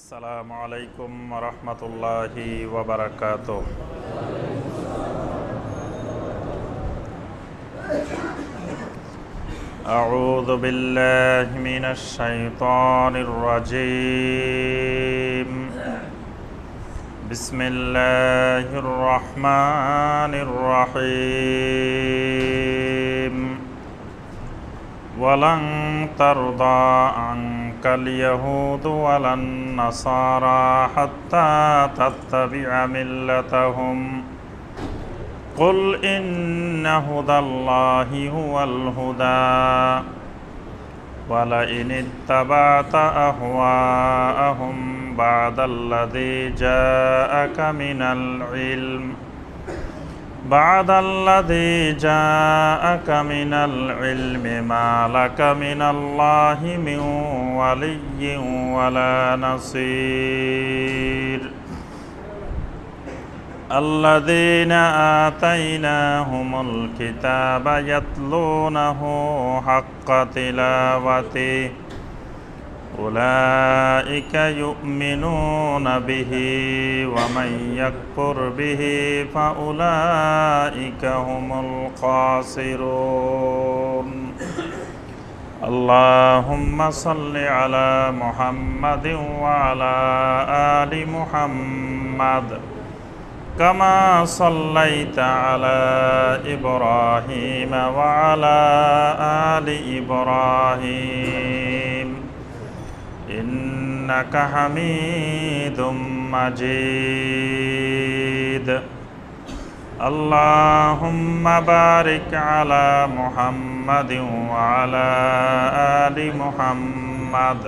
আসসালামু আলাইকুম ওয়া রাহমাতুল্লাহি ওয়া বারাকাতুহু। আউযু বিল্লাহি মিনাশ শাইতানির রাজীম। বিসমিল্লাহির রহমানির রহিম। ওয়ালান তারদা আনকাল ইয়াহুদু ওয়ালান নাসারা হাত্তা তাত্তাবিআ মিল্লাতাহুম কুল ইন্না হুদাল্লাহি হুয়াল হুদা ওয়ালাইন ইত্তাবা'তা আহওয়াআহুম বা'দাল্লাযী জাআকা মিনাল ইলম بعد الذي جاءك من العلم ما لك من الله من ولي ولا نصير الذين آتيناهم الكتاب يتلونه حق تلاوته أولئك يؤمنون به ومن يكفر به فأولئك هم الخاسرون اللهم صل على محمد وعلى آل محمد كما صليت على إبراهيم وعلى آل إبراهيم إنك حميد مجيد اللهم بارك على محمد وعلى آل محمد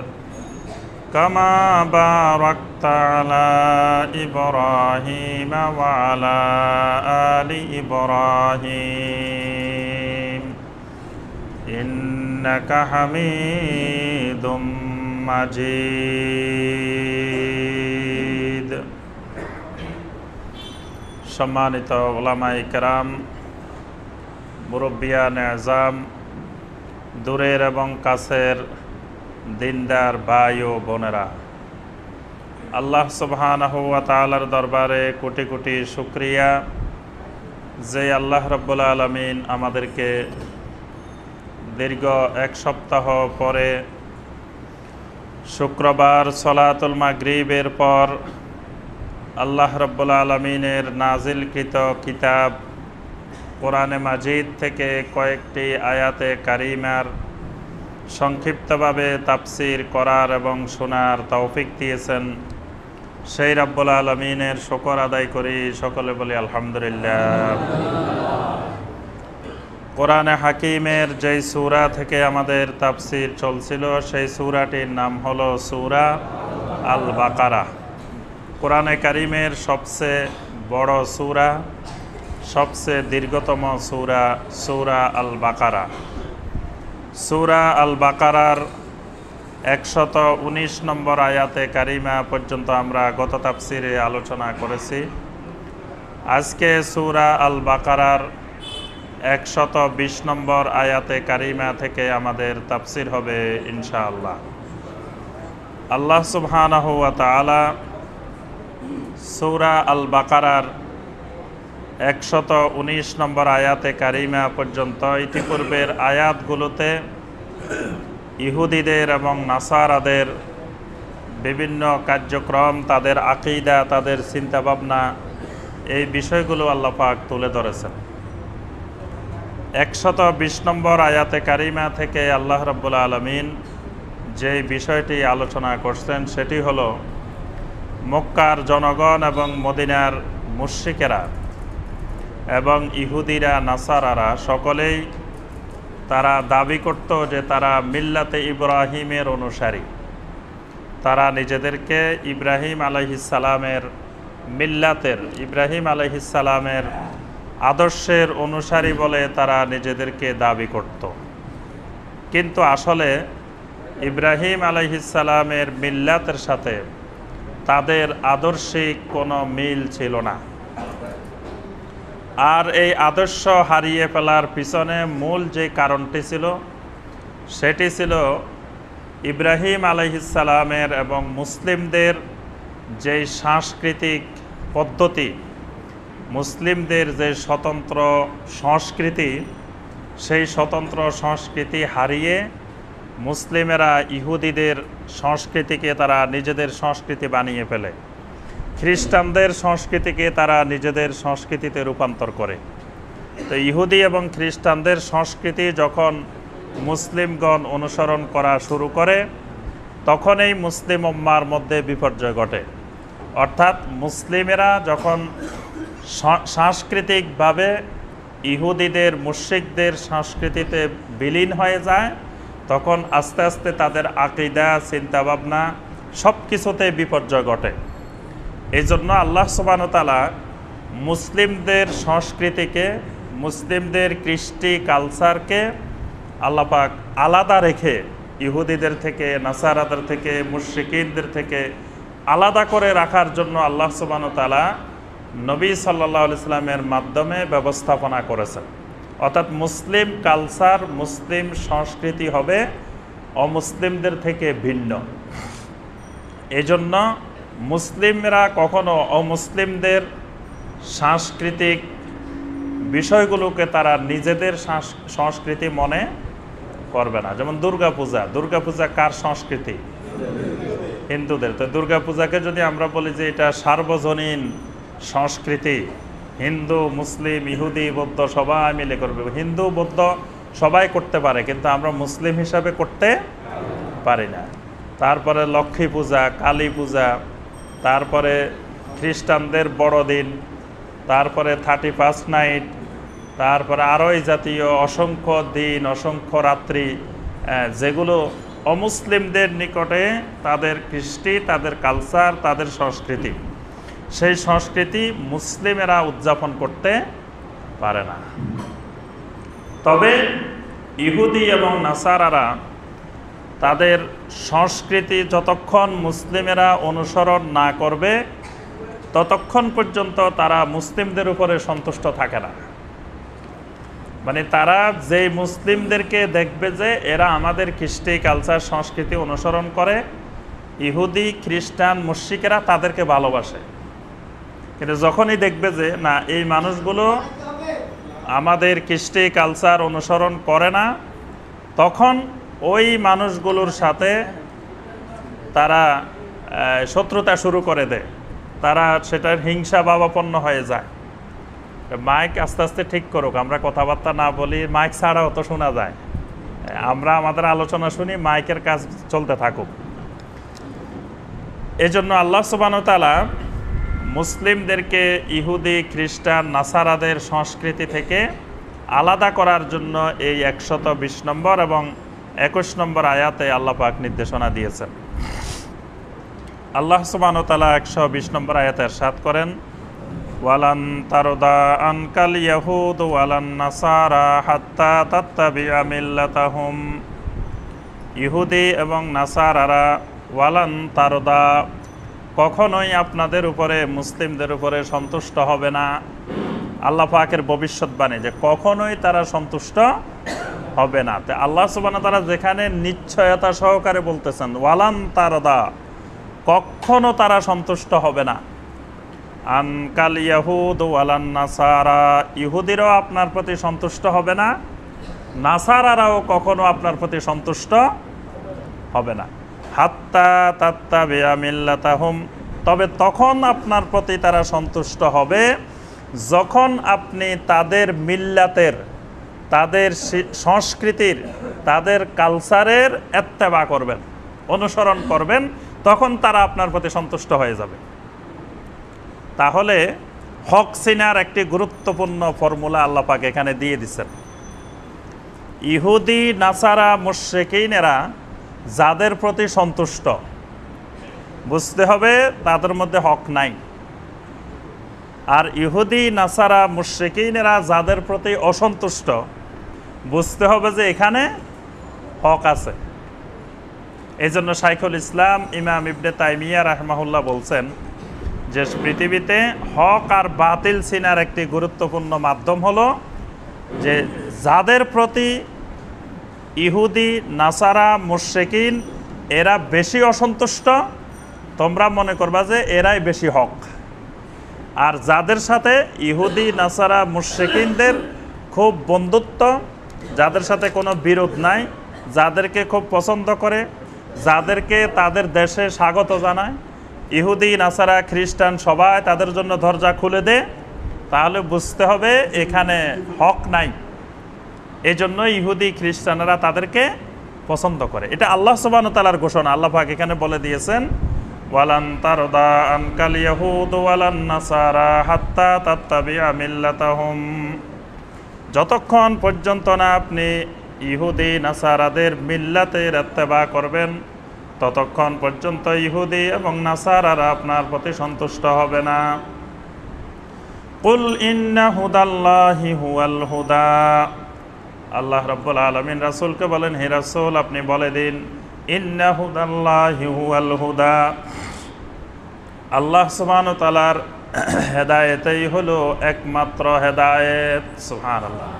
كما باركت على إبراهيم وعلى آل إبراهيم إنك حميد মাজিদ। সম্মানিত উলামায়ে কেরাম, মুরব্বিয়ানে আযম, দূরের এবং কাছের দিনদার ভাই ও বোনেরা, আল্লাহ সুবহানাহু ওয়া তাআলার দরবারে কোটি কোটি শুকরিয়া যে আল্লাহ রাব্বুল আলামিন আমাদেরকে দীর্ঘ এক সপ্তাহ পরে শুক্রবার সলাতুল মাগরিবের পর আল্লাহ রাব্বুল আলামিনের নাজিলকৃত কিতাব কোরআনে মাজিদ থেকে কয়েকটি আয়াতে কারিমার সংক্ষিপ্তভাবে তাফসির করার এবং শোনার তৌফিক দিয়েছেন। সেই রাব্বুল আলামিনের শুকর আদায় করি, সকলে বলি আলহামদুলিল্লাহ। কোরআনে হাকিমের যেই সূরা থেকে আমাদের তাফসির চলছিল সেই সূরাটির নাম হলো সূরা আল বাকারা। কোরআনে কারিমের সবচেয়ে বড় সূরা, সবচেয়ে দীর্ঘতম সূরা সূরা আল বাকারা। সূরা আল বাকারার 119 নম্বর আয়াতে কারিমা পর্যন্ত আমরা গত তাফসিরে আলোচনা করেছি। আজকে সূরা আল বাকারার 120 নম্বর আয়াতে কারিমা থেকে আমাদের তাফসির হবে ইনশাআল্লাহ। আল্লাহ সুবহানাহু ওয়া তাআলা সূরা আল বাকারার 119 নম্বর আয়াতে কারিমা পর্যন্ত ইতিপূর্বের আয়াতগুলোতে ইহুদিদের এবং নাসারাদের বিভিন্ন কার্যক্রম, তাদের আকীদা, তাদের চিন্তাভাবনা, এই বিষয়গুলো আল্লাহ পাক তুলে ধরেছেন। 120 নম্বর আয়াতে কারিমা থেকে আল্লাহ রাব্বুল আলামিন যে বিষয়টি আলোচনা করছেন সেটি হলো মক্কার জনগণ এবং মদিনার মুশরিকেরা এবং ইহুদিরা নাসারারা সকলেই তারা দাবি করত যে তারা মিল্লাতে ইব্রাহিমের অনুসারী। তারা নিজেদেরকে ইব্রাহিম আলাইহিস সালামের মিল্লাতের, ইব্রাহিম আলাইহিস সালামের আদর্শের অনুসারী বলে তারা নিজেদেরকে দাবি করত। কিন্তু আসলে ইব্রাহিম আলাইহিস সালামের মিল্লাতের সাথে তাদের আদর্শিক কোনো মিল ছিল না। আর এই আদর্শ হারিয়ে ফেলার পিছনে মূল যে কারণটি ছিল সেটি ছিল ইব্রাহিম আলাইহিসসালামের এবং মুসলিমদের যে সাংস্কৃতিক পদ্ধতি, মুসলিমদের যে স্বতন্ত্র সংস্কৃতি, সেই স্বতন্ত্র সংস্কৃতি হারিয়ে মুসলিমেরা ইহুদিদের সংস্কৃতিকে তারা নিজেদের সংস্কৃতি বানিয়ে ফেলে, খ্রিস্টানদের সংস্কৃতিকে তারা নিজেদের সংস্কৃতিতে রূপান্তর করে। তো ইহুদি এবং খ্রিস্টানদের সংস্কৃতি যখন মুসলিমগণ অনুসরণ করা শুরু করে, তখনই মুসলিম উম্মার মধ্যে বিপর্যয় ঘটে। অর্থাৎ মুসলিমেরা যখন সাংস্কৃতিকভাবে ইহুদিদের মুশরিকদের সংস্কৃতিতে বিলীন হয়ে যায়, তখন আস্তে আস্তে তাদের আকীদা, চিন্তাভাবনা সব কিছুতে বিপর্যয় ঘটে। এই জন্য আল্লাহ সুবহানাহু ওয়া তাআলা মুসলিমদের সংস্কৃতিকে, মুসলিমদের কৃষ্টি কালচারকে আল্লাহ পাক আলাদা রেখে, ইহুদিদের থেকে, নাসারাদের থেকে, মুশরিকিনদের থেকে আলাদা করে রাখার জন্য আল্লাহ সুবহানাহু ওয়া তাআলা নবী সাল্লাল্লাহু আলাইহি সাল্লামের মাধ্যমে ব্যবস্থাপনা করেছেন। অর্থাৎ মুসলিম কালচার, মুসলিম সংস্কৃতি হবে অমুসলিমদের থেকে ভিন্ন। এজন্য মুসলিমরা কখনো অমুসলিমদের সাংস্কৃতিক বিষয়গুলোকে তারা নিজেদের সংস্কৃতি মনে করবে না। যেমন দুর্গাপূজা, দুর্গাপূজা কার সংস্কৃতি? হিন্দুদের। তো দুর্গাপূজাকে যদি আমরা বলি যে এটা সার্বজনীন সংস্কৃতি, হিন্দু, মুসলিম, ইহুদি, বৌদ্ধ সবাই মিলে করবে, হিন্দু বৌদ্ধ সবাই করতে পারে, কিন্তু আমরা মুসলিম হিসাবে করতে পারি না। তারপরে লক্ষ্মী পূজা, কালী পূজা, তারপরে খ্রিস্টানদের বড়দিন, তারপরে 31 নাইট, তারপরে আরও এই জাতীয় অসংখ্য দিন, অসংখ্য রাত্রি, যেগুলো অমুসলিমদের নিকটে তাদের কৃষ্টি, তাদের কালচার, তাদের সংস্কৃতি, সেই সংস্কৃতি মুসলিমেরা উদযাপন করতে পারে না। তবে ইহুদি এবং নাসারারা তাদের সংস্কৃতি যতক্ষণ মুসলিমেরা অনুসরণ না করবে, ততক্ষণ পর্যন্ত তারা মুসলিমদের উপরে সন্তুষ্ট থাকে না। মানে তারা যে মুসলিমদেরকে দেখবে যে এরা আমাদের কৃষ্টি কালচার সংস্কৃতি অনুসরণ করে, ইহুদি, খ্রিস্টান, মুশরিকেরা তাদেরকে ভালোবাসে। কিন্তু যখনই দেখবে যে না, এই মানুষগুলো আমাদের কৃষ্টি কালচার অনুসরণ করে না, তখন ওই মানুষগুলোর সাথে তারা শত্রুতা শুরু করে দেয়, তারা সেটার হিংসা ভাবাপন্ন হয়ে যায়। মাইক আস্তে আস্তে ঠিক করুক, আমরা কথাবার্তা না বলি, মাইক ছাড়াও তো শোনা যায়, আমরা আমাদের আলোচনা শুনি, মাইকের কাজ চলতে থাকুক। এই জন্য আল্লাহ সুবহানাহু ওয়া তাআলা মুসলিমদেরকে ইহুদি, খ্রিস্টান, নাসারাদের সংস্কৃতি থেকে আলাদা করার জন্য এই 120 নম্বর এবং 21 নম্বর আয়াতে আল্লাহ পাক নির্দেশনা দিয়েছেন। আল্লাহ সুবহানাহু ওয়া তাআলা 120 নম্বর আয়াতে ইরশাদ করেন, ওয়ালান তারদা আনকাল ইয়াহুদ ওয়ালান নাসারা হাত্তা তাত্তাবিআ মিল্লাতাহুম। ইহুদি এবং নাসারারা ওয়ালান তারদা, কখনোই আপনাদের উপরে, মুসলিমদের উপরে সন্তুষ্ট হবে না। আল্লাহ পাকের ভবিষ্যৎবাণী যে কখনোই তারা সন্তুষ্ট হবে না। তো আল্লাহ সুবহানাহু ওয়া তাআলা যেখানে নিশ্চয়তা সহকারে বলতেছেন ওয়ালান তারদা, কখনো তারা সন্তুষ্ট হবে না। আনকাল ইয়াহুদ ওয়ালান নাসারা, ইহুদিরাও আপনার প্রতি সন্তুষ্ট হবে না, নাসারারাও কখনো আপনার প্রতি সন্তুষ্ট হবে না। হাত্তা তাত্তাবিআ মিল্লাতাহুম, তবে তখন আপনার প্রতি তারা সন্তুষ্ট হবে যখন আপনি তাদের মিল্লাতের, তাদের সংস্কৃতির, তাদের কালচারের ইত্তেবা করবেন, অনুসরণ করবেন, তখন তারা আপনার প্রতি সন্তুষ্ট হয়ে যাবে। তাহলে হক চিনার একটি গুরুত্বপূর্ণ ফর্মুলা আল্লাহ পাক এখানে দিয়ে দিচ্ছেন। ইহুদি, নাসারা, মুশরিকিনেরা যাদের প্রতি সন্তুষ্ট, বুঝতে হবে তাদের মধ্যে হক নাই। আর ইহুদি, নাসারা, মুশরিকিনেরা যাদের প্রতি অসন্তুষ্ট, বুঝতে হবে যে এখানে হক আছে। এই জন্য শাইখুল ইসলাম ইমাম ইবনে তাইমিয়া রাহমাহুল্লাহ বলছেন যে পৃথিবীতে হক আর বাতিল চিনার একটি গুরুত্বপূর্ণ মাধ্যম হলো যে যাদের প্রতি ইহুদি, নাসারা, মুশরিকিন এরা বেশি অসন্তুষ্ট, তোমরা মনে করবা যে এরাই বেশি হক। আর যাদের সাথে ইহুদি নাসারা মুশরিকিনদের খুব বন্ধুত্ব, যাদের সাথে কোনো বিরোধ নাই, যাদেরকে খুব পছন্দ করে, যাদেরকে তাদের দেশে স্বাগত জানায়, ইহুদি নাসারা খ্রিস্টান সবাই তাদের জন্য দরজা খুলে দেয়, তাহলে বুঝতে হবে এখানে হক নাই। এই জন্য ইহুদি খ্রিস্টানরা তাদেরকে পছন্দ করে। এটা আল্লাহ সুবহানাহু ওয়া তাআলার ঘোষণা। আল্লাহ পাক এখানে বলে দিয়েছেন, ওয়ালান তারদা আনকাল ইয়াহুদ ওয়ালান নাসারা হাত্তা তাত্তাবিআ মিল্লাতাহুম। যতক্ষণ পর্যন্ত না আপনি ইহুদি নাসারাদের মিল্লাতের ইত্তেবা করবেন, ততক্ষণ পর্যন্ত ইহুদি এবং নাসারারা আপনার প্রতি সন্তুষ্ট হবে না। কুল ইন্না হুদাল্লাহি হুয়াল হুদা। আল্লাহ রাব্বুল আলামিন রাসূলকে বলেন, হে রাসূল আপনি বলে দিন, ইন্না হুদাল্লাহি হুয়াল হুদা, আল্লাহ সুবহানাহু ওয়া তাআলার হেদায়েতই হলো একমাত্র হেদায়েত। সুবহানাল্লাহ।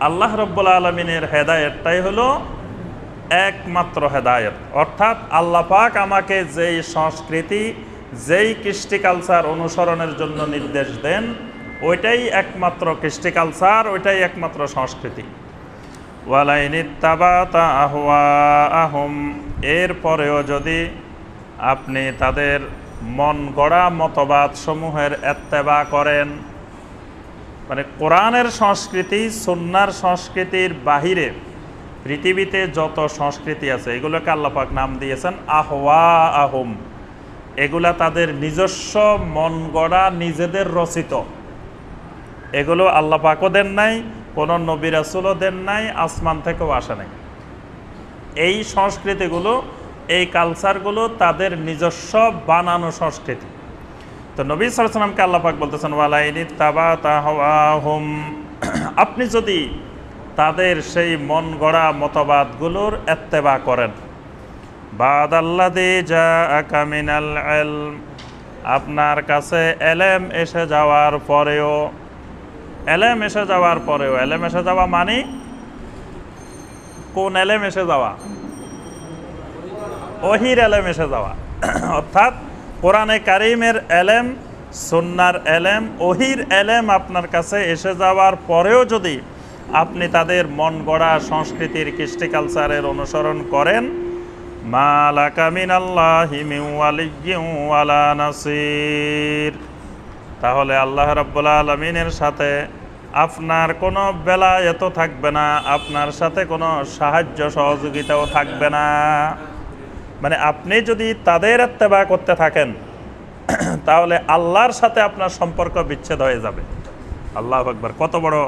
আল্লাহ রাব্বুল আলামিনের হেদায়েতটাই হলো একমাত্র হেদায়েত। অর্থাৎ আল্লাহ পাক আমাকে যেই সংস্কৃতি, যেই কৃষ্টি কালচার অনুসরণের জন্য নির্দেশ দেন, ওইটাই একমাত্র কৃষ্টি কালচার, ওইটাই একমাত্র সংস্কৃতি। ওয়ালাইনিত্তাবাতা আহওয়াআহুম, এরপরেও যদি আপনি তাদের মন গড়া মতবাদ সমূহের ইত্তেবা করেন, মানে কোরআনের সংস্কৃতি সুন্নাহর সংস্কৃতির বাহিরে পৃথিবীতে যত সংস্কৃতি আছে এগুলোকে আল্লাহ পাক নাম দিয়েছেন আহওয়াআহুম। এগুলা তাদের নিজস্ব মন গড়া, নিজেদের রচিত। এগুলো আল্লাহ পাকও দেন নাই, কোনো নবী রাসূলও দেন নাই, আসমান থেকেও আসে নাই। এই সংস্কৃতিগুলো, এই কালচারগুলো তাদের নিজস্ব বানানো সংস্কৃতি। তো নবী সাল্লাল্লাহু আলাইহি ওয়াসাল্লামকে আল্লাহ পাক বলতেছেন, ওয়ালাইনিত্তাবাতা আহওয়াআহুম, আপনি যদি তাদের সেই মন গড়া মতবাদগুলোর ইত্তেবা করেন, বাদাল্লাযী জাআকা মিনাল ইলম, আপনার কাছে এলেম এসে যাওয়ার পরেও, এলেম এসে যাওয়ার পরেও, এলেম এসে যাওয়া মানে কোন এলেম এসে যাওয়া? ওহীর এলেম এসে যাওয়া। অর্থাৎ কোরআনে কারীমের এলেম, সুন্নাহর এলেম, ওহীর এলেম আপনার কাছে এসে যাওয়ার পরেও যদি আপনি তাদের মন গড়া সংস্কৃতির কৃষ্টি কালচারের অনুসরণ করেন, মা লাকা মিনাল্লাহি মিন ওয়ালিয়্যিন ওয়ালা নাসির, তাহলে আল্লাহ রাব্বুল আলামিনের সাথে আপনার কোনো বেলায়েত থাকবে না, আপনার সাথে কোনো সাহায্য সহযোগিতাও থাকবে না। মানে আপনি যদি তাদের ইত্তেবা করতে থাকেন, তাহলে আল্লাহর সাথে আপনার সম্পর্ক বিচ্ছেদ হয়ে যাবে। আল্লাহু আকবার, কত বড়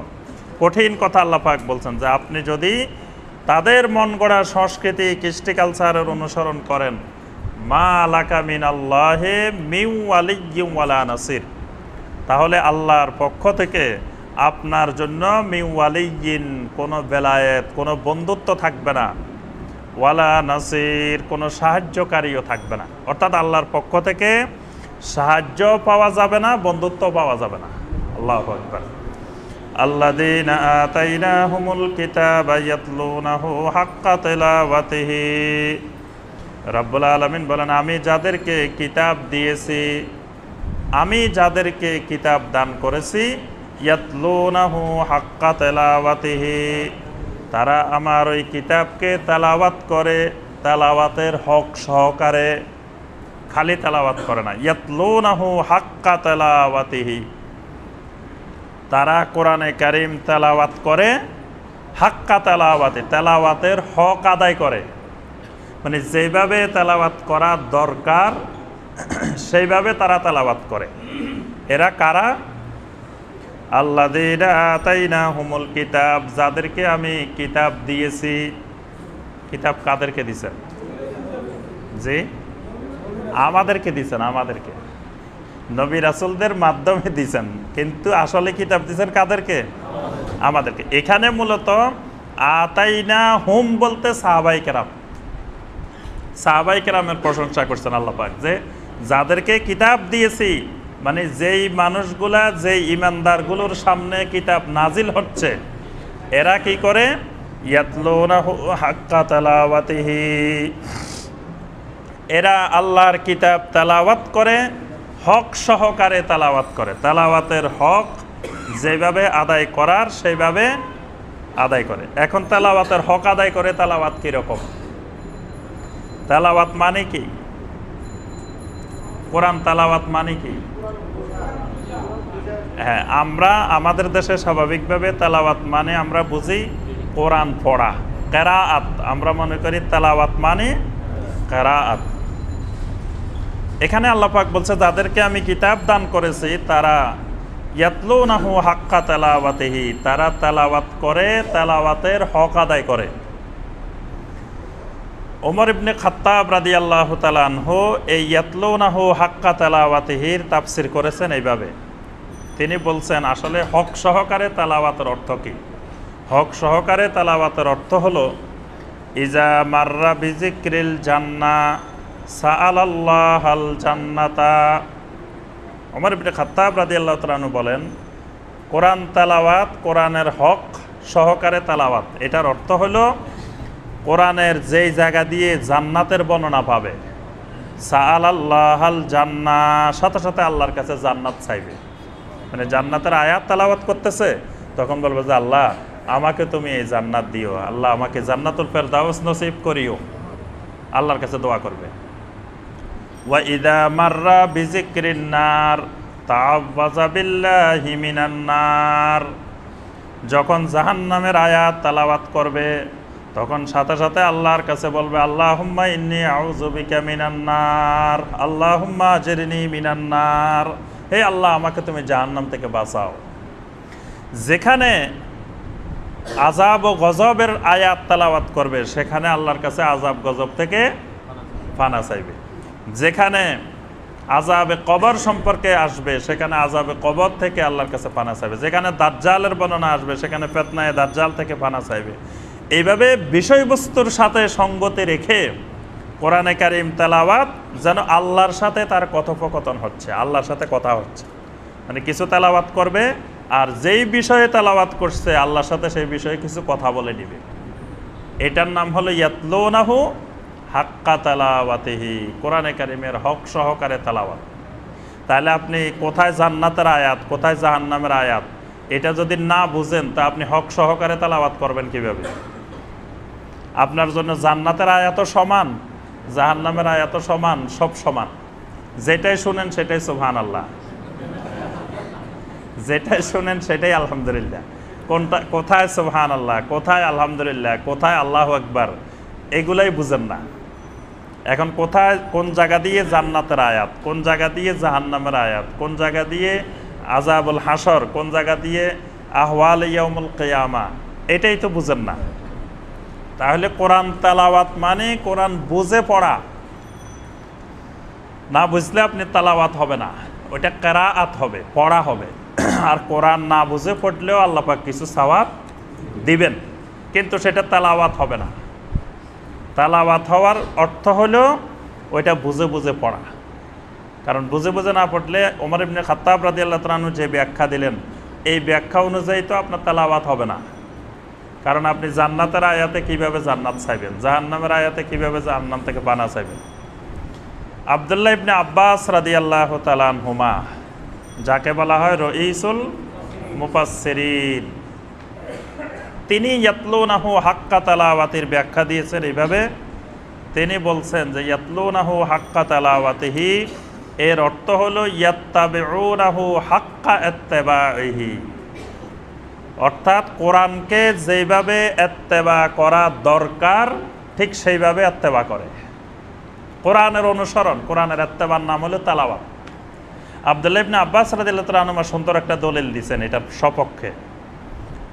কঠিন কথা আল্লাহ পাক বলছেন, যে আপনি যদি তাদের মন গড়া সংস্কৃতি কৃষ্টি কালচারের অনুসরণ করেন, মা লাকা মিনাল্লাহি মিন ওয়ালিয়্যিন ওয়ালা নাসির, তাহলে আল্লাহর পক্ষ থেকে আপনার জন্য মিন ওয়ালিয়্যিন, কোনো বেলায়েত, কোনো বন্ধুত্ব থাকবে না, ওয়ালা নাসির, কোনো সাহায্যকারীও থাকবে না। অর্থাৎ আল্লাহর পক্ষ থেকে সাহায্য পাওয়া যাবে না, বন্ধুত্ব পাওয়া যাবে না। আল্লাহু আকবার। আল্লাযীনা আতাইনাহুমুল কিতাবা ইয়াতলুনাহু হাক্কা তিলাওয়াতিহি, রাব্বুল আলামিন বলেন, আমি যাদেরকে কিতাব দিয়েছি, আমি যাদেরকে কিতাব দান করেছি, ইয়াতলুনাহু হাক্কা তিলাওয়াতিহি, তারা আমার ওই কিতাবকে তেলাওয়াত করে, তেলাওয়াতের হক সহকারে, খালি তেলাওয়াত করে না। ইয়াতলুনাহু হাক্কা তিলাওয়াতিহি, তারা কোরআনে কারীম তেলাওয়াত করে, হাক্কা তেলাওয়াতি, তেলাওয়াতের হক আদায় করে, মানে যেভাবে তেলাওয়াত করা দরকার সেইভাবে তারা তেলাওয়াত করে। এরা কারা? আল্লাযীনা আতাইনাহুমুল কিতাব, যাদেরকে আমি কিতাব দিয়েছি। কিতাব কাদেরকে দিয়েছেন? জি, আমাদেরকে দিয়েছেন, আমাদেরকে, নবী রাসূলদের মাধ্যমে দিয়েছেন, কিন্তু আসলে কিতাব দিয়েছেন কাদেরকে? আমাদেরকে। এখানে মূলত আতাইনাহুম বলতে সাহাবায়ে কেরাম, সাহাবায়ে কেরামের প্রশংসা করছেন আল্লাহ পাক, যে যাদেরকে কিতাব দিয়েছি, মানে যেই মানুষগুলা, যেই ইমানদারগুলোর সামনে কিতাব নাজিল হচ্ছে, এরা কি করে? ইয়াতলুনাহু হাক্কা তিলাওয়াতিহি, এরা আল্লাহর কিতাব তেলাওয়াত করে, হক সহকারে তেলাওয়াত করে। তেলাওয়াতের হক যেভাবে আদায় করার সেইভাবে আদায় করে। এখন তেলাওয়াতের হক আদায় করে, তেলাওয়াত কীরকম? তেলাওয়াত মানে কি? কোরআন তেলাওয়াত মানে কি? হ্যাঁ, আমরা আমাদের দেশে স্বাভাবিকভাবে তেলাওয়াত মানে আমরা বুঝি কোরআন পড়া, কেরাআত। আমরা মনে করি তেলাওয়াত মানে কেরাআত। এখানে আল্লাহ পাক বলছে, যাদেরকে আমি কিতাব দান করেছি তারা ইয়াতলুনাহু হাক্কা তেলাওয়াতিহি, তারা তেলাওয়াত করে, তেলাওয়াতের হক আদায় করে। ওমর ইবনে খাত্তাব রাদিয়াল্লাহু তাআলা আনহু এই ইয়াতলুনাহু হাক্কা তেলাওয়াতিহির তাফসীর করেছেন এইভাবে। তিনি বলছেন, আসলে হক সহকারে তেলাওয়াতের অর্থ কি? হক সহকারে তেলাওয়াতের অর্থ হলো, ইজা মাররা বিজিক্রিল জান্নাহ সাআলাল্লাহাল জান্নাতা। ওমর ইবনে খাত্তাব রাদিয়াল্লাহু তাআলা আনহু বলেন, কোরআন তেলাওয়াত, কোরআনের হক সহকারে তেলাওয়াত, এটার অর্থ হলো কোরআনের যেই জায়গা দিয়ে জান্নাতের বর্ণনা পাবে, সাআলাল্লাহাল জান্নাহ, সাথে সাথে আল্লাহর কাছে জান্নাত চাইবে। মানে জান্নাতের আয়াত তেলাওয়াত করতেছে, তখন বলবে যে আল্লাহ আমাকে তুমি এই জান্নাত দিও, আল্লাহ আমাকে জান্নাতুল ফেরদাউস নসিব করিও, আল্লাহর কাছে দোয়া করবে। ওয়া ইদা মাররা বিজিক্রিন নার তাআওয়াযা বিল্লাহি মিনান নার, যখন জাহান্নামের আয়াত তেলাওয়াত করবে তখন সাথে সাথে আল্লাহর কাছে বলবে, আল্লাহুম্মা ইন্নী আউযু বিকা মিনান নার, আল্লাহুম্মা আজরিনি মিনান নার, হে আল্লাহ আমাকে তুমি জাহান্নাম থেকে বাঁচাও। যেখানে আযাব ও গজবের আয়াত তেলাওয়াত করবে সেখানে আল্লাহর কাছে আযাব গজব থেকে পানা চাইবে। যেখানে আযাবে কবর সম্পর্কে আসবে সেখানে আযাবে কবর থেকে আল্লাহর কাছে পানা চাইবে। যেখানে দাজ্জালের বর্ণনা আসবে সেখানে ফিতনায়ে দাজ্জাল থেকে পানা চাইবে। এইভাবে বিষয়বস্তুর সাথে সঙ্গতি রেখে কোরআনে কারীম তেলাওয়াত যেন আল্লাহর সাথে তার কথোপকথন হচ্ছে, আল্লাহর সাথে কথা হচ্ছে। মানে কিছু তেলাওয়াত করবে আর যেই বিষয়ে তেলাওয়াত করছে আল্লাহর সাথে সেই বিষয়ে কিছু কথা বলে নিবে। এটার নাম হলো ইয়াতলুনাহু হাক্কা তেলাওয়াতিহি, কোরআনে কারীমের হক সহকারে তেলাওয়াত। তাহলে আপনি কোথায় জান্নাতের আয়াত, কোথায় জাহান্নামের আয়াত, এটা যদি না বুঝেন তা আপনি হক সহকারে তেলাওয়াত করবেন কিভাবে? আপনার জন্য জান্নাতের আয়াতও সমান, জাহান্নামের আয়াতও সমান, সব সমান। যেটাই শুনেন সেটাই সুবহানাল্লাহ, যেটাই শুনেন সেটাই আলহামদুলিল্লাহ। কোনটা কোথায় সুবহানাল্লাহ, কোথায় আলহামদুলিল্লাহ, কোথায় আল্লাহু আকবার, এগুলাই বুঝেন না। এখন কোথায় কোন জায়গা দিয়ে জান্নাতের আয়াত, কোন জায়গা দিয়ে জাহান্নামের আয়াত, কোন জায়গা দিয়ে আযাবুল হাসর, কোন জায়গা দিয়ে আহওয়াল ইয়াউমুল কিয়ামা, এটাই তো বুঝেন না। তাহলে কোরআন তেলাওয়াত মানে কোরআন বুঝে পড়া। না বুঝলে আপনি তেলাওয়াত হবে না, ওইটা কেরাআত হবে, পড়া হবে। আর কোরআন না বুঝে পড়লেও আল্লাহ পাক কিছু সওয়াব দিবেন, কিন্তু সেটা তেলাওয়াত হবে না। তেলাওয়াত হওয়ার অর্থ হলো ওইটা বুঝে বুঝে পড়া। কারণ বুঝে বুঝে না পড়লে ওমর ইবনে খাত্তাব রাদিয়াল্লাহু তাআলা আনহু যে ব্যাখ্যা দিলেন এই ব্যাখ্যা অনুযায়ী তো আপনার তেলাওয়াত হবে না। কারণ আপনি জান্নাতের আয়াতে কিভাবে জান্নাত চাইবেন, জাহান্নামের আয়াতে কিভাবে জাহান্নাম থেকে পানা চাইবেন। আব্দুল্লাহ ইবনে আব্বাস রাদিয়াল্লাহু তাআলা আনহুমা, যাকে বলা হয় রঈসুল মুফাসসিরিন, তিনি ইয়াতলুনাহু হাক্কা তেলাওয়াতির ব্যাখ্যা দিয়েছেন এইভাবে। তিনি বলছেন যে ইয়াতলুনাহু হাক্কা তেলাওয়াতিহি এর অর্থ হলো ইয়াত্তাবিউনাহু হাক্কা ইত্তিবাইহি, অর্থাৎ কোরআনকে যেভাবে ইত্তেবা করা দরকার ঠিক সেইভাবে ইত্তেবা করে। কোরআনের অনুসরণ, কোরআনের ইত্তেবার নাম হলো তেলাওয়াত। আব্দুল্লাহ ইবনে আব্বাস রাদিয়াল্লাহু তাআলা আনহু সুন্দর একটা দলিল দিয়েছেন এটার সপক্ষে।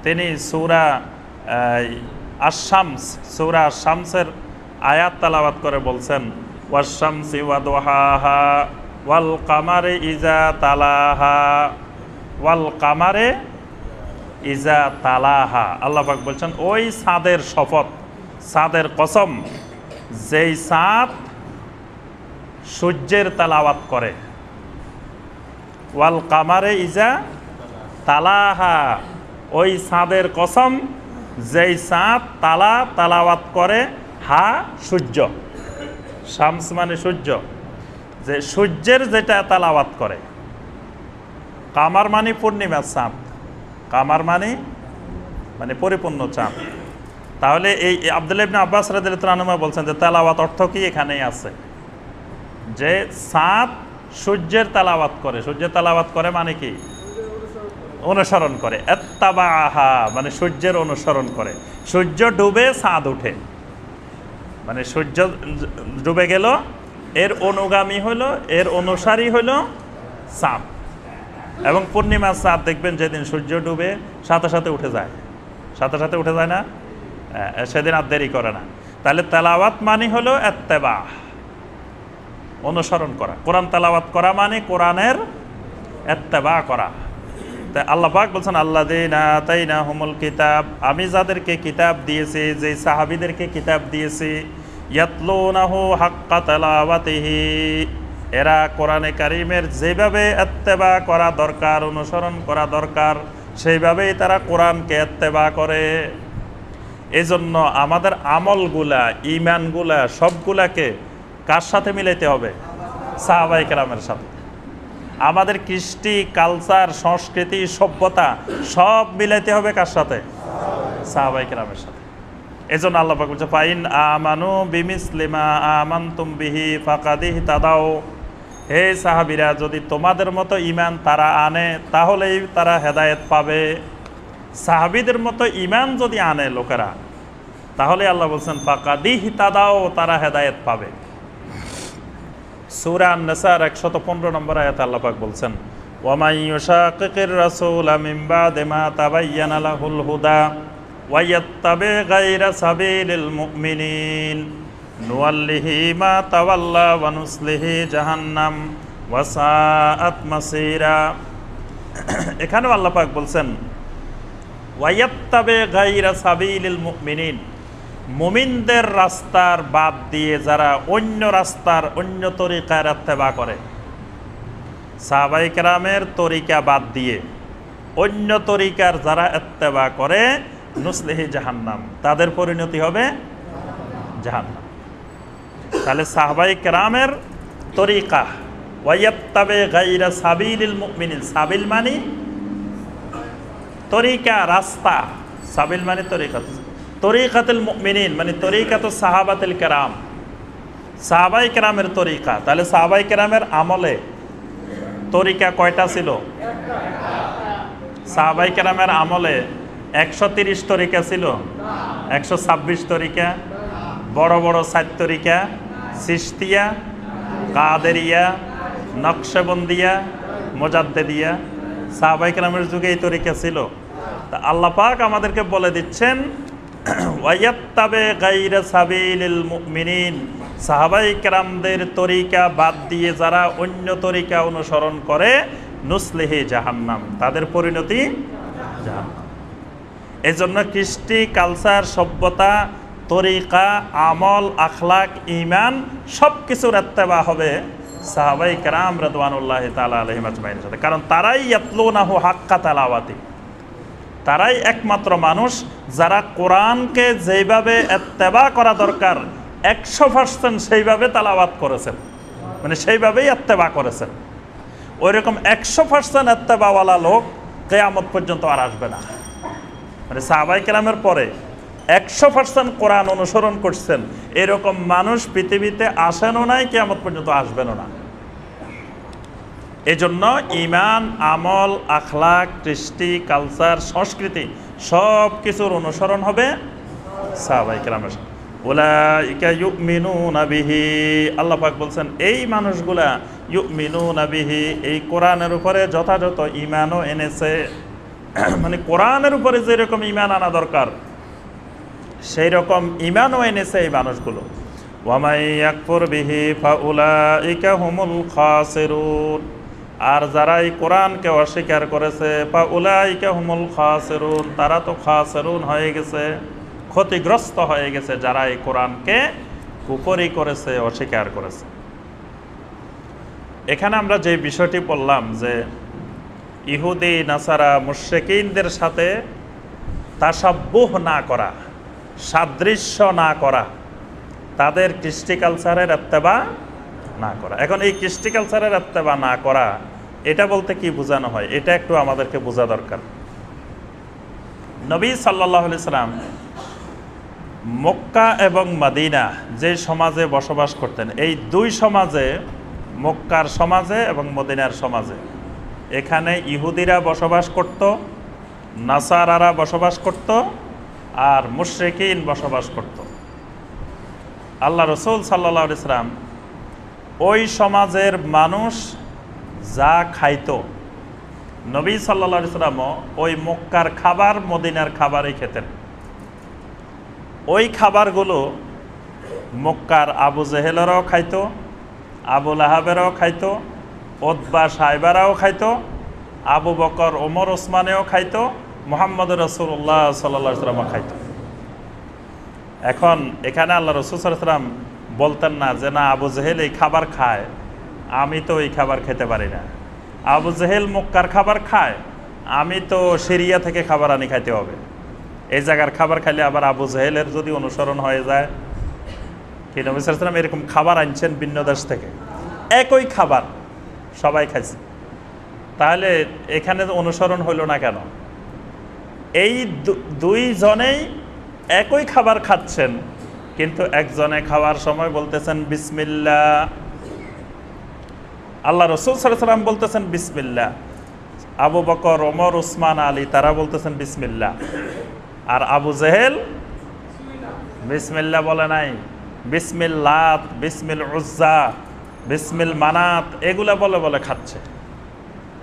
তিনি সূরা আশ-শামস, সূরা আশ-শামসের আয়াত তেলাওয়াত করে বলছেন, ওয়াশ-শামসি ওয়া দুহাহা ওয়াল কামারি ইজা তালাহা ওয়াল কামারে ইজা তালাহা। আল্লাহ পাক বলছেন ওই চাঁদের শপথ, চাঁদের কসম যেই চাঁদ সূর্যের তেলাওয়াত করে। ওয়াল কামারে ইজা তালাহা, ওই চাঁদের কসম যেই চাঁদ তালাওয়াত করে হা সূর্য, শামস মানে সূর্য, যে সূর্যের যেটা তেলাওয়াত করে। কামার মানে পূর্ণিমার চাঁদ, কামার মানে পরিপূর্ণ চাঁদ। তাহলে এই আব্দুল্লাহ ইবনে আব্বাস রাদিয়াল্লাহু আনহু বলছেন যে তেলাওয়াত অর্থ কি এখানেই আছে, যে চাঁদ সূর্যের তেলাওয়াত করে। সূর্যের তেলাওয়াত করে মানে কি? অনুসরণ করে। ইত্তাবাআহা মানে সূর্যের অনুসরণ করে। সূর্য ডুবে চাঁদ উঠে, মানে সূর্য ডুবে গেল, এর অনুগামী হলো, এর অনুসারী হলো চাঁদ। এবং পূর্ণিমার চাঁদ দেখবেন যেদিন সূর্য ডুবে সাথে সাথে উঠে যায়, সাথে সাথে উঠে যায় না, সেদিন আর দেরি করে না। তাহলে তেলাওয়াত মানে হলো ইত্তেবা, অনুসরণ করা। কোরআন তেলাওয়াত করা মানে কোরআনের ইত্তেবা করা। তাই আল্লাহ পাক বলছেন আল্লাযীনা আতাইনাহুমুল কিতাব, আমি যাদেরকে কিতাব দিয়েছি, যে সাহাবীদেরকে কিতাব দিয়েছি, ইয়াতলুনাহু হাক্কা তিলাওয়াতিহি, এরা কোরআনে কারিমের যেভাবে ইত্তেবা করা দরকার, অনুসরণ করা দরকার, সেইভাবেই তারা কোরআনকে ইত্তেবা করে। এজন্য আমাদের আমলগুলা, ঈমানগুলা, সবগুলাকে কার সাথে মিলাইতে হবে? সাহাবায়ে কেরামের সাথে। আমাদের কৃষ্টি, কালচার, সংস্কৃতি, সভ্যতা সব মিলাইতে হবে কার সাথে? সাহাবায়ে কেরামের সাথে। এজন্য আল্লাহ পাক বলছে ফাইন আমানু বিমিসলি মা আমানতুম বিহি ফাকাদ ইহতাদাও, হে সাহাবীরা, যদি তোমাদের মতো ঈমান তারা আনে তাহলেই তারা হেদায়েত পাবে। সাহাবীদের মতো ঈমান যদি আনে লোকেরা, তাহলে আল্লাহ বলছেন ফাকাদ ইহতাদাও, তারা হেদায়েত পাবে। সূরা আন-নিসার 115 নম্বর আয়াতে আল্লাহ পাক বলছেন ওয়া মান ইউশাকিকির রাসূলা মিন বাদি মা তাবায়্যানা লাহুল হুদা ওয়া ইয়াত্তাবি গায়রা সাবিলিল মুমিনিন নুওয়াল্লিহি মা তাওয়াল্লা ওয়া নুসলিহি জাহান্নাম ওয়া সাআত মাসীরা। এখানেও আল্লাহ পাক বলছেন ওয়া ইয়াত্তাবি গায়রা সাবিলিল মুমিনিন, মুমিনদের রাস্তার বাদ দিয়ে যারা অন্য রাস্তার, অন্য তরিকার ইত্তেবা করে, সাহাবায়ে কেরামের তরিকা বাদ দিয়ে অন্য তরিকার যারা ইত্তেবা করে, নুসলিহি জাহান্নাম, তাদের পরিণতি হবে জাহান্নাম। তাহলে সাহাবায়ে কেরামের তরিকা, ওয়াইয়াত্তাবি গায়রা সাবিলিল মুমিনিন, সাবিল মানে তরিকা, রাস্তা, সাবিল মানে তরিকা, তরিকাতুল মুমিনিন মানে তরিকাতুস সাহাবাতুল কেরাম, সাহাবায়ে কেরামের তরিকা। তাহলে সাহাবায়ে কেরামের আমলে তরিকা কয়টা ছিল? সাহাবায়ে কেরামের আমলে 130 তরিকা ছিল, 126 তরিকা, বড় বড় 4 তরিকা, চিশতিয়া, কাদেরিয়া, নকশবন্দিয়া, মুজাদ্দিদিয়া। সাহাবায়ে কেরামের যুগে এই তরিকা ছিল। তা আল্লাহ পাক আমাদেরকে বলে দিচ্ছেন ওয়াইয়াত্তাবি গায়রা সাবিলিল মুমিনিন, সাহাবায়ে কেরামদের তরিকা বাদ দিয়ে যারা অন্য তরিকা অনুসরণ করে, নুসলিহি জাহান্নাম, তাদের পরিণতি জাহান্নাম। এজন্য কৃষ্টি, কালচার, সভ্যতা, তরিকা, আমল, আখলাক, ঈমান সব কিছুর ইত্তেবা হবে সাহাবায়ে কেরাম রাদওয়ানুল্লাহি তাআলা আলাইহিম আজমাইনের সাথে। কারণ তারাই ইয়াতলুনাহু হাক্কা তিলাওয়াতি, তারাই একমাত্র মানুষ যারা কোরআনকে যেভাবে ইত্তেবা করা দরকার 100% সেইভাবে তেলাওয়াত করেছেন, মানে সেইভাবেই ইত্তেবা করেছেন। ওইরকম 100% ইত্তেবাওয়ালা লোক কিয়ামত পর্যন্ত আর আসবে না। মানে সাহাবায়ে কেরামের পরে 100% কোরআন অনুসরণ করছেন এরকম মানুষ পৃথিবীতে আসেনও নাই, কিয়ামত পর্যন্ত আসবেনও না। এজন্য ঈমান, আমল, আখলাক, কৃষ্টি, কালচার, সংস্কৃতি সব কিছুর অনুসরণ হবে সাহাবায়ে কেরামের। উলাইকা ইউমিনুনা বিহি, আল্লাহ পাক বলছেন এই মানুষগুলা ইউমিনুনা বিহি, এই কোরআনের উপরে যথাযথ ঈমানও এনেছে। মানে কোরআনের উপরে যেরকম ঈমান আনা দরকার সেই রকম ঈমানও এনেছে এই মানুষগুলো। ওয়া মান ইয়াকফুর বিহি ফাউলাইকা হুমুল খাসিরুন, আর যারা এই কোরআনকে অস্বীকার করেছে ফাউলাইকা হুমুল খাসিরুন, তারা তো খাসিরুন হয়ে গেছে, ক্ষতিগ্রস্ত হয়ে গেছে যারা এই কোরআনকে কুফরি করেছে, অস্বীকার করেছে। এখানে আমরা যে বিষয়টি বললাম যে ইহুদি, নাসারা, মুশরিকিনদের সাথে তাসাব্বুহ না করা, সাদৃশ্য না করা, তাদের কৃষ্টি কালচারের ইত্তেবা না করা। এখন এই কৃষ্টি কালচারের ইত্তেবা না করা, এটা বলতে কি বোঝানো হয়, এটা একটু আমাদেরকে বোঝা দরকার। নবী সাল্লাল্লাহু আলাইহি সাল্লাম মক্কা এবং মদিনা যে সমাজে বসবাস করতেন, এই দুই সমাজে, মক্কার সমাজে এবং মদিনার সমাজে, এখানে ইহুদিরা বসবাস করত, নাসারারা বসবাস করত, আর মুশরিকিন বসবাস করত। আল্লাহ রসুল সাল্লাল্লাহু আলাইহি সাল্লাম ওই সমাজের মানুষ যা খাইতো, নবী সাল্লাল্লাহু আলাইহি সাল্লামও ওই মক্কার খাবার মদিনার খাবারই খেতেন। ওই খাবারগুলো মক্কার আবু জেহেলেরাও খাইতো, আবু লাহাবেরাও খাইতো, উতবা সাইবারাও খাইতো, আবু বকর ওমর ওসমানেও খাইতো, মুহাম্মদ রাসূলুল্লাহ সাল্লাল্লাহু আলাইহি সাল্লামও খাইতো। এখন এখানে আল্লাহ রাসূল সাল্লাল্লাহু আলাইহি সাল্লাম বলতেন না যে না আবু জেহেল এই খাবার খায়, আমি তো এই খাবার খেতে পারি না। আবু জেহেল মক্কার খাবার খায়, আমি তো সিরিয়া থেকে খাবার আনি খাইতে হবে। এই জায়গার খাবার খাইলে আবার আবু জেহেলের যদি অনুসরণ হয়ে যায়, কি নবী সাল্লাল্লাহু আলাইহি সাল্লাম এরকম খাবার আনছেন ভিন্ন দেশ থেকে, একই খাবার সবাই খাইছে, তাহলে এখানে অনুসরণ হইল না কেন? এই দুইজনেই একই খাবার খাচ্ছেন, কিন্তু একজনে খাওয়ার সময় বলতেছেন বিসমিল্লাহ, আল্লাহ রাসূল সাল্লাল্লাহু আলাইহি সাল্লাম বলতেছেন বিসমিল্লাহ, আবু বকর ওমর উসমান আলী তারা বলতেছেন বিসমিল্লাহ, আর আবু জেহেল বিসমিল্লাহ বলে নাই, বিসমিল্লাত, বিসমিল উজ্জা, বিসমিল মানাত এগুলা বলে বলে খাচ্ছে।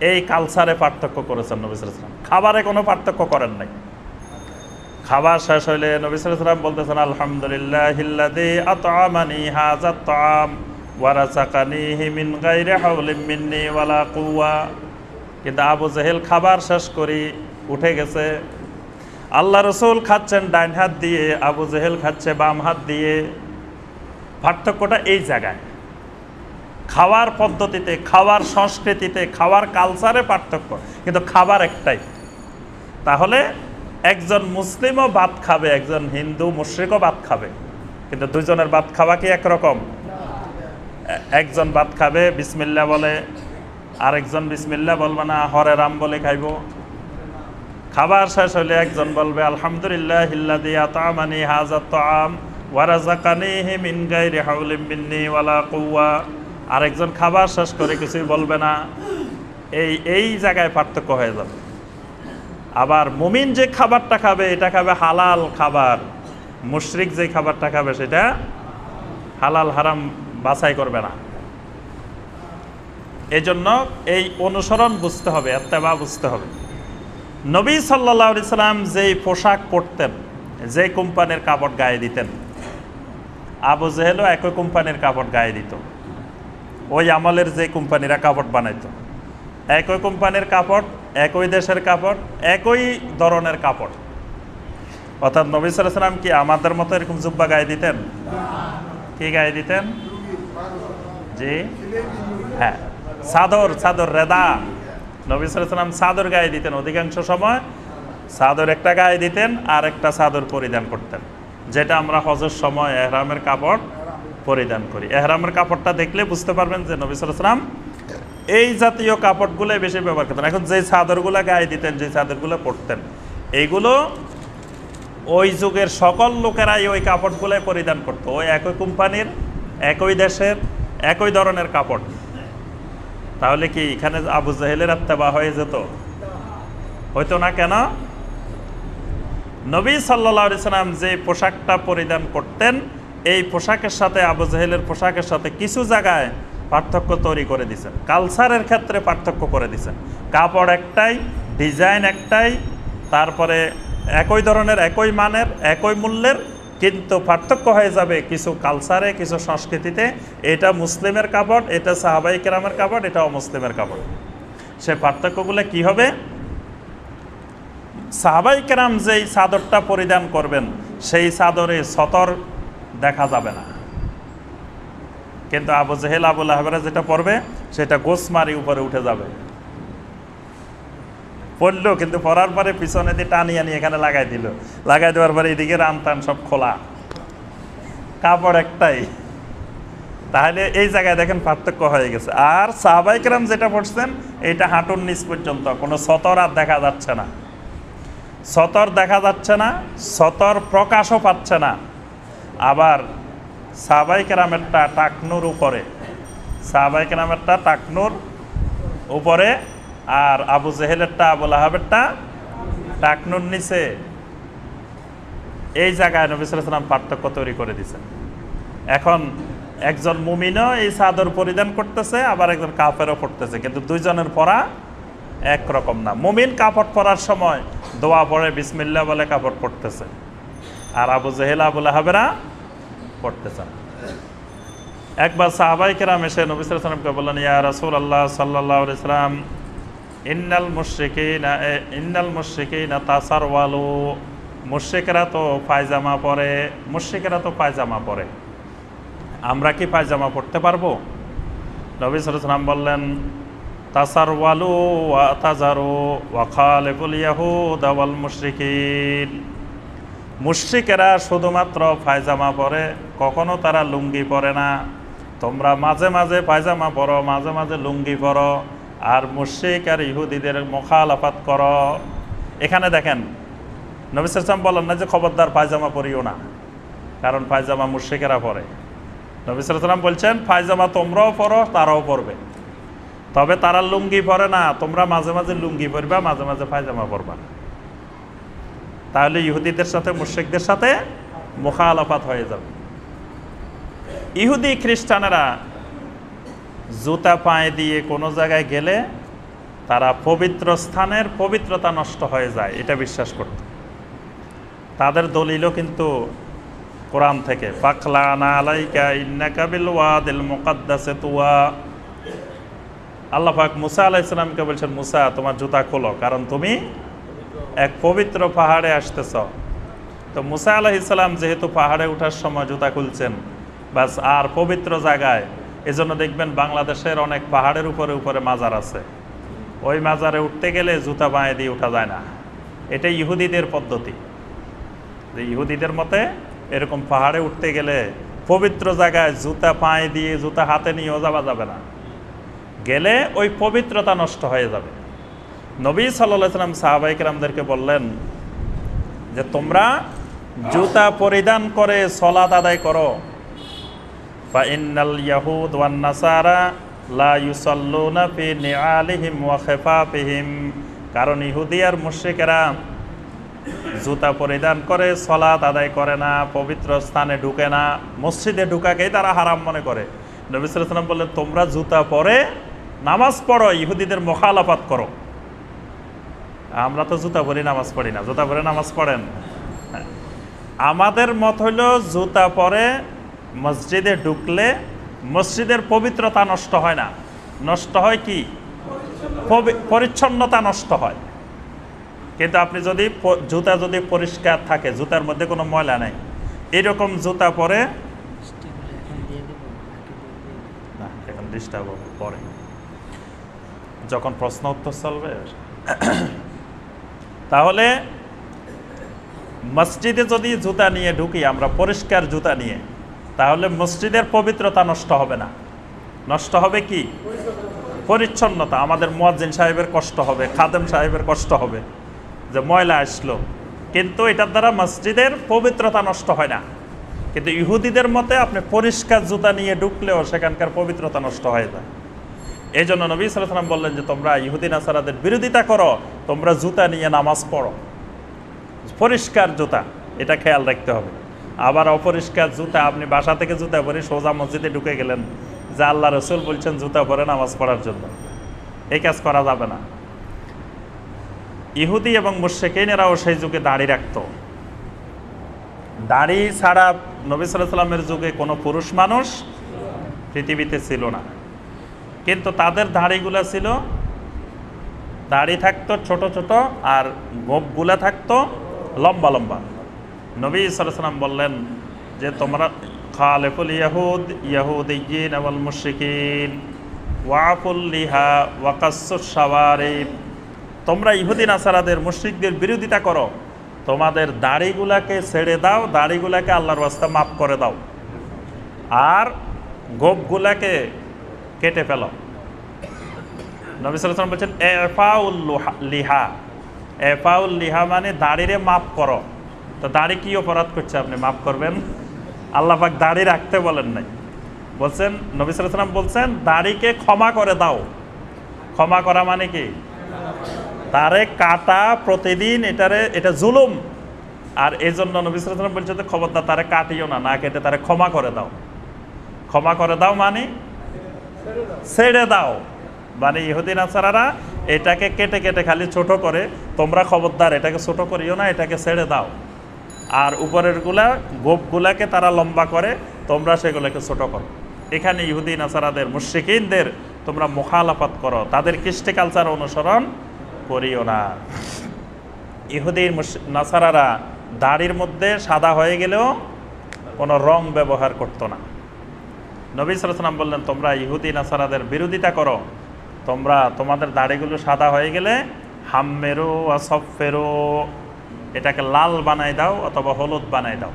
এই কালচারে পার্থক্য করেছেন নবী সাল্লাল্লাহু আলাইহি সাল্লাম, খাবারে কোনো পার্থক্য করেন নাই। খাবার শেষ হইলে নবী সাল্লাল্লাহু আলাইহি সাল্লাম বলতেছেন আলহামদুলিল্লাহিল্লাযী আত'আমানি হাযাত তাআম ওয়া রাযাকানিহি মিন গায়রি হাওলিন মিন্নি ওয়ালা কুওয়া। কিন্তু আবু জেহেল খাবার শেষ করে উঠে গেছে, আল্লাহ রসুল খাচ্ছেন ডাইন হাত দিয়ে, আবু জেহেল খাচ্ছে বাম হাত দিয়ে। পার্থক্যটা এই জায়গায়, খাওয়ার পদ্ধতিতে, খাওয়ার সংস্কৃতিতে, খাওয়ার কালচারে পার্থক্য, কিন্তু খাবার একটাই। তাহলে একজন মুসলিমও ভাত খাবে, একজন হিন্দু মুশরিকও ভাত খাবে, কিন্তু দুইজনের ভাত খাওয়া কি একরকম? একজন ভাত খাবে বিসমিল্লাহ বলে, আরেকজন বিসমিল্লাহ বলবে না, হরে রাম বলে খাইব। খাবার শেষ হলে একজন বলবে আলহামদুলিল্লাহিল্লাযী আত'আমানি হাযাত তাআম ওয়া রাযাকানিহি মিন গায়রি হাওলিন মিন্নি ওয়ালা কুওয়া। আরেকজন খাবার শেষ করে কিছুই বলবে না। এই জায়গায় পার্থক্য হয়ে যাবে। আবার মুমিন যে খাবারটা খাবে এটা খাবে হালাল খাবার, মুশরিক যে খাবারটা খাবে সেটা হালাল হারাম বাছাই করবে না। এজন্য এই অনুসরণ বুঝতে হবে, ইত্তেবা বুঝতে হবে। নবী সাল্লাল্লাহু আলাইহি সাল্লাম যেই পোশাক পরতেন, যে কোম্পানির কাপড় গায়ে দিতেন, আবু জেহেলও একই কোম্পানির কাপড় গায়ে দিত। ওই আমলের যে কোম্পানিরা কাপড় বানাইতো, একই কোম্পানির কাপড়, একই দেশের কাপড়, একই ধরনের কাপড়। অর্থাৎ নবী সাল্লাল্লাহু আলাইহি সাল্লাম কি আমাদের মতো এরকম জুব্বা গায়ে দিতেন? কি গায়ে দিতেন? জি হ্যাঁ, চাদর রেদা। নবী সাল্লাল্লাহু আলাইহি সাল্লাম চাদর গায়ে দিতেন, অধিকাংশ সময় চাদর একটা গায়ে দিতেন আর একটা চাদর পরিধান করতেন, যেটা আমরা হজের সময় এহরামের কাপড় পরিধান করি। এহরামের কাপড়টা দেখলে বুঝতে পারবেন যে নবী সাল্লাল্লাহু আলাইহি সাল্লাম এই জাতীয় কাপড়গুলোই বেশি ব্যবহার করতেন। এখন যে চাদরগুলো গায়ে দিতেন, যে চাদরগুলো পরতেন, এইগুলো ওই যুগের সকল লোকেরাই ওই কাপড়গুলোই পরিধান করতো, ওই একই কোম্পানির, একই দেশের, একই ধরনের কাপড়। তাহলে কি এখানে আবু জেহেলের ইত্তেবা হয়ে যেত? হয়তো না। কেন? নবী সাল্লাল্লাহু আলাইহি সাল্লাম যে পোশাকটা পরিধান করতেন, এই পোশাকের সাথে আবু জেহেলের পোশাকের সাথে কিছু জায়গায় পার্থক্য তৈরি করে দিয়েছেন, কালচারের ক্ষেত্রে পার্থক্য করে দিয়েছেন। কাপড় একটাই, ডিজাইন একটাই, তারপরে একই ধরনের, একই মানের, একই মূল্যের, কিন্তু পার্থক্য হয়ে যাবে কিছু কালচারে, কিছু সংস্কৃতিতে। এটা মুসলিমের কাপড়, এটা সাহাবায়ে কেরামের কাপড়, এটা অমুসলিমের কাপড়। সে পার্থক্যগুলো কি হবে? সাহাবায়ে কেরাম যেই চাদরটা পরিধান করবেন, সেই চাদরে সতর দেখা যাবে না, কিন্তু আবু জেহেল, আবু লাহাবেরা যেটা পরবে সেটা গোসমারি উপরে উঠে যাবে। পড়লো, কিন্তু পরার পরে পিছনে দিয়ে টানিয়ে নিয়ে এখানে লাগাই দিল, লাগাই দেওয়ার পরে এদিকে রান টান সব খোলা। কাপড় একটাই। তাহলে এই জায়গায় দেখেন পার্থক্য হয়ে গেছে। আর সাহাবায়ে কেরাম যেটা পড়ছেন এইটা হাঁটুর নিচ পর্যন্ত, কোনো সতর আর দেখা যাচ্ছে না, সতর দেখা যাচ্ছে না, সতর প্রকাশও পাচ্ছে না। আবার সাহাবায়ে কেরামেরটা টাকনুর উপরে, সাহাবায়ে কেরামেরটা টাকনুর উপরে, আর আবু জেহেলেরটা আবু লাহাবেরটা টাকনুর নিচে। এই জায়গায় নবী সাল্লাল্লাহু আলাইহি ওয়াসাল্লাম পার্থক্য তৈরি করে দিয়েছেন। এখন একজন মুমিনও এই চাদর পরিধান করতেছে, আবার একজন কাফেরও পড়তেছে, কিন্তু দুইজনের পরা একরকম না। মুমিন কাপড় পরার সময় দোয়া পড়ে, বিসমিল্লাহ বলে কাপড় পড়তেছে, আর আবু জেহেল আবু লাহাবেরা পড়তেছে না। একবার সাহাবায়ে কেরাম এসে নবী সাল্লাল্লাহু আলাইহি ওয়াসাল্লামকে বললেন, ইয়া রাসূলুল্লাহ সাল্লাল্লাহু আলাইহি ওয়াসাল্লাম, ইন্নাল মুশরিকিনা তাসারওয়ালু, মুশরিকরা তো পায়জামা পরে, মুশরিকরা তো পায়জামা পরে, আমরা কি পায়জামা পড়তে পারবো? নবী সাল্লাল্লাহু আলাইহি ওয়াসাল্লাম বললেন, তাসারওয়ালু ওয়া তাজারু ওয়া খালিফুল ইয়াহুদা ওয়াল মুশরিকিন। মুশরিকেরা শুধুমাত্র পায়জামা পরে, কখনো তারা লুঙ্গি পরে না। তোমরা মাঝে মাঝে পায়জামা পরো, মাঝে মাঝে লুঙ্গি পরো, আর মুশরিক আর ইহুদিদের মুখালাফাত করো। এখানে দেখেন নবী সাল্লাল্লাহু আলাইহি ওয়াসাল্লাম বলেন না যে খবরদার পায়জামা পরিও না, কারণ পায়জামা মুশরিকেরা পরে। নবী সাল্লাল্লাহু আলাইহি ওয়াসাল্লাম বলছেন পায়জামা তোমরাও পরো, তারাও পরবে, তবে তারা লুঙ্গি পরে না, তোমরা মাঝে মাঝে লুঙ্গি পরবা, মাঝে মাঝে পায়জামা পরবা। তাহলে ইহুদিদের সাথে মুশরিকদের সাথে মুখালাফাত হয়ে যাবে। ইহুদি খ্রিস্টানেরা জুতা পায়ে দিয়ে কোনো জায়গায় গেলে তারা পবিত্র স্থানের পবিত্রতা নষ্ট হয়ে যায়, এটা বিশ্বাস করত। তাদের দলিলও কিন্তু কোরআন থেকে, ফাখলানা আলাইকা ইন্নাকা বিল ওয়াদিল মুকাদ্দাসে তুয়া। আল্লাহ পাক মুসা আলাইহিস সালামকে বলছেন, মুসা তোমার জুতা খোলো, কারণ তুমি এক পবিত্র পাহাড়ে আসতেছ। তো মুসা আলাইহিস সালাম যেহেতু পাহাড়ে ওঠার সময় জুতা খুলছেন, বাস আর পবিত্র জায়গায়, এজন্য দেখবেন বাংলাদেশের অনেক পাহাড়ের উপরে উপরে মাজার আছে, ওই মাজারে উঠতে গেলে জুতা পায়ে দিয়ে উঠা যায় না। এটা ইহুদিদের পদ্ধতি, যে ইহুদিদের মতে এরকম পাহাড়ে উঠতে গেলে পবিত্র জায়গায় জুতা পায়ে দিয়ে, জুতা হাতে নিয়েও যাওয়া যাবে না, গেলে ওই পবিত্রতা নষ্ট হয়ে যাবে। নবী সাল্লাল্লাহু আলাইহি ওয়াসাল্লাম সাহাবায়ে কেরামদেরকে বললেন যে তোমরা জুতা পরিধান করে সালাত আদায় করো। ফা ইন্নাল ইয়াহুদ ওয়ান নাসারা লা ইউসাল্লুনা ফি নিআলিহিম ওয়া খিফাফিহিম, কারণ ইহুদি আর মুশরিকেরা জুতা পরিধান করে সালাত আদায় করে না, পবিত্র স্থানে ঢুকে না, মসজিদে ঢুকাকেই তারা হারাম মনে করে। নবী সাল্লাল্লাহু আলাইহি ওয়াসাল্লাম বললেন তোমরা জুতা পরে নামাজ পড়ো, ইহুদিদের মুখালাফাত করো। আমরা তো জুতা পরে নামাজ পড়ি না, জুতা পরে নামাজ পড়েন? আমাদের মত হইল জুতা পরে মসজিদে ঢুকলে মসজিদের পবিত্রতা নষ্ট হয় না, নষ্ট হয় কি? পরিচ্ছন্নতা নষ্ট হয়। কিন্তু আপনি যদি জুতা যদি পরিষ্কার থাকে, জুতার মধ্যে কোনো ময়লা নেই, এরকম জুতা পরে না, এখন ডিস্টার্ব হবে পরে যখন প্রশ্ন উত্তর চলবে। তাহলে মসজিদে যদি জুতা নিয়ে ঢুকি আমরা, পরিষ্কার জুতা নিয়ে, তাহলে মসজিদের পবিত্রতা নষ্ট হবে না, নষ্ট হবে কি? পরিচ্ছন্নতা। আমাদের মুয়াজ্জিন সাহেবের কষ্ট হবে, খাদেম সাহেবের কষ্ট হবে যে ময়লা আসলো, কিন্তু এটার দ্বারা মসজিদের পবিত্রতা নষ্ট হয় না। কিন্তু ইহুদিদের মতে আপনি পরিষ্কার জুতা নিয়ে ঢুকলেও সেখানকার পবিত্রতা নষ্ট হয়ে যায়। এই জন্য নবী সাল্লাল্লাহু আলাইহি ওয়াসাল্লাম বললেন যে তোমরা ইহুদি নাসারাদের বিরোধিতা করো, তোমরা জুতা নিয়ে নামাজ পড়ো, পরিষ্কার জুতা, এটা খেয়াল রাখতে হবে। আবার অপরিষ্কার জুতা, আপনি বাসা থেকে জুতা পরে সোজা মসজিদে ঢুকে গেলেন, যে আল্লাহ রসুল বলছেন জুতা পরে নামাজ পড়ার জন্য, এই কাজ করা যাবে না। ইহুদি এবং মুশরিকিনেরাও সেই যুগে দাড়ি রাখত। দাড়ি ছাড়া নবী সাল্লাল্লাহু আলাইহি ওয়াসাল্লামের যুগে কোনো পুরুষ মানুষ পৃথিবীতে ছিল না, কিন্তু তাদের দাড়িগুলা ছিল, দাড়ি থাকতো ছোট ছোট, আর গোঁফগুলা থাকতো লম্বা লম্বা। নবী সাল্লাল্লাহু আলাইহি ওয়াসাল্লাম বললেন যে তোমরা খালিফুল ইয়াহুদ ইয়াহুদিয়্যিন ওয়াল মুশরিকিন ওয়াফুল লিহা ওয়াকাসসুশ শাওয়ারিব, তোমরা ইহুদি নাসারাদের মুশরিকদের বিরোধিতা করো, তোমাদের দাড়িগুলাকে ছেড়ে দাও, দাড়িগুলাকে আল্লাহর ওয়াস্তে মাফ করে দাও। আর গোপগুলাকে কেটে ফেল। নবী সাল্লাল্লাহু আলাইহি ওয়াসাল্লাম বলছেন এফাউল লিহা, এফাউল লিহা মানে দাড়িরে মাপ করো। তো দাড়ি কি অপরাধ করছে আপনি মাপ করবেন? আল্লাহ পাক দাড়ি রাখতে বলেন নাই, বলছেন নবী সাল্লাল্লাহু আলাইহি ওয়াসাল্লাম বলছেন দাড়িকে ক্ষমা করে দাও। ক্ষমা করা মানে কি? তারে কাটা প্রতিদিন, এটা জুলুম। আর এই জন্য নবী সাল্লাল্লাহু আলাইহি ওয়াসাল্লাম বলছেন খবরদার তারে কাটিও না, না কেটে তারে ক্ষমা করে দাও। ক্ষমা করে দাও মানে ছেড়ে দাও। মানে ইহুদি নাসারারা এটাকে কেটে কেটে খালি ছোট করে, তোমরা খবরদার এটাকে ছোট করিও না, এটাকে ছেড়ে দাও। আর উপরের গুলা গোপগুলাকে তারা লম্বা করে, তোমরা সেগুলোকে ছোট করো। এখানে ইহুদি নাসারাদের মুশরিকিনদের তোমরা মুখালাফাত করো, তাদের কৃষ্টি কালচার অনুসরণ করিও না। ইহুদি নাসারারা দাড়ির মধ্যে সাদা হয়ে গেলেও কোনো রং ব্যবহার করতো না। নবী সাল্লাল্লাহু আলাইহি ওয়াসাল্লাম বললেন তোমরা ইহুদি নাসারাদের বিরোধিতা করো, তোমরা তোমাদের দাড়িগুলো সাদা হয়ে গেলে হাম্মেরো আসফেরো, এটাকে লাল বানাই দাও অথবা হলুদ বানাই দাও।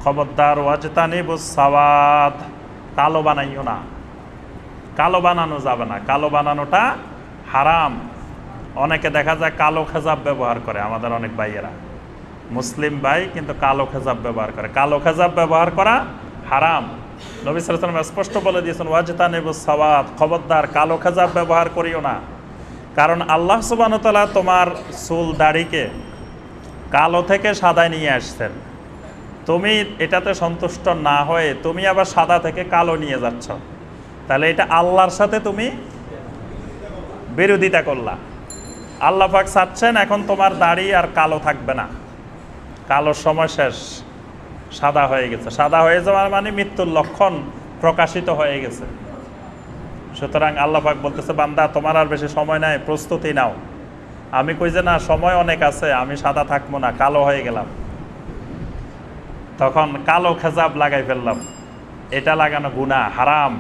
খবরদার ওয়াজতানিবুস সাওয়াদ, কালো বানাইও না, কালো বানানো যাবে না, কালো বানানোটা হারাম। অনেকে দেখা যায় কালো খেজাব ব্যবহার করে, আমাদের অনেক ভাইয়েরা মুসলিম ভাই কিন্তু কালো খেজাব ব্যবহার করে। কালো খেজাব ব্যবহার করা হারাম। নবী সাল্লাল্লাহু আলাইহি ওয়াসাল্লাম স্পষ্ট বলে দিয়েছেন ওয়াজতানিবুস সাওয়াদ, খবরদার কালো খেজাব ব্যবহার করিও না। কারণ আল্লাহ সুবহানাহু ওয়া তাআলা তোমার চুল দাড়িকে কালো থেকে সাদায় নিয়ে আসছেন, তুমি এটাতে সন্তুষ্ট না হয়ে তুমি আবার সাদা থেকে কালো নিয়ে যাচ্ছ, তাহলে এটা আল্লাহর সাথে তুমি বিরোধিতা করলা। আল্লাহ পাক চাচ্ছেন এখন তোমার দাড়ি আর কালো থাকবে না, কালোর সময় শেষ, সাদা হয়ে গেছে। সাদা হয়ে যাওয়ার মানে মৃত্যুর লক্ষণ প্রকাশিত হয়ে গেছে। সুতরাং আল্লাহ পাক বলতেছে বান্দা তোমার আর বেশি সময় নাই, প্রস্তুতি নাও। আমি কই যে না সময় অনেক আছে, আমি সাদা থাকবো না, কালো হয়ে গেলাম, তখন কালো খেজাব লাগাই ফেললাম। এটা লাগানো গুনাহ, হারাম।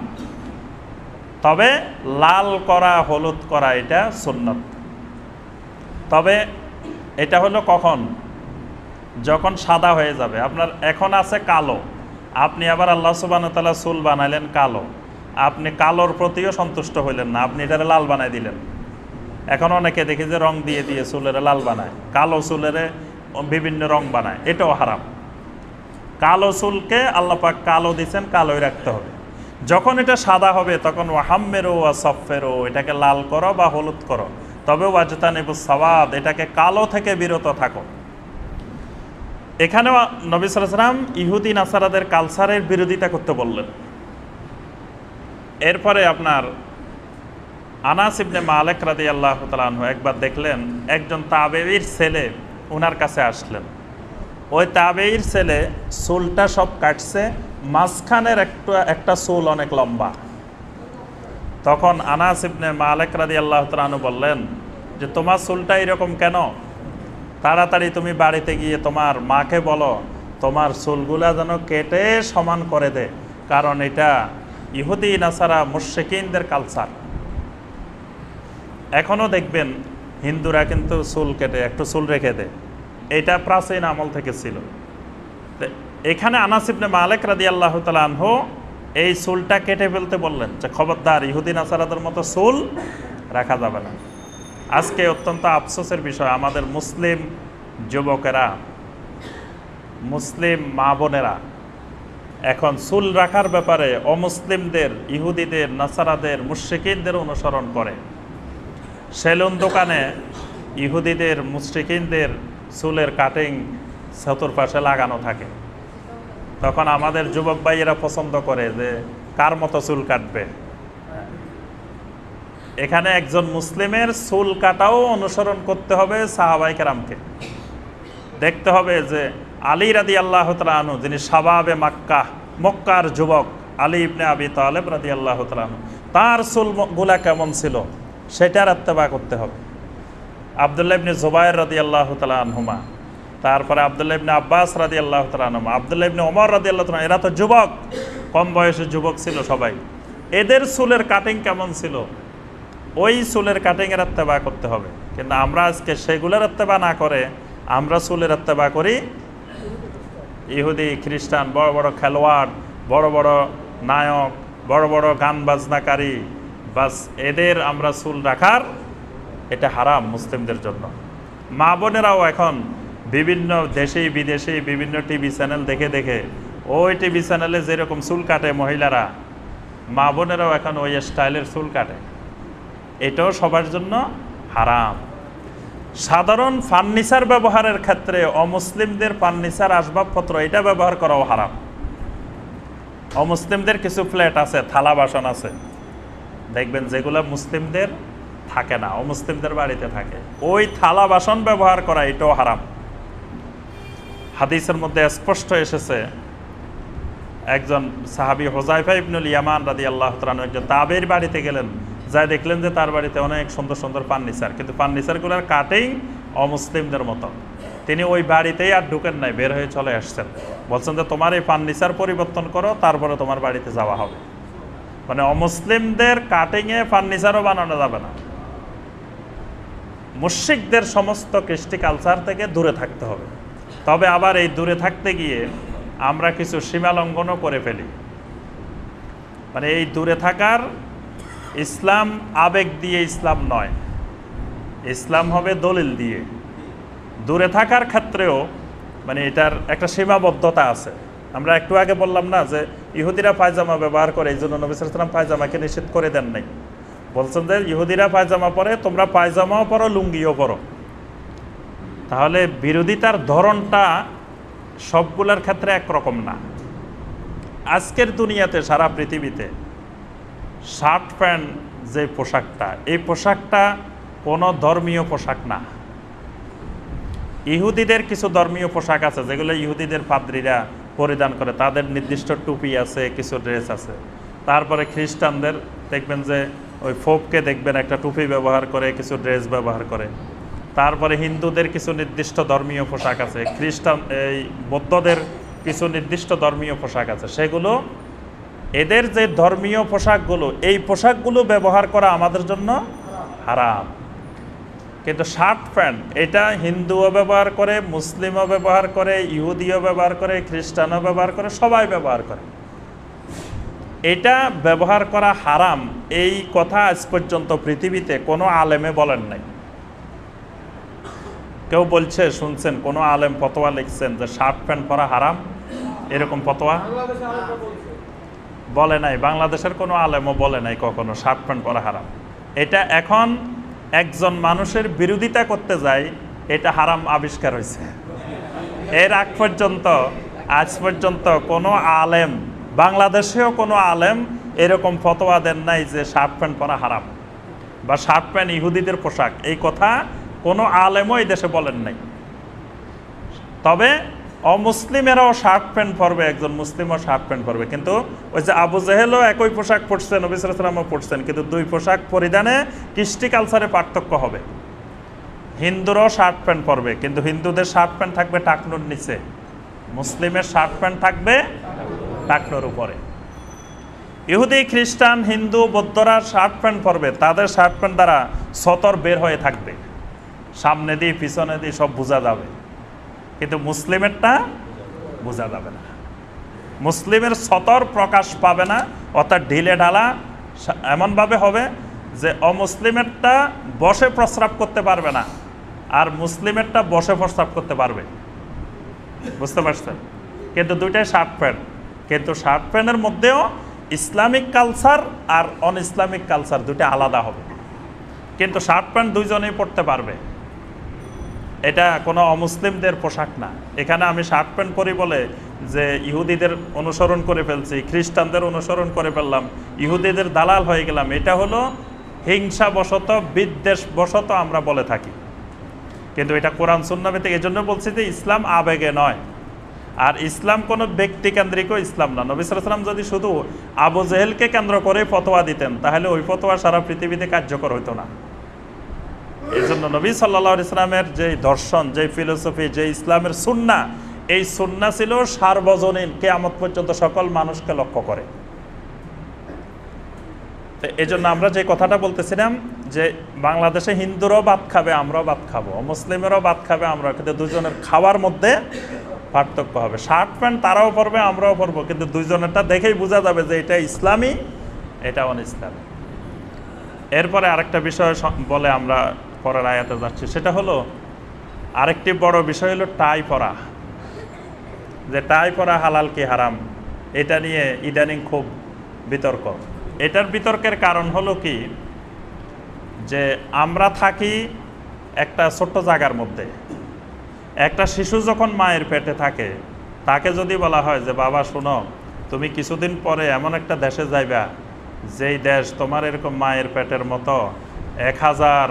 তবে লাল করা হলুদ করা এটা সুন্নত। তবে এটা হলো কখন? যখন সাদা হয়ে যাবে। আপনার এখন আছে কালো, আপনি আবার আল্লাহ সুবহানাহু ওয়া তাআলা চুল বানাইলেন কালো, আপনি কালোর প্রতিও সন্তুষ্ট হইলেন না, আপনি এটারে লাল বানাই দিলেন। এখন অনেকে দেখি যে রং দিয়ে দিয়ে চুলের লাল বানায়, কালো চুলের বিভিন্ন রং বানায়, এটাও হারাম। কালো চুলকে আল্লাহ পাক কালো দিয়েছেন, কালোই রাখতে হবে। যখন এটা সাদা হবে তখন ওয়াহাম্মেরো ওয়া সফেরো, এটাকে লাল করো বা হলুদ করো। তবে ওয়াজতানিবুস সাওয়াদ, এটাকে কালো থেকে বিরত থাকো। এখানেও নবী সাল্লাল্লাহু আলাইহি ওয়াসাল্লাম ইহুদি নাসারাদের কালচারের বিরোধিতা করতে বললেন। এরপরে আপনার আনাস ইবনে মালিক রাদিয়াল্লাহু তাআলা আনহু একবার দেখলেন একজন তাবেঈর ছেলে ওনার কাছে আসলেন। ওই তাবেঈর ছেলে চুলটা সব কাটছে, মাঝখানের একটা চুল অনেক লম্বা। তখন আনাস ইবনে মালিক রাদিয়াল্লাহু তাআলা আনহু বললেন যে তোমার চুলটা এরকম কেন? তাড়াতাড়ি তুমি বাড়িতে গিয়ে তোমার মাকে বলো তোমার চুলগুলা যেন কেটে সমান করে দে, কারণ এটা ইহুদি নাসারা মুশরিকিনদের কালচার। এখনও দেখবেন হিন্দুরা কিন্তু চুল কেটে একটু চুল রেখে দেয়, এটা প্রাচীন আমল থেকে ছিল। এখানে আনাস ইবনে মালিক রাদিয়াল্লাহু তাআলা আনহু এই চুলটা কেটে ফেলতে বললেন যে খবরদার ইহুদি নাসারাদের মতো চুল রাখা যাবে না। আজকে অত্যন্ত আফসোসের বিষয়, আমাদের মুসলিম যুবকেরা, মুসলিম মা বোনেরা এখন চুল রাখার ব্যাপারে অমুসলিমদের, ইহুদিদের, নাসারাদের, মুশরিকিনদের অনুসরণ করে। সেলুন দোকানে ইহুদিদের, মুশরিকিনদের চুলের কাটিং চতুর্পাশে লাগানো থাকে। তখন আমাদের যুবক ভাইয়েরা পছন্দ করে যে কার মতো চুল কাটবে। এখানে একজন মুসলিমের চুল কাটাও অনুসরণ করতে হবে সাহাবায়ে কেরামকে। দেখতে হবে যে আলী রাদিয়াল্লাহু তাআলা আনহু, যিনি শাবাবে মাক্কা, মক্কার যুবক আলী ইবনে আবি তালেব রাদিয়াল্লাহু তাআলা আনহু, তার চুলগুলা কেমন ছিল সেটার ইত্তেবা করতে হবে। আব্দুল্লাহ ইবনে জুবায়ের রাদিয়াল্লাহু তাআলা আনহুমা, তারপরে আব্দুল্লাহ ইবনে আব্বাস রাদিয়াল্লাহু তাআলা আনহুমা, আব্দুল্লাহ ইবনে ওমর রাদিয়াল্লাহু তাআলা, এরা তো যুবক, কম বয়সের যুবক ছিল সবাই। এদের চুলের কাটিং কেমন ছিল ওই চুলের কাটিংয়ের ইত্তেবা করতে হবে। কিন্তু আমরা আজকে সেগুলোর ইত্তেবা না করে আমরা চুলের ইত্তেবা করি ইহুদি, খ্রিস্টান, বড় বড় খেলোয়াড় বড় বড় নায়ক, বড় বড় গান বাজনাকারী, বাস এদের আমরা চুল রাখার এটা হারাম মুসলিমদের জন্য। মা বোনেরাও এখন বিভিন্ন দেশে বিদেশে বিভিন্ন টিভি চ্যানেল দেখে দেখে ওই টিভি চ্যানেলে যেরকম চুল কাটে মহিলারা, মা বোনেরাও এখন ওই স্টাইলের চুল কাটে। এটাও সবার জন্য হারাম। সাধারণ ফার্নিচার ব্যবহারের ক্ষেত্রে অমুসলিমদের ফার্নিচার আসবাবপত্র এটা ব্যবহার করাও হারাম। অমুসলিমদের কিছু প্লেট আছে, থালা বাসন আছে, দেখবেন যেগুলো মুসলিমদের থাকে না, অমুসলিমদের বাড়িতে থাকে, ওই থালা বাসন ব্যবহার করা এটাও হারাম। হাদিসের মধ্যে স্পষ্ট এসেছে, একজন সাহাবী হুযায়ফা ইবনুল ইয়ামান রাদিয়াল্লাহু তাআলা একজন তাবেঈর বাড়িতে গেলেন, যা দেখলেন যে তার বাড়িতে অনেক সুন্দর সুন্দর ফার্নিচার, কিন্তু ফার্নিচারগুলোর কাটিং অমুসলিমদের মতো। তিনি ওই বাড়িতেই আর ঢুকেন নাই, বের হয়ে চলে আসছেন। বলছেন যে তোমার এই ফার্নিচার পরিবর্তন করো, তারপরে তোমার বাড়িতে যাওয়া হবে। মানে অমুসলিমদের কাটিংয়ে ফার্নিচারও বানানো যাবে না। মুশরিকদের সমস্ত কৃষ্টি কালচার থেকে দূরে থাকতে হবে। তবে আবার এই দূরে থাকতে গিয়ে আমরা কিছু সীমা লঙ্ঘনও করে ফেলি। মানে এই দূরে থাকার ইসলাম আবেগ দিয়ে ইসলাম নয়, ইসলাম হবে দলিল দিয়ে। দূরে থাকার ক্ষেত্রেও মানে এটার একটা সীমাবদ্ধতা আছে। আমরা একটু আগে বললাম না যে ইহুদিরা পায়জামা ব্যবহার করে, এই জন্য নবী সাল্লাল্লাহু আলাইহি ওয়াসাল্লাম পায়জামাকে নিষেধ করে দেন নাই। বলছেন যে ইহুদিরা পায়জামা পরে, তোমরা পায়জামাও পরো, লুঙ্গিও পরো। তাহলে বিরোধিতার ধরনটা সবগুলোর ক্ষেত্রে একরকম না। আজকের দুনিয়াতে সারা পৃথিবীতে শার্ট প্যান্ট যে পোশাকটা, এই পোশাকটা কোনো ধর্মীয় পোশাক না। ইহুদিদের কিছু ধর্মীয় পোশাক আছে যেগুলো ইহুদিদের পাদ্রীরা পরিধান করে, তাদের নির্দিষ্ট টুপি আছে, কিছু ড্রেস আছে। তারপরে খ্রিস্টানদের দেখবেন যে ওই ফোপকে দেখবেন একটা টুপি ব্যবহার করে, কিছু ড্রেস ব্যবহার করে। তারপরে হিন্দুদের কিছু নির্দিষ্ট ধর্মীয় পোশাক আছে, খ্রিস্টান এই বৌদ্ধদের কিছু নির্দিষ্ট ধর্মীয় পোশাক আছে। সেগুলো এদের যে ধর্মীয় পোশাকগুলো, এই পোশাকগুলো ব্যবহার করা আমাদের জন্য হারাম। কিন্তু শার্ট প্যান্ট এটা হিন্দুও ব্যবহার করে, মুসলিমও ব্যবহার করে, ইহুদিও ব্যবহার করে, খ্রিস্টানও ব্যবহার করে, সবাই ব্যবহার করে। এটা ব্যবহার করা হারাম এই কথা আজ পর্যন্ত পৃথিবীতে কোনো আলেমে বলেন নাই। কেউ বলছে শুনছেন কোনো আলেম ফতোয়া লিখছেন যে শার্ট প্যান্ট পরা হারাম, এরকম ফতোয়া বলে নাই। বাংলাদেশের কোনো আলেমও বলে নাই কখনো শার্ট প্যান্ট পরা হারাম। এটা এখন একজন মানুষের বিরোধিতা করতে যায়, এটা হারাম আবিষ্কার হয়েছে। এর আগ পর্যন্ত আজ পর্যন্ত কোনো আলেম, বাংলাদেশেও কোনো আলেম এরকম ফতোয়া দেন নাই যে শার্ট প্যান্ট পরা হারাম বা শার্ট প্যান্ট ইহুদিদের পোশাক, এই কথা কোনো আলেমও এই দেশে বলেন নাই। তবে অমুসলিমেরাও শার্ট প্যান্ট পরবে, একজন মুসলিমও শার্ট প্যান্ট পরবে। কিন্তু ওই যে আবু জেহেলও একই পোশাক পরছেন, নবী সাল্লাল্লাহু আলাইহি ওয়াসাল্লামও পরছেন, কিন্তু দুই পোশাক পরিধানে কৃষ্টি কালচারে পার্থক্য হবে। হিন্দুরাও শার্ট প্যান্ট পরবে, কিন্তু হিন্দুদের শার্ট প্যান্ট থাকবে টাকনুর নিচে, মুসলিমের শার্ট প্যান্ট থাকবে টাকনুর উপরে। ইহুদি, খ্রিস্টান, হিন্দু, বৌদ্ধরা শার্ট প্যান্ট পরবে, তাদের শার্ট প্যান্ট দ্বারা সতর বের হয়ে থাকবে, সামনে দিয়ে পিছনে দিয়ে সব বোঝা যাবে। কিন্তু মুসলিমেরটা বোঝা যাবে না, মুসলিমের সতর প্রকাশ পাবে না, অর্থাৎ ঢিলে ঢালা এমনভাবে হবে যে অমুসলিমেরটা বসে প্রস্রাব করতে পারবে না, আর মুসলিমেরটা বসে প্রস্রাব করতে পারবে। বুঝতে পারছেন? কিন্তু দুইটাই শার্ট প্যান্ট, কিন্তু শার্ট প্যান্টের মধ্যেও ইসলামিক কালচার আর অন ইসলামিক কালচার দুটো আলাদা হবে। কিন্তু শার্ট প্যান্ট দুইজনেই পরতে পারবে, এটা কোনো অমুসলিমদের পোশাক না। এখানে আমি শার্ট প্যান্ট পরি বলে যে ইহুদিদের অনুসরণ করে ফেলছি, খ্রিস্টানদের অনুসরণ করে ফেললাম, ইহুদিদের দালাল হয়ে গেলাম, এটা হলো হিংসাবশত, বিদ্বেষবশত আমরা বলে থাকি। কিন্তু এটা কোরআন সুন্নাহ ভিত্তিক। এই জন্য বলছি যে ইসলাম আবেগে নয়, আর ইসলাম কোনো ব্যক্তিকেন্দ্রিকও ইসলাম না। নবী সাল্লাল্লাহু আলাইহি ওয়াসাল্লাম যদি শুধু আবু জেহেলকে কেন্দ্র করে ফতোয়া দিতেন, তাহলে ওই ফতোয়া সারা পৃথিবীতে কার্যকর হতো না। এই জন্য নবী সাল্লাল্লাহু আলাইহি ওয়াসাল্লামের যে দর্শন, যে ফিলোসফি, যে ইসলামের সুন্নাহ, এই সুন্নাহ ছিল সার্বজনীন, কিয়ামত পর্যন্ত সকল মানুষকে লক্ষ্য করে। তো এই জন্য আমরা যে কথাটা বলতেছিলাম যে বাংলাদেশে হিন্দুরাও ভাত খাবে, আমরাও ভাত খাবো, মুসলিমেরও ভাত খাবে, আমরা, কিন্তু দুজনের খাওয়ার মধ্যে পার্থক্য হবে। শার্ট প্যান্ট তারাও পরবে, আমরাও পরবো, কিন্তু দুইজনেরটা দেখেই বোঝা যাবে যে এটা ইসলামী, এটা অনইসলামী। এরপরে আরেকটা বিষয় বলে আমরা পরের আয়াতে যাচ্ছি, সেটা হলো আরেকটি বড় বিষয় হলো টাই পরা। যে টাই পরা হালাল কি হারাম, এটা নিয়ে ইদানিং খুব বিতর্ক। এটার বিতর্কের কারণ হলো কি, যে আমরা থাকি একটা ছোট্ট জায়গার মধ্যে। একটা শিশু যখন মায়ের পেটে থাকে, তাকে যদি বলা হয় যে বাবা শোনো, তুমি কিছুদিন পরে এমন একটা দেশে যাইবা, যেই দেশ তোমার এরকম মায়ের পেটের মতো 1000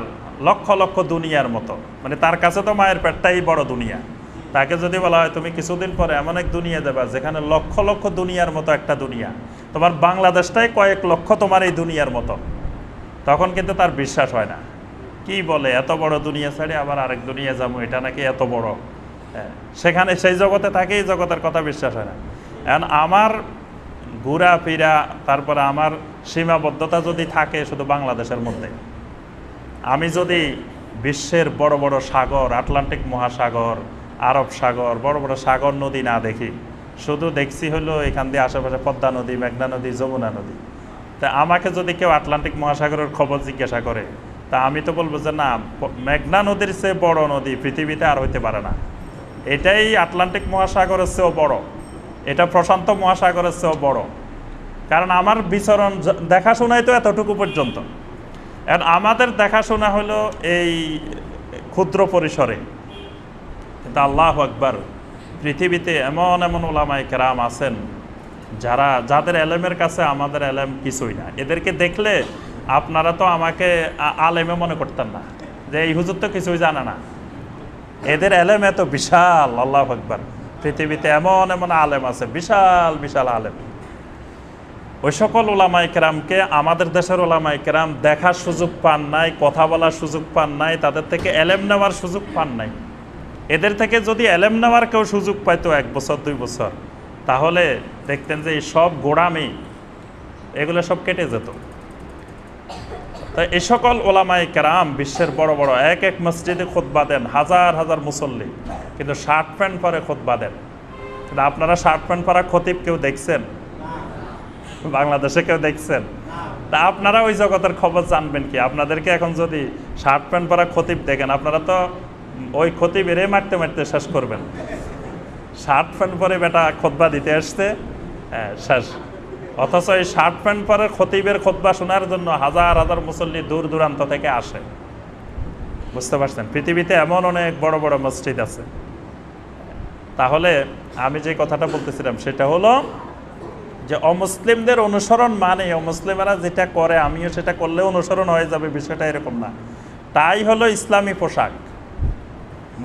লক্ষ লক্ষ দুনিয়ার মতো, মানে তার কাছে তো মায়ের পেটটাই বড় দুনিয়া। তাকে যদি বলা হয় তুমি কিছুদিন পরে এমন এক দুনিয়া যাবা যেখানে লক্ষ লক্ষ দুনিয়ার মতো একটা দুনিয়া, তোমার বাংলাদেশটাই কয়েক লক্ষ তোমার এই দুনিয়ার মতো, তখন কিন্তু তার বিশ্বাস হয় না। কি বলে, এত বড় দুনিয়া ছাড়ে আবার আরেক দুনিয়া যাবো, এটা নাকি এত বড়। সেখানে সেই জগতে থাকে, এই জগতের কথা বিশ্বাস হয় না। এখন আমার ঘুরা ফিরা, তারপরে আমার সীমাবদ্ধতা যদি থাকে শুধু বাংলাদেশের মধ্যে, আমি যদি বিশ্বের বড় বড় সাগর, আটলান্টিক মহাসাগর, আরব সাগর, বড় বড় সাগর নদী না দেখি, শুধু দেখছি হলো এখান দিয়ে আশেপাশে পদ্মা নদী, মেঘনা নদী, যমুনা নদী, তা আমাকে যদি কেউ আটলান্টিক মহাসাগরের খবর জিজ্ঞাসা করে, তা আমি তো বলবো যে না, মেঘনা নদীর চেয়ে বড় নদী পৃথিবীতে আর হইতে পারে না, এটাই আটলান্টিক মহাসাগরের চেয়েও বড়, এটা প্রশান্ত মহাসাগরের চেয়েও বড়। কারণ আমার বিচরণ দেখাশোনাই তো এতটুকু পর্যন্ত। আর আমাদের দেখাশোনা হলো এই ক্ষুদ্র পরিসরে, কিন্তু আল্লাহু আকবার, পৃথিবীতে এমন এমন ওলামায়ে কেরাম আছেন যাদের এলেমের কাছে আমাদের এলেম কিছুই না। এদেরকে দেখলে আপনারা তো আমাকে আলেমে মনে করতেন না, যে এই হুজুর তো কিছুই জানে না। এদের এলেম এত বিশাল, আল্লাহু আকবার, পৃথিবীতে এমন এমন আলেম আছে, বিশাল বিশাল আলেম। ওই সকল ওলামায়ে কেরামকে আমাদের দেশের ওলামায়ে কেরাম দেখার সুযোগ পান নাই, কথা বলার সুযোগ পান নাই, তাদের থেকে এলেম নেওয়ার সুযোগ পান নাই। এদের থেকে যদি এলেম নেওয়ার কেউ সুযোগ পাইতো 1 বছর 2 বছর, তাহলে দেখতেন যে এই সব গোড়ামি এগুলো সব কেটে যেত। তাই এই সকল ওলামায়ে কেরাম বিশ্বের বড় বড় এক এক মসজিদে খুতবা দেন, হাজার হাজার মুসল্লি, কিন্তু শার্ট প্যান্ট পরে খুতবা দেন। কিন্তু আপনারা শার্ট প্যান্ট পরা খতিব কেউ দেখছেন বাংলাদেশে? কেউ দেখছেন? তা আপনারা ওই জগতের খবর জানবেন কি? আপনাদেরকে এখন যদি শার্ট প্যান্ট পরা খতিব দেখেন, আপনারা তো ওই খতিবেরে মারতে মারতে শেষ করবেন। শার্ট প্যান্ট পরে বেটা খুতবা দিতে আসছে, শেষ। অথচ এই শার্ট প্যান্ট পরে খতিবের খুতবা শোনার জন্য হাজার হাজার মুসল্লি দূর দূরান্ত থেকে আসে। বুঝতে পারছেন? পৃথিবীতে এমন অনেক বড় বড় মসজিদ আছে। তাহলে আমি যে কথাটা বলতেছিলাম সেটা হলো যে অমুসলিমদের অনুসরণ মানে অমুসলিমেরা যেটা করে আমিও সেটা করলে অনুসরণ হয়ে যাবে, বিষয়টা এরকম না। তাই হলো ইসলামী পোশাক,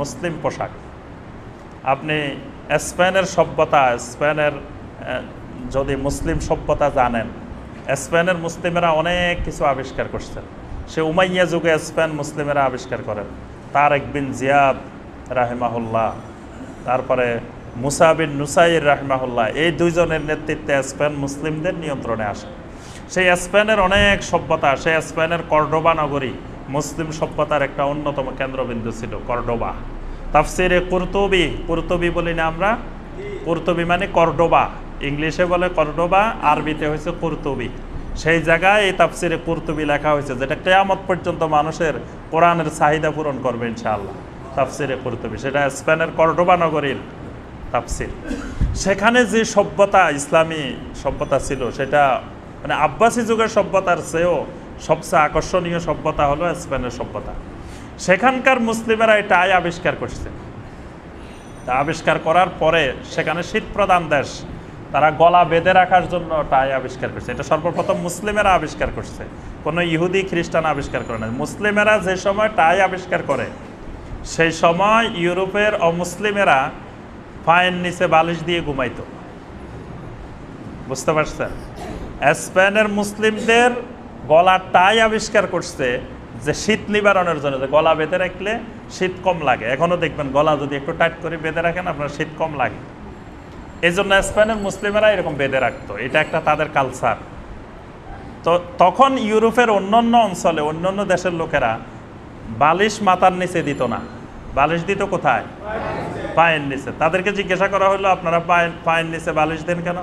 মুসলিম পোশাক। আপনি স্পেনের সভ্যতা, স্পেনের যদি মুসলিম সভ্যতা জানেন, স্পেনের মুসলিমেরা অনেক কিছু আবিষ্কার করছেন। সে উমাইয়া যুগে স্পেন মুসলিমেরা আবিষ্কার করেন। তারেক বিন জিয়াদ রাহিমাহুল্লাহ, তারপরে মুসা বিন নুসাইর রাহিমাহুল্লাহ, এই দুইজনের নেতৃত্বে স্পেন মুসলিমদের নিয়ন্ত্রণে আসে। সেই স্পেনের অনেক সভ্যতা, সেই স্পেনের কর্ডোবা নগরী মুসলিম সভ্যতার একটা অন্যতম কেন্দ্রবিন্দু ছিল, কর্ডোবা। তাফসিরে কুরতুবি, কুরতুবি বলি না আমরা, কুরতুবি মানে কর্ডোবা, ইংলিশে বলে কর্ডোবা, আরবিতে হয়েছে কুরতুবি। সেই জায়গায় এই তাফসিরে কুরতুবি লেখা হয়েছে, যেটা কিয়ামত পর্যন্ত মানুষের কোরআনের চাহিদা পূরণ করবে ইনশাআল্লাহ। তাফসিরে কুরতুবি, সেটা স্পেনের কর্ডোবা নগরীর তাফসির। সেখানে যে সভ্যতা, ইসলামী সভ্যতা ছিল, সেটা মানে আব্বাসী যুগের সভ্যতার চেয়েও সবচেয়ে আকর্ষণীয় সভ্যতা হলো স্পেনের সভ্যতা। সেখানকার মুসলিমেরা এটা আবিষ্কার করছে। তা আবিষ্কার করার পরে সেখানে শীত প্রধান দেশ, তারা গলা বেঁধে রাখার জন্য টাই আবিষ্কার করছে। এটা সর্বপ্রথম মুসলিমেরা আবিষ্কার করছে, কোনো ইহুদি খ্রিস্টান আবিষ্কার করে না। মুসলিমেরা যে সময় টাই আবিষ্কার করে, সেই সময় ইউরোপের অমুসলিমেরা পায়ের নিচে বালিশ দিয়ে ঘুমাইতো। বুঝতে পারছেন? স্পেনের মুসলিমদের গলার টাই আবিষ্কার করছে যে শীত নিবারণের জন্য, যে গলা বেঁধে রাখলে শীত কম লাগে। এখনও দেখবেন গলা যদি একটু টাইট করে বেঁধে রাখেন আপনার শীত কম লাগে। এই জন্য স্পেনের মুসলিমেরা এরকম বেঁধে রাখতো, এটা একটা তাদের কালচার। তো তখন ইউরোপের অন্যান্য অঞ্চলে, অন্যান্য দেশের লোকেরা বালিশ মাথার নিচে দিত না, বালিশ দিত কোথায়? পায়ের নিচে। তাদেরকে জিজ্ঞাসা করা হলো, আপনারা পায়ের নিচে বালিশ দেন কেন?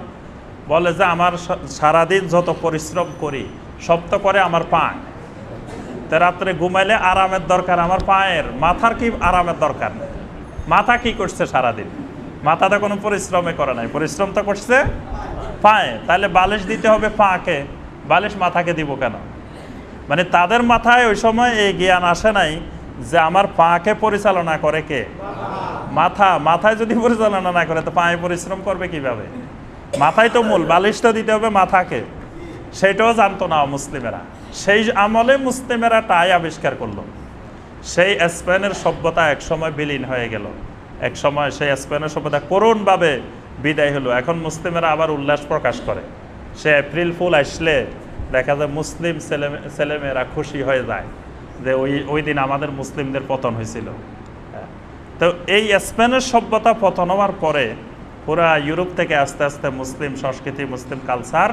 বলে যে আমার সারাদিন যত পরিশ্রম করি সব তো করে আমার পা, তো রাত্রে ঘুমাইলে আরামের দরকার আমার পায়ের, মাথার কি আরামের দরকার? মাথা কি করছে সারাদিন? মাথাটা কোনো পরিশ্রমে করে নাই, পরিশ্রম তো করছে পায়ে। তাহলে বালিশ দিতে হবে পাকে, বালিশ মাথাকে দিব কেন? মানে তাদের মাথায় ওই সময় এই জ্ঞান আসে নাই যে আমার পাকে পরিচালনা করে কে? মাথা। মাথায় যদি পরিচালনা না করে তো পায়ে পরিশ্রম করবে কিভাবে? মাথায় তো মূল, বালিশটা দিতে হবে মাথাকে, সেটাও জানতো না মুসলিমেরা। সেই আমলে মুসলিমেরা টাই আবিষ্কার করলো। সেই স্পেনের সভ্যতা এক সময় বিলীন হয়ে গেল, এক সময় সেই স্পেনের সভ্যতা করুণভাবে বিদায় হলো। এখন মুসলিমেরা আবার উল্লাস প্রকাশ করে। সে এপ্রিল ফুল আসলে দেখা যায় মুসলিম ছেলেমেয়েরা খুশি হয়ে যায় যে ওই দিন আমাদের মুসলিমদের পতন হয়েছিল। তো এই স্পেনের সভ্যতা পতন হওয়ার পরে পুরা ইউরোপ থেকে আস্তে আস্তে মুসলিম সংস্কৃতি, মুসলিম কালচার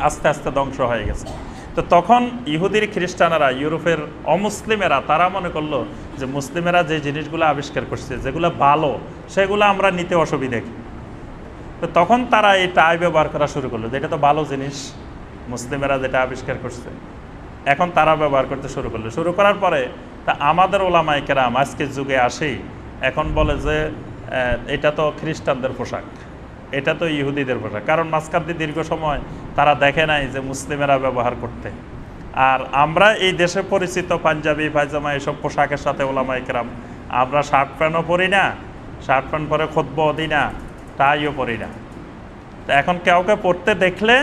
আস্তে আস্তে ধ্বংস হয়ে গেছে। তো তখন ইহুদির খ্রিস্টানেরা, ইউরোপের অমুসলিমেরা, তারা মনে করলো যে মুসলিমেরা যে জিনিসগুলো আবিষ্কার করছে যেগুলো ভালো সেগুলো আমরা নিতে অসুবিধা কি। তো তখন তারা এই টাই ব্যবহার করা শুরু করলো, যে এটা তো ভালো জিনিস, মুসলিমেরা যেটা আবিষ্কার করছে, এখন তারা ব্যবহার করতে শুরু করলো। শুরু করার পরে তা আমাদের ওলামায়ে কেরাম আজকের যুগে আসেই এখন বলে যে এটা তো খ্রিস্টানদের পোশাক, এটা তো ইহুদিদের পোশাক। কারণ মাঝখান দিয়ে দীর্ঘ সময় তারা দেখে নাই যে মুসলিমেরা ব্যবহার করতে। আর আমরা এই দেশে পরিচিত পাঞ্জাবি, পায়জামা এসব পোশাকের সাথে ওলামায়ে কেরাম আমরা শার্ট প্যান্টও পরি না, শার্ট প্যান্ট পরে খুতবাও দিই না, টাইও পরি না। তো এখন কাউকে পরতে দেখলে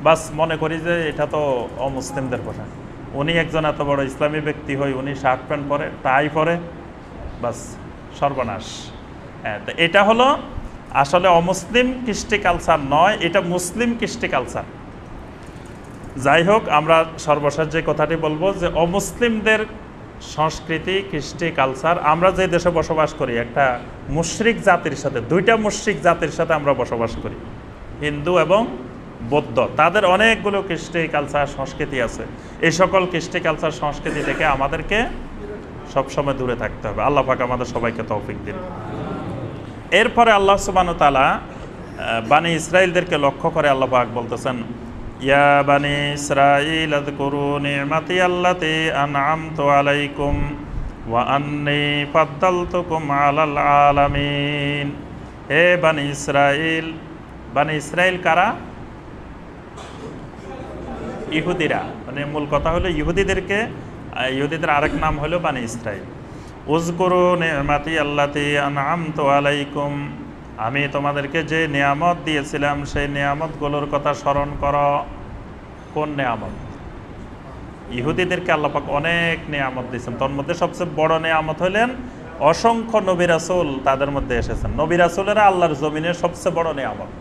বাস মনে করি যে এটা তো অমুসলিমদের পোশাক। উনি একজন এত বড় ইসলামী ব্যক্তি হই, উনি শার্ট প্যান্ট পরে, টাই পরে, বাস সর্বনাশ। হ্যাঁ, তো এটা হলো আসলে অমুসলিম কৃষ্টি কালচার নয়, এটা মুসলিম কৃষ্টি কালচার। যাই হোক, আমরা সর্বশেষ যে কথাটি বলবো যে অমুসলিমদের সংস্কৃতি, কৃষ্টি কালচার, আমরা যে দেশে বসবাস করি একটা মুশরিক জাতির সাথে, দুইটা মুশরিক জাতির সাথে আমরা বসবাস করি, হিন্দু এবং বৌদ্ধ। তাদের অনেকগুলো কৃষ্টি কালচার সংস্কৃতি আছে। এই সকল কৃষ্টি কালচার সংস্কৃতি থেকে আমাদেরকে সবসময় দূরে থাকতে হবে। আল্লাহ পাক আমাদের সবাইকে তৌফিক দিন। এরপরে আল্লাহ সুবহানাহু ওয়া তাআলা বানি ইসরাইলদেরকে লক্ষ্য করে আল্লাহ পাক বলতেছেন, ইয়া বানি ইসরাইল আযকুরু নি'মাতি আল্লাতী আন'আমতু আলাইকুম ওয়া আন্নী ফাদ্দালতুকুম আলাল আলামিন। হে বানি ইসরাইল। বানি ইসরাইল কারা? ইহুদিরা। মানে মূল কথা হলো ইহুদিদেরকে, ইহুদিদের আরেক নাম হলো বানি ইসরাইল। উযকুরু নি'মাতি আল্লাতী আন'আমতু আলাইকুম, আমি তোমাদেরকে যে নিয়ামত দিয়েছিলাম সেই নিয়ামতগুলোর কথা স্মরণ করো। কোন নিয়ামত? ইহুদিদেরকে আল্লাহ পাক অনেক নিয়ামত দিয়েছেন, তার মধ্যে সবচেয়ে বড় নিয়ামত হলেন অসংখ্য নবী রাসূল তাদের মধ্যে এসেছেন। নবী রাসূলেরা আল্লাহর জমিনের সবচেয়ে বড় নিয়ামত।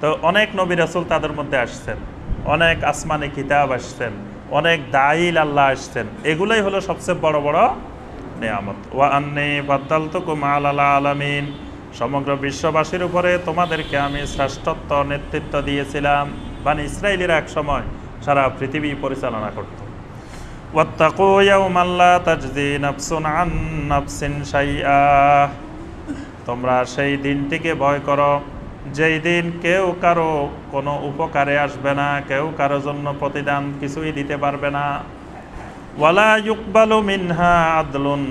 তো অনেক নবী রাসূল তাদের মধ্যে আসছেন, অনেক আসমানি কিতাব আসছেন, অনেক দাঈল আল্লাহ আসছেন, এগুলোই হলো সবচেয়ে বড় বড় নিয়ামত। ওয়া আন্নী ফাদ্দালতুকুম আলাল আলামিন, সমগ্র বিশ্ববাসীর উপরে তোমাদেরকে আমি শ্রেষ্ঠত্ব, নেতৃত্ব দিয়েছিলাম। বানি ইসরাইলিরা এক সময় সারা পৃথিবী পরিচালনা করত। ওয়াত্তাকু ইয়াওমান লা তাজজি নাফসুন আন নাফসিন শাইআ, তোমরা সেই দিনটিকে ভয় করো যেই দিন কেউ কারো কোনো উপকারে আসবে না, কেউ কারো জন্য প্রতিদান কিছুই দিতে পারবে না। ওয়ালা ইউকবালু মিনহা আদলুন,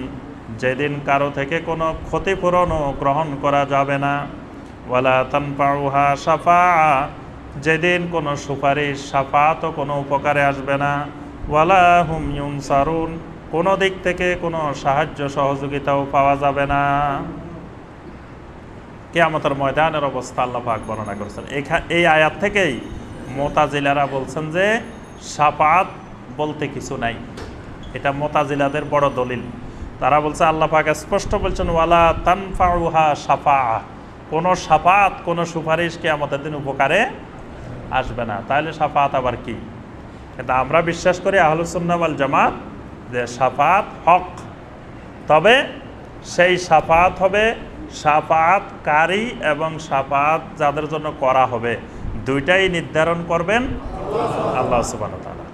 যেদিন কারো থেকে কোনো ক্ষতিপূরণও গ্রহণ করা যাবে না। ওয়ালা তানফাউহা শাফাআ, যেদিন কোনো সুপারিশ, শাফাআতও কোনো উপকারে আসবে না। ওয়ালা হুম ইউনসারুন, কোনো দিক থেকে কোনো সাহায্য সহযোগিতাও পাওয়া যাবে না। কিয়ামতের ময়দানের অবস্থা আল্লাহ পাক বর্ণনা করেছেন। এই আয়াত থেকেই মুতাজিলারা বলছেন যে শাফাআত বলতে কিছু নাই। এটা মুতাজিলাদের বড় দলিল। তারা বলছে আল্লাহ পাক স্পষ্ট বলছেন ওয়ালা তানফাউহা শাফাআ, কোনো শাফাআত, কোনো সুপারিশ কিয়ামতের দিন উপকারে আসবে না। তাহলে শাফাআত আবার কি? কিন্তু আমরা বিশ্বাস করি আহলুস সুন্নাহ ওয়াল জামাত যে শাফাআত হক, তবে সেই শাফাআত হবে শাফাআতকারী এবং শাফাআত যাদের জন্য করা হবে দুইটাই নির্ধারণ করবেন আল্লাহ সুবহানাহু ওয়া তাআলা।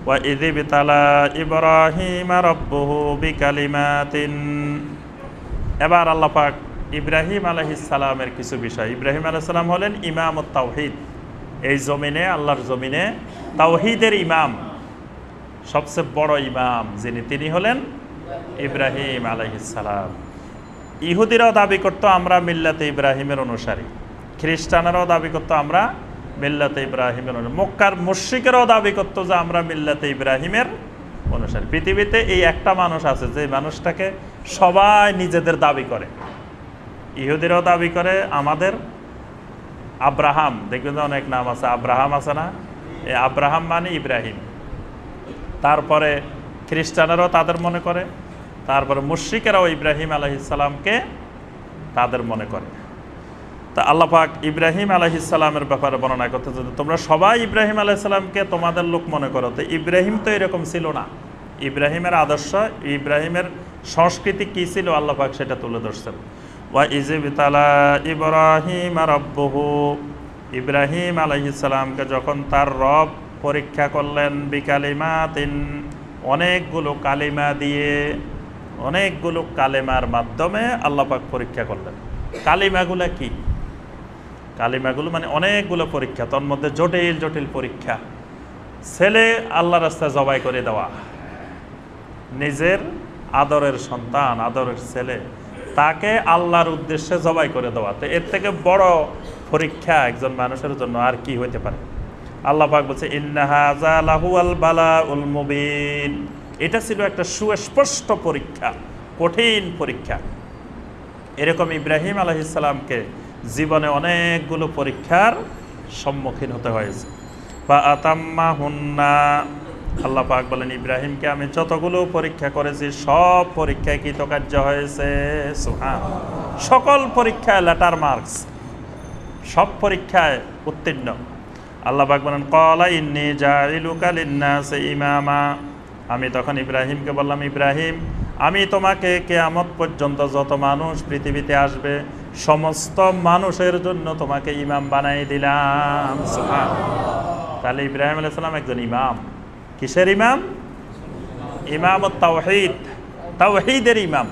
ওয়া ইযি বিতালা ইব্রাহিম রাব্বুহু বিকালিমাতিন, এবার আল্লাহ পাক ইব্রাহিম আলাইহিস সালামের কিছু বিষয়, ইব্রাহিম আলাইহিস সালাম হলেন ইমামুত তাওহীদ, এই জমিনে আল্লাহর জমিনে তাওহীদের ইমাম, সবচেয়ে বড় ইমাম যিনি, তিনি হলেন ইব্রাহিম আলাইহিস সালাম। ইহুদিরাও দাবি করতো আমরা মিল্লাতে ইব্রাহিমের অনুসারী, খ্রিস্টানেরাও দাবি করতো আমরা মিল্লাতে ইব্রাহিমের অনুসারী, মক্কার মুশরিকেরাও দাবি করতো যে আমরা মিল্লাতে ইব্রাহিমের অনুসারী। পৃথিবীতে এই একটা মানুষ আছে যে মানুষটাকে সবাই নিজেদের দাবি করে। ইহুদিরাও দাবি করে আমাদের আব্রাহাম, দেখবেন অনেক নাম আছে, আব্রাহাম আছে না, এই আব্রাহাম মানে ইব্রাহিম। তারপরে খ্রিস্টানেরাও তাদের মনে করে, তারপরে মুশরিকেরাও ইব্রাহিম আলাইহিস সালামকে তাদের মনে করে। তা আল্লাহ পাক ইব্রাহিম আলাইহিস সালামের ব্যাপারে বর্ণনা করতেছে, তোমরা সবাই ইব্রাহিম আলাইহিস সালামকে তোমাদের লোক মনে করো। তো ইব্রাহিম তো এরকম ছিল না। ইব্রাহিমের আদর্শ, ইব্রাহিমের সংস্কৃতি কী ছিল আল্লাহ পাক সেটা তুলে ধরছেন। ওয়া ইযবিতালা ইব্রাহিম রাব্বুহু, ইব্রাহিম আলাইহিস সালামকে যখন তার রব পরীক্ষা করলেন, বিকালিমাতিন, অনেকগুলো কালিমা দিয়ে, অনেকগুলো কালিমার মাধ্যমে আল্লাহ পাক পরীক্ষা করলেন। কালিমাগুলো কি? কালিমাগুলো মানে অনেকগুলো পরীক্ষা, তার মধ্যে জটিল জটিল পরীক্ষা। ছেলে আল্লাহ রাস্তায় জবাই করে দেওয়া, নিজের আদরের সন্তান, আদরের ছেলে, তাকে আল্লাহর উদ্দেশ্যে জবাই করে দেওয়া। তো এর থেকে বড় পরীক্ষা একজন মানুষের জন্য আর কি হইতে পারে? আল্লাহ পাক বলছে ইন্না হাযা লাহুয়াল বালাউল মুবিন, এটা ছিল একটা সুস্পষ্ট পরীক্ষা, কঠিন পরীক্ষা। এরকম ইব্রাহিম আলাইহিস সালামকে জীবনে অনেকগুলো পরীক্ষার সম্মুখীন হতে হয়েছে। বা আতাম্মাহুন্না, আল্লাহ পাক বলেন ইব্রাহিমকে আমি যতগুলো পরীক্ষা করেছি সব পরীক্ষায় কৃতকার্য হয়েছে। সুবহানাল্লাহ, সকল পরীক্ষায় লেটার মার্কস, সব পরীক্ষায় উত্তীর্ণ। আল্লাহ পাক বলেন ক্বালা ইন্নী জাইলুকা লিন্নাসি ইমামা, আমি তখন ইব্রাহিমকে বললাম ইব্রাহিম আমি তোমাকে কিয়ামত পর্যন্ত যত মানুষ পৃথিবীতে আসবে সমস্ত মানুষের জন্য তোমাকে ইমাম বানাই দিলাম। সুবহানাল্লাহ, তাহলে ইব্রাহিম আলাইহিস সালাম একজন ইমাম। কিসের ইমাম? ইমামুত তাওহীদ, তাওহীদের ইমাম।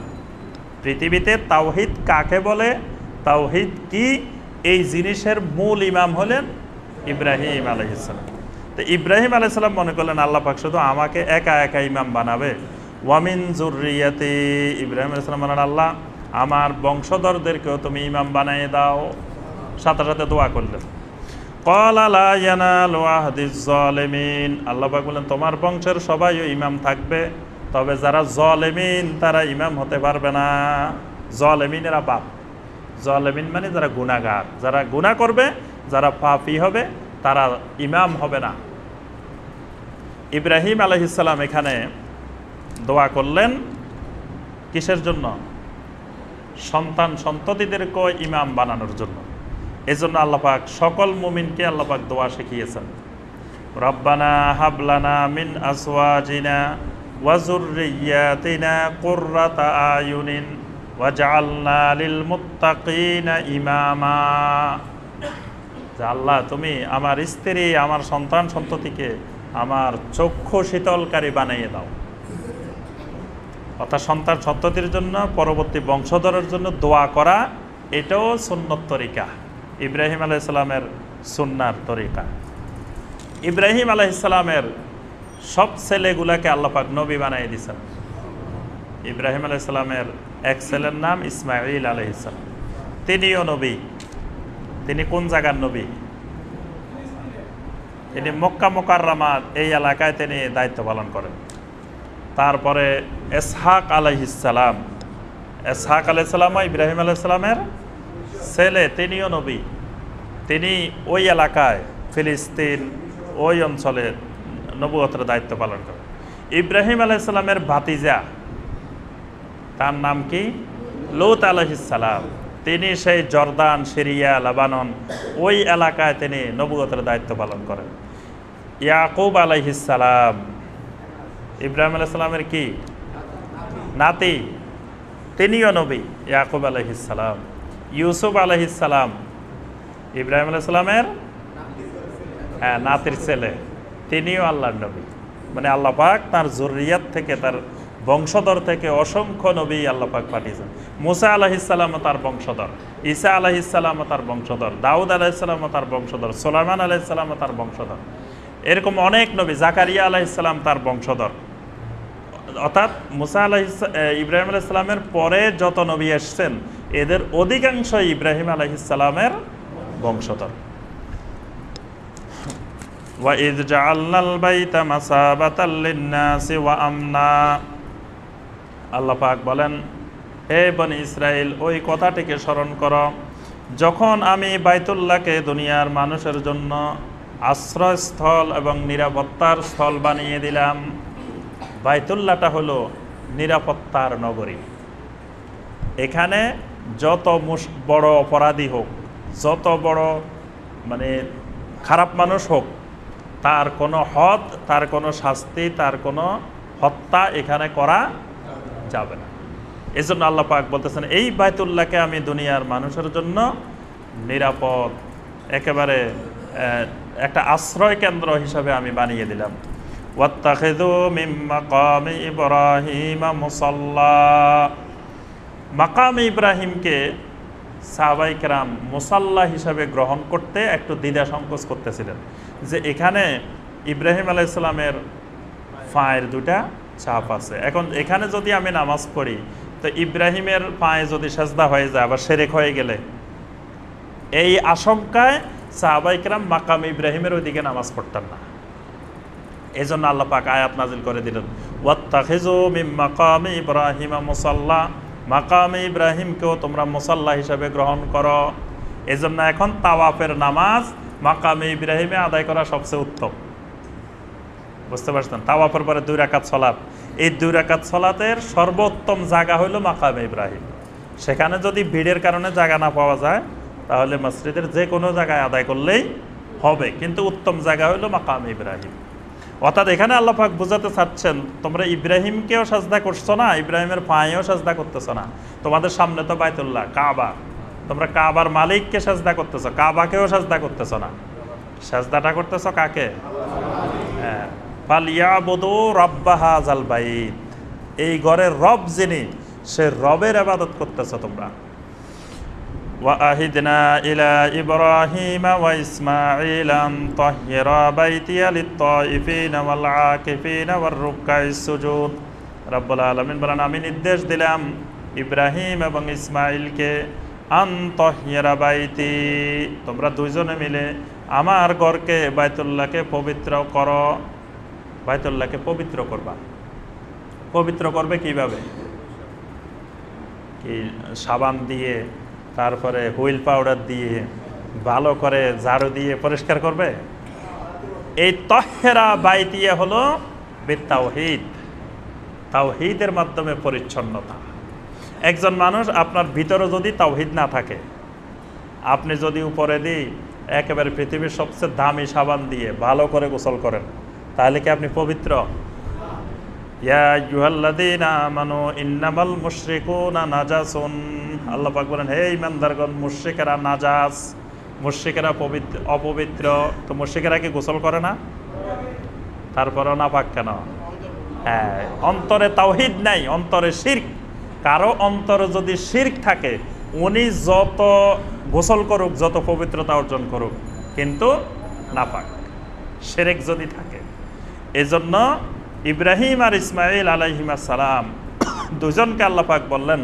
পৃথিবীতে তাওহীদ কাকে বলে, তাওহীদ কি, এই জিনিসের মূল ইমাম হলেন ইব্রাহিম আলাইহিস সালাম। তো ইব্রাহিম আলাইহিস সালাম মনে করলেন আল্লাহ পাক শুধু আমাকে একা একা ইমাম বানাবে। ওয়ামিন যুররিয়াতি, ইব্রাহিম আলাইহিস সালাম বলেন আল্লাহ আমার বংশধরদেরকেও তুমি ইমাম বানিয়ে দাও। সাথে সাথে দোয়া করলেন। ক্বালা লা ইয়ানালু আহদিজ জালিমিন, আল্লাহ পাক বলেন তোমার বংশের সবাইও ইমাম থাকবে, তবে যারা জালিমিন তারা ইমাম হতে পারবে না। জালিমিনেরা বাপ, জালিমিন মানে যারা গুনাহগার, যারা গুনাহ করবে, যারা পাপী হবে, তারা ইমাম হবে না। ইব্রাহিম আলাইহিস সালাম এখানে দোয়া করলেন কিসের জন্য? সন্তান সন্ততিদেরকে ইমাম বানানোর জন্য। এজন্য আল্লাহ পাক সকল মুমিনকে আল্লাহ পাক দোয়া শিখিয়েছেন, রব্বানা হাবলানা মিন আজওয়াজিনা ওয়া যুররিয়াতিনা কুররাতা আয়ুনিন ওয়াজআলনা লিল মুত্তাকিনা ইমামা। আল্লাহ তুমি আমার স্ত্রী, আমার সন্তান সন্ততিকে আমার চক্ষু শীতলকারী বানিয়ে দাও। অর্থাৎ সন্তান সন্ততির জন্য, পরবর্তী বংশধরের জন্য দোয়া করা, এটাও সুন্নত তরিকা, ইব্রাহিম আলাইহিস সালামের সুন্নার তরিকা। ইব্রাহিম আলাইহিস সালামের সব ছেলেগুলাকে আল্লাহ পাক নবী বানিয়ে দিয়েছেন। ইব্রাহিম আলাইহিস সালামের এক ছেলের নাম ইসমাঈল আলাইহিস সালাম, তিনিও নবী। তিনি কোন জায়গার নবী? তিনি মক্কা মুকাররমার এই এলাকায় তিনি দায়িত্ব পালন করেন। তারপরে ইসহাক আলাইহিস সালাম, ইসহাক আলাইহিস সালাম ইব্রাহিম আলাইহিস সালামের ছেলে, তিনিও নবী। তিনি ওই এলাকায় ফিলিস্তিন ওই অঞ্চলে নবুয়তের দায়িত্ব পালন করেন। ইব্রাহিম আলাইহিস সালামের ভাতিজা, তার নাম কি? লূত আলাইহিস সালাম। তিনি সেই জর্দান, সিরিয়া, লেবানন ওই এলাকায় তিনি নবুয়তের দায়িত্ব পালন করেন। ইয়াকুব আলাইহিস সালাম, ইব্রাহিম আলাইহিস সালামের কি নাতি, তিনিও নবী, ইয়াকুব আলাইহিস সালাম। ইউসুফ আলাইহিস সালাম ইব্রাহিম আলাইহিস সালামের নাতির ছেলে, তিনিও আল্লাহর নবী। মানে আল্লাহ পাক তার যুররিয়াত থেকে, তার বংশধর থেকে অসংখ্য নবী আল্লাহ পাক পাঠিয়েছেন। মুসা আলাইহিস সালাম তার বংশধর, ঈসা আলাইহিস সালাম তার বংশধর, দাউদ আলাইহিস সালাম তার বংশধর, সুলাইমান আলাইহিস সালাম তার বংশধর, এরকম অনেক নবী, জাকারিয়া আলাইহিস সালাম তার বংশধর। অর্থাৎ ইব্রাহিম আলাইহিস সালামের পরে যত নবী এসেছেন এদের অধিকাংশই ইব্রাহিম আলাইহিস সালামের বংশধর। وَإِذْ جَعَلْنَا الْبَيْتَ مَثَابَةً لِلنَّاسِ وَأَمْنًا। আল্লাহ পাক বলেন, হে বনি ইসরাইল, ওই কথাটিকে স্মরণ করো যখন আমি বাইতুল্লাহকে দুনিয়ার মানুষের জন্য আশ্রয়স্থল এবং নিরাপত্তার স্থল বানিয়ে দিলাম। বাইতুল্লাহটা হলো নিরাপত্তার নগরী। এখানে যত বড় অপরাধী হোক, যত বড় খারাপ মানুষ হোক, তার কোনো হদ, তার কোনো শাস্তি, তার কোনো হত্যা এখানে করা যাবে না। এই জন্য আল্লাহ পাক বলতেছেন, এই বাইতুল্লাহকে আমি দুনিয়ার মানুষের জন্য নিরাপদ, একেবারে একটা আশ্রয় কেন্দ্র হিসাবে আমি বানিয়ে দিলাম। ওয়াত্তাখিযু মিন মাকামি ইব্রাহিম মুসাল্লা। মাকামে ইব্রাহিমকে সাহাবায়ে কেরাম মুসাল্লা হিসাবে গ্রহণ করতে একটু দ্বিধা সংকোচ করতেছিলেন, যে এখানে ইব্রাহিম আলাইহিস সালামের পায়ের দুটা ছাপ আছে। এখন এখানে যদি আমি নামাজ পড়ি তো ইব্রাহিমের পায়ে যদি সেজদা হয়ে যায়, আবার শিরক হয়ে গেলে, এই আশঙ্কায় সাহাবায়ে কেরাম মাকামে ইব্রাহিমের ওইদিকে নামাজ পড়তেন না। এই জন্য আল্লাহ পাক আয়াত নাজিল করে দিলেন, ওয়াত্তাখিযু মিন মাকামি ইব্রাহিম মুসাল্লা। মাকামে ইব্রাহিমকেও তোমরা মুসাল্লা হিসাবে গ্রহণ করো। এজন্য এখন তাওয়াফের নামাজ মাকামে ইব্রাহিমে আদায় করা সবচেয়ে উত্তম। বুঝতে পারছেন? তাওয়াফের পরে 2 রাকাত সালাত, এই 2 রাকাত সালাতের সর্বোত্তম জায়গা হলো মাকামে ইব্রাহিম। সেখানে যদি ভিড়ের কারণে জায়গা না পাওয়া যায় তাহলে মসজিদের যে কোনো জায়গায় আদায় করলেই হবে, কিন্তু উত্তম জায়গা হলো মাকামে ইব্রাহিম। অর্থাৎ এখানে আল্লাহ পাক বোঝাতে চাচ্ছেন, তোমরা ইব্রাহিমকেও সাজদা করছো না, ইব্রাহিমের পায়েও সাজদা করতেছো না। তোমাদের সামনে তো বাইতুল্লাহ, কাবা, তোমরা কাবার মালিককে সাজদা করতেছো, কাবাকেও সাজদা করতেছো না। সাজদাটা করতেছো কাকে? হ্যাঁ, ফালিয়াবুদু রাব্ব হাযাল বাইত। এই ঘরের রব যিনি, সে রবের ইবাদত করতেছো তোমরা। وَأَهِدْنَا إِلَى إِبْرَاهِيمَ وَإِسْمَاعِيلَ أَنْ طَهِّرَا بَيْتِيَ لِلطَّائِفِينَ وَالْعَاكِفِينَ وَالرُّكَّعِ السُّجُودِ। রব্বুল আলামিন বলেন, আমি নির্দেশ দিলাম ইব্রাহিম এবং ইসমাইলকে, আন তাহহিরা বাইতি, তোমরা দুইজনে মিলে আমার ঘরকে, বাইতুল্লাহকে পবিত্র করো। বাইতুল্লাহকে পবিত্র করবা। পবিত্র করবে কিভাবে? কি সাবান দিয়ে, তারপরে হুইল পাউডার দিয়ে, ভালো করে ঝাড়ু দিয়ে পরিষ্কার করবে? এই তাহহিরা বাইতিয়া হলো বিতাওহীদ, তাওহীদের মাধ্যমে পরিচ্ছন্নতা। একজন মানুষ, আপনার ভিতরে যদি তাওহীদ না থাকে, আপনি যদি উপরে দিয়ে একেবারে পৃথিবীর সবচেয়ে দামি সাবান দিয়ে ভালো করে গোসল করেন, তাহলে কি আপনি পবিত্র? ইয়া আইয়ুহাল্লাযীনা আমানু ইন্নামাল মুশরিকুনা নাজাসুন। আল্লাহ পাক বলেন, হে ঈমানদারগণ, মুশরিকেরা নাজাস, মুশরিকেরা অপবিত্র। তো মুশরিকেরা কি গোসল করে না? তারপরেও নাপাক কেন? হ্যাঁ, অন্তরে তাওহীদ নাই, অন্তরে শিরক। কারো অন্তরে যদি শিরক থাকে, উনি যত গোসল করুক, যত পবিত্রতা অর্জন করুক, কিন্তু নাপাক, শিরক যদি থাকে। এজন্য ইব্রাহিম আর ইসমাইল আলাইহিমাস সালাম দুজনকে আল্লাহ পাক বললেন,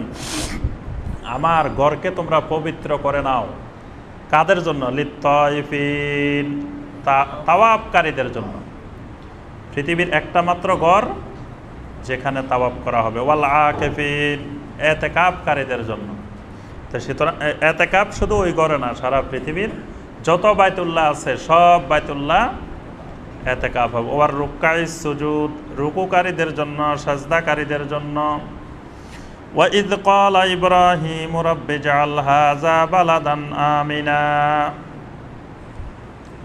আমার ঘরকে তোমরা পবিত্র করে নাও। কাদের জন্য? লিত্তাইফিন, তাওয়াফকারীদের জন্য। পৃথিবীর একটা মাত্র ঘর যেখানে তাওয়াফ করা হবে। ওয়াল আকিফিন, এতেকাফকারীদের জন্য। তো সুতরাং এতেকাফ শুধু ওই ঘরে না, সারা পৃথিবীর যত বাইতুল্লাহ আছে সব বাইতুল্লাহ এতেকাফ হবে। ওয়ার রুক্কাইস সুজুদ, রুকুকারীদের জন্য, সাজদাকারীদের জন্য। وَإِذْ قَالَ إِبْرَاهِيمُ رَبِّ اجْعَلْ هَذَا بَلَدًا آمِنًا।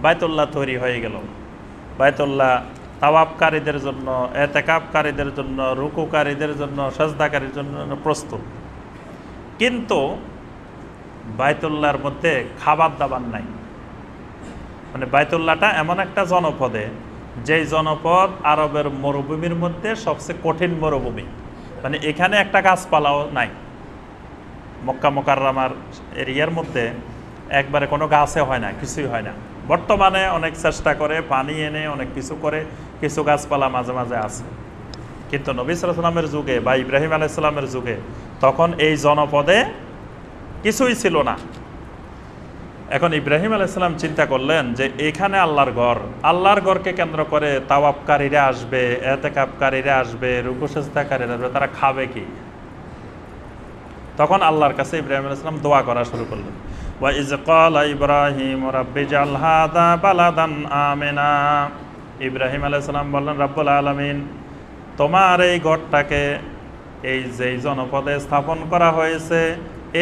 বাইতুল্লাহ তৈরি হয়ে গেল। বাইতুল্লাহ তাওয়াফকারীদের জন্য, এতেকাফকারীদের জন্য, রুকুকারীদের জন্য, সাজদাকারীর জন্য প্রস্তুত। কিন্তু বাইতুল্লাহর মধ্যে খাবার দাবার নাই। মানে বাইতুল্লাহটা এমন একটা জনপদে, যেই জনপদ আরবের মরুভূমির মধ্যে সবচেয়ে কঠিন মরুভূমি। মানে এখানে একটা গাছপালাও নাই। মক্কা মুকাররমার এরিয়ার মধ্যে একবারে কোনো গাছে হয় না, কিছুই হয় না। বর্তমানে অনেক চেষ্টা করে পানি এনে অনেক কিছু করে, কিছু গাছপালা মাঝে মাঝে আছে। কিন্তু নবী সাল্লাল্লাহু আলাইহি ওয়াসাল্লামের যুগে বা ইব্রাহিম আলাইহিস সালামের যুগে তখন এই জনপদে কিছুই ছিল না। এখন ইব্রাহিম আলাইহিস সালাম চিন্তা করলেন যে এখানে আল্লাহর ঘরকে কেন্দ্র করে তাওয়াফকারীরা আসবে, এতেকাফকারীরা আসবে, রুকু সিজদাকারীরা আসবে, তারা খাবে কি? তখন আল্লাহর কাছে ইব্রাহিম আলাইহিস সালাম দোয়া করা শুরু করলেন। ওয়া ইয ক্বালা ইব্রাহিম রাব্বি জাল হাযা বালাদান আমিনা। ইব্রাহিম আলাইহিস সালাম বললেন, রব্বুল আলামিন, তোমার এই ঘরটাকে এই যেই জনপদে স্থাপন করা হয়েছে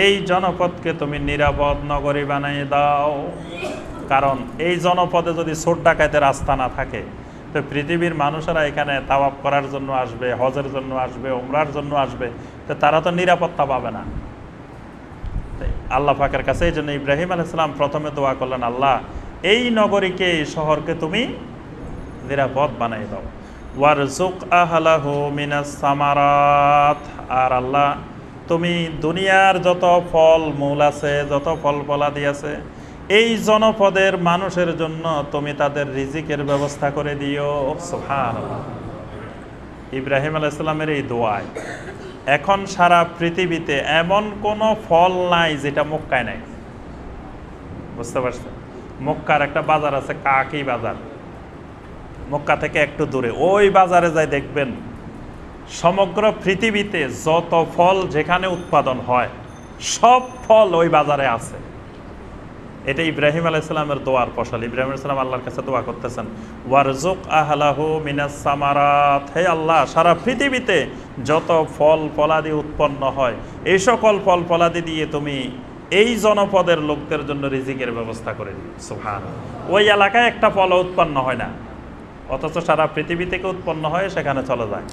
এই জনপদকে তুমি নিরাপদ নগরী বানিয়ে দাও। কারণ এই জনপদে যদি চোর ডাকাতের রাস্তা না থাকে তো পৃথিবীর মানুষেরা এখানে তাওয়াফ করার জন্য আসবে, হজের জন্য আসবে, উমরার জন্য আসবে, তো তারা তো নিরাপত্তা পাবে না। আল্লাহ পাকের কাছে এই জন্য ইব্রাহিম আলাইহিস সালাম প্রথমে দোয়া করলেন, আল্লাহ এই নগরীকে, এই শহরকে তুমি নিরাপদ বানিয়ে দাও। ওয়ারযুক আহলাহু মিনাস সামারাত, আর আল্লাহ তুমি দুনিয়ার যত ফল মূল আছে, যত ফল ফলাদি আছে, এই জনপদের মানুষের জন্য তুমি তাদের রিজিকের ব্যবস্থা করে দিও। সুবহানাল্লাহ। ইব্রাহিম আলাইহিস সালামের এই দোয়ায় এখন সারা পৃথিবীতে এমন কোনো ফল নাই যেটা মক্কায় নাই। বুঝতে পারছেন? মক্কার একটা বাজার আছে, কাকি বাজার, মক্কা থেকে একটু দূরে। ওই বাজারে যাই দেখবেন সমগ্র পৃথিবীতে যত ফল যেখানে উৎপাদন হয় সব ফল ওই বাজারে আছে। এটা ইব্রাহিম আলাইহিস সালামের দোয়ার ফসল। ইব্রাহিম আলাইহিস সালাম আল্লাহর কাছে দোয়া করতেছেন, ওয়ারযুক আহলাহু মিনাস সামারাত, হে আল্লাহ সারা পৃথিবীতে যত ফল ফলাদি উৎপন্ন হয় এই সকল ফল ফলাদি দিয়ে তুমি এই জনপদের লোকদের জন্য রিজিকের ব্যবস্থা করে দিও। সুবহানাল্লাহ। ওই এলাকায় একটা ফল উৎপন্ন হয় না, অথচ সারা পৃথিবী থেকে উৎপন্ন হয় সেখানে চলে যায়।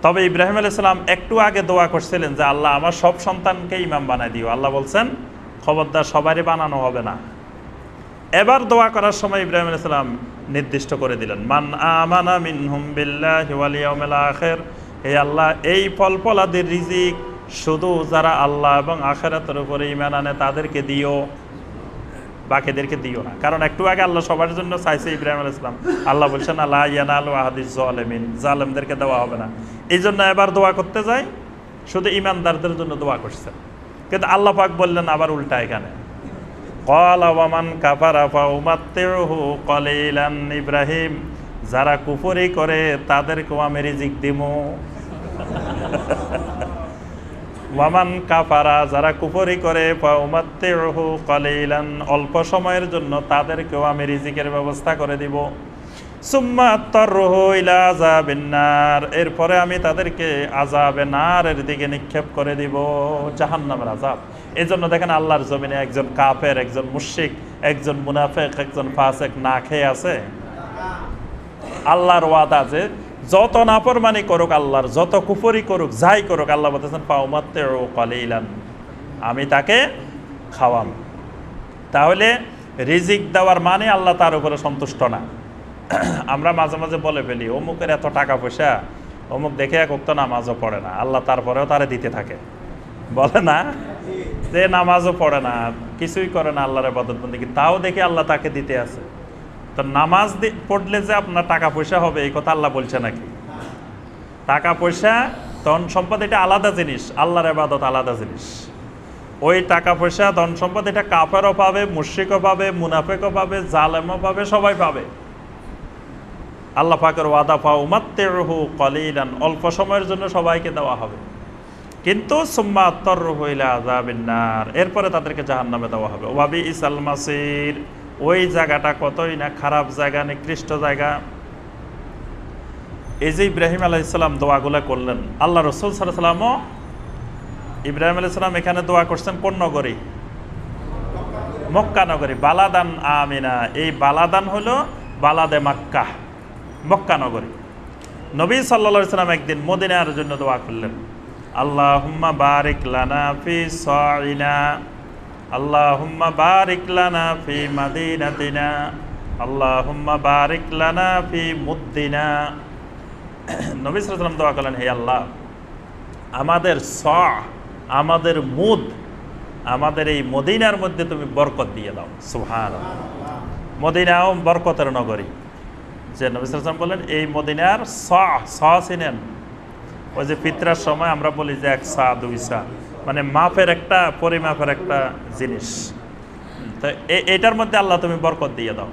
তবে ইব্রাহিম আলাইহিস সালাম একটু আগে দোয়া করছিলেন যে আল্লাহ আমার সব সন্তানকে ইমাম বানায় দিও। আল্লাহ বলছেন খবরদার সবারই বানানো হবে না। এবার দোয়া করার সময় ইব্রাহিম আলাইহিস সালাম নির্দিষ্ট করে দিলেন, মান আমানা মিনহুম বিল্লাহি ওয়াল ইয়াউমিল আখির, হে আল্লাহ এই ফল ফলাদির রিজিক শুধু যারা আল্লাহ এবং আখিরাতের উপরে ঈমান আনে তাদেরকে দিও, বাকিদেরকে দিও না। কারণ একটু আগে আল্লাহ সবার জন্য চাইছে ইব্রাহিম আলাইহিস সালাম, আল্লাহ বলছেন লা ইয়ানালু আহাদিজ জালিমিন, জালেমদেরকে দেওয়া হবে না। এই জন্য এবার দোয়া করতে যাই শুধু ঈমানদারদের জন্য দোয়া করছেন। কিন্তু আল্লাহ পাক বললেন আবার উল্টা, এখানে ক্বালা ওয়া মান কাফারা ফাউমাত্তিউহু ক্বালিলান, ইব্রাহিম যারা কুফরি করে তাদেরকেও আমি রিজিক দিমু। ওয়ামান কাফারা, যারা কুফরি করে, ফাউমাত্তিউহু ক্বালিলান, অল্প সময়ের জন্য তাদেরকেও আমি রিজিকের ব্যবস্থা করে দিব। সুম্মা আত্তারহু ইলা আযাবিন নার, এরপরে আমি তাদেরকে আযাবে নারের দিকে নিক্ষেপ করে দিব, জাহান্নামের আযাব। এজন্য দেখেন আল্লাহর জমিনে একজন কাফের, একজন মুশরিক, একজন মুনাফিক, একজন ফাসিক না খেয়ে আছে? আল্লাহর ওয়াদা যে যত নাফরমানি করুক আল্লাহর, যত কুফরি করুক, যাই করুক, আল্লাহ বলতেছেন ফাউমাত্তিউ ক্বালিলান, আমি তাকে খাওয়াম। তাহলে রিজিক দেওয়ার মানে আল্লাহ তার উপরে সন্তুষ্ট না। আমরা মাঝে মাঝে বলে ফেলি অমুকের এত টাকা পয়সা, অমুক দেখে এক ওয়াক্ত নামাজও পড়ে না, আল্লাহ তারপরেও তারে দিতে থাকে। বলে না যে নামাজও পড়ে না, কিছুই করে না আল্লাহর ইবাদত বন্দেগী, তাও দেখে আল্লাহ তাকে দিতে আছে। তো নামাজ পড়লে যে আপনার টাকা পয়সা হবে এই কথা আল্লাহ বলছে নাকি? টাকা পয়সা ধন সম্পদ এটা আলাদা জিনিস, আল্লাহর ইবাদত আলাদা জিনিস। ওই টাকা পয়সা ধন সম্পদ এটা কাফেরও পাবে, মুশরিকও পাবে, মুনাফিকও পাবে, জালেমও পাবে, সবাই পাবে। আল্লাহ পাকের ওয়াদা ফাউমাত্তিউহু ক্বালিলান, অল্প সময়ের জন্য সবাইকে দেওয়া হবে, কিন্তু সুম্মা আত্তারহু ইলা আযাবিন নার, এরপরে তাদেরকে জাহান্নামে দেওয়া হবে। ওয়া বিইসাল মাসির, ওই জায়গাটা কতই না খারাপ জায়গা, নিকৃষ্ট জায়গা। এই যে ইব্রাহিম আলাইহিস সালাম দোয়াগুলো করলেন, আল্লাহ রাসূল সাল্লাল্লাহু আলাইহি ওয়াসাল্লামও ইব্রাহিম আলাইহিস সালাম এখানে দোয়া করছেন কোন নগরী? মক্কা নগরী, বালাদান আমিনা। এই বালাদান হলো বালাদে মক্কা, মক্কা নগরী। নবী সাল্লাল্লাহু আলাইহি ওয়াসাল্লাম একদিন মদিনার জন্য দোয়া করলেন, আল্লাহুম্মা বারিক লানা ফি সাইনা, আল্লাহুম্মা বারিক লানা ফি মাদিনাতিনা, আল্লাহুম্মা বারিক লানা ফি মুদ্দিনা। নবী সাল্লাল্লাহু আলাইহি ওয়াসাল্লাম দোয়া করলেন, হে আল্লাহ আমাদের আমাদের মুদ, আমাদের এই মদিনার মধ্যে তুমি বরকত দিয়ে দাও। সুবহানাল্লাহ। মদিনাও বরকতের নগরী। যে নবী সাল্লাল্লাহু আলাইহি ওয়াসাল্লাম বলেন এই মদিনার চিনেন? ওই যে ফিতরার সময় আমরা বলি যে 1 সা 2 সা, মানে মাপের একটা পরিমাপের একটা জিনিস। তো এটার মধ্যে আল্লাহ তুমি বরকত দিয়ে দাও,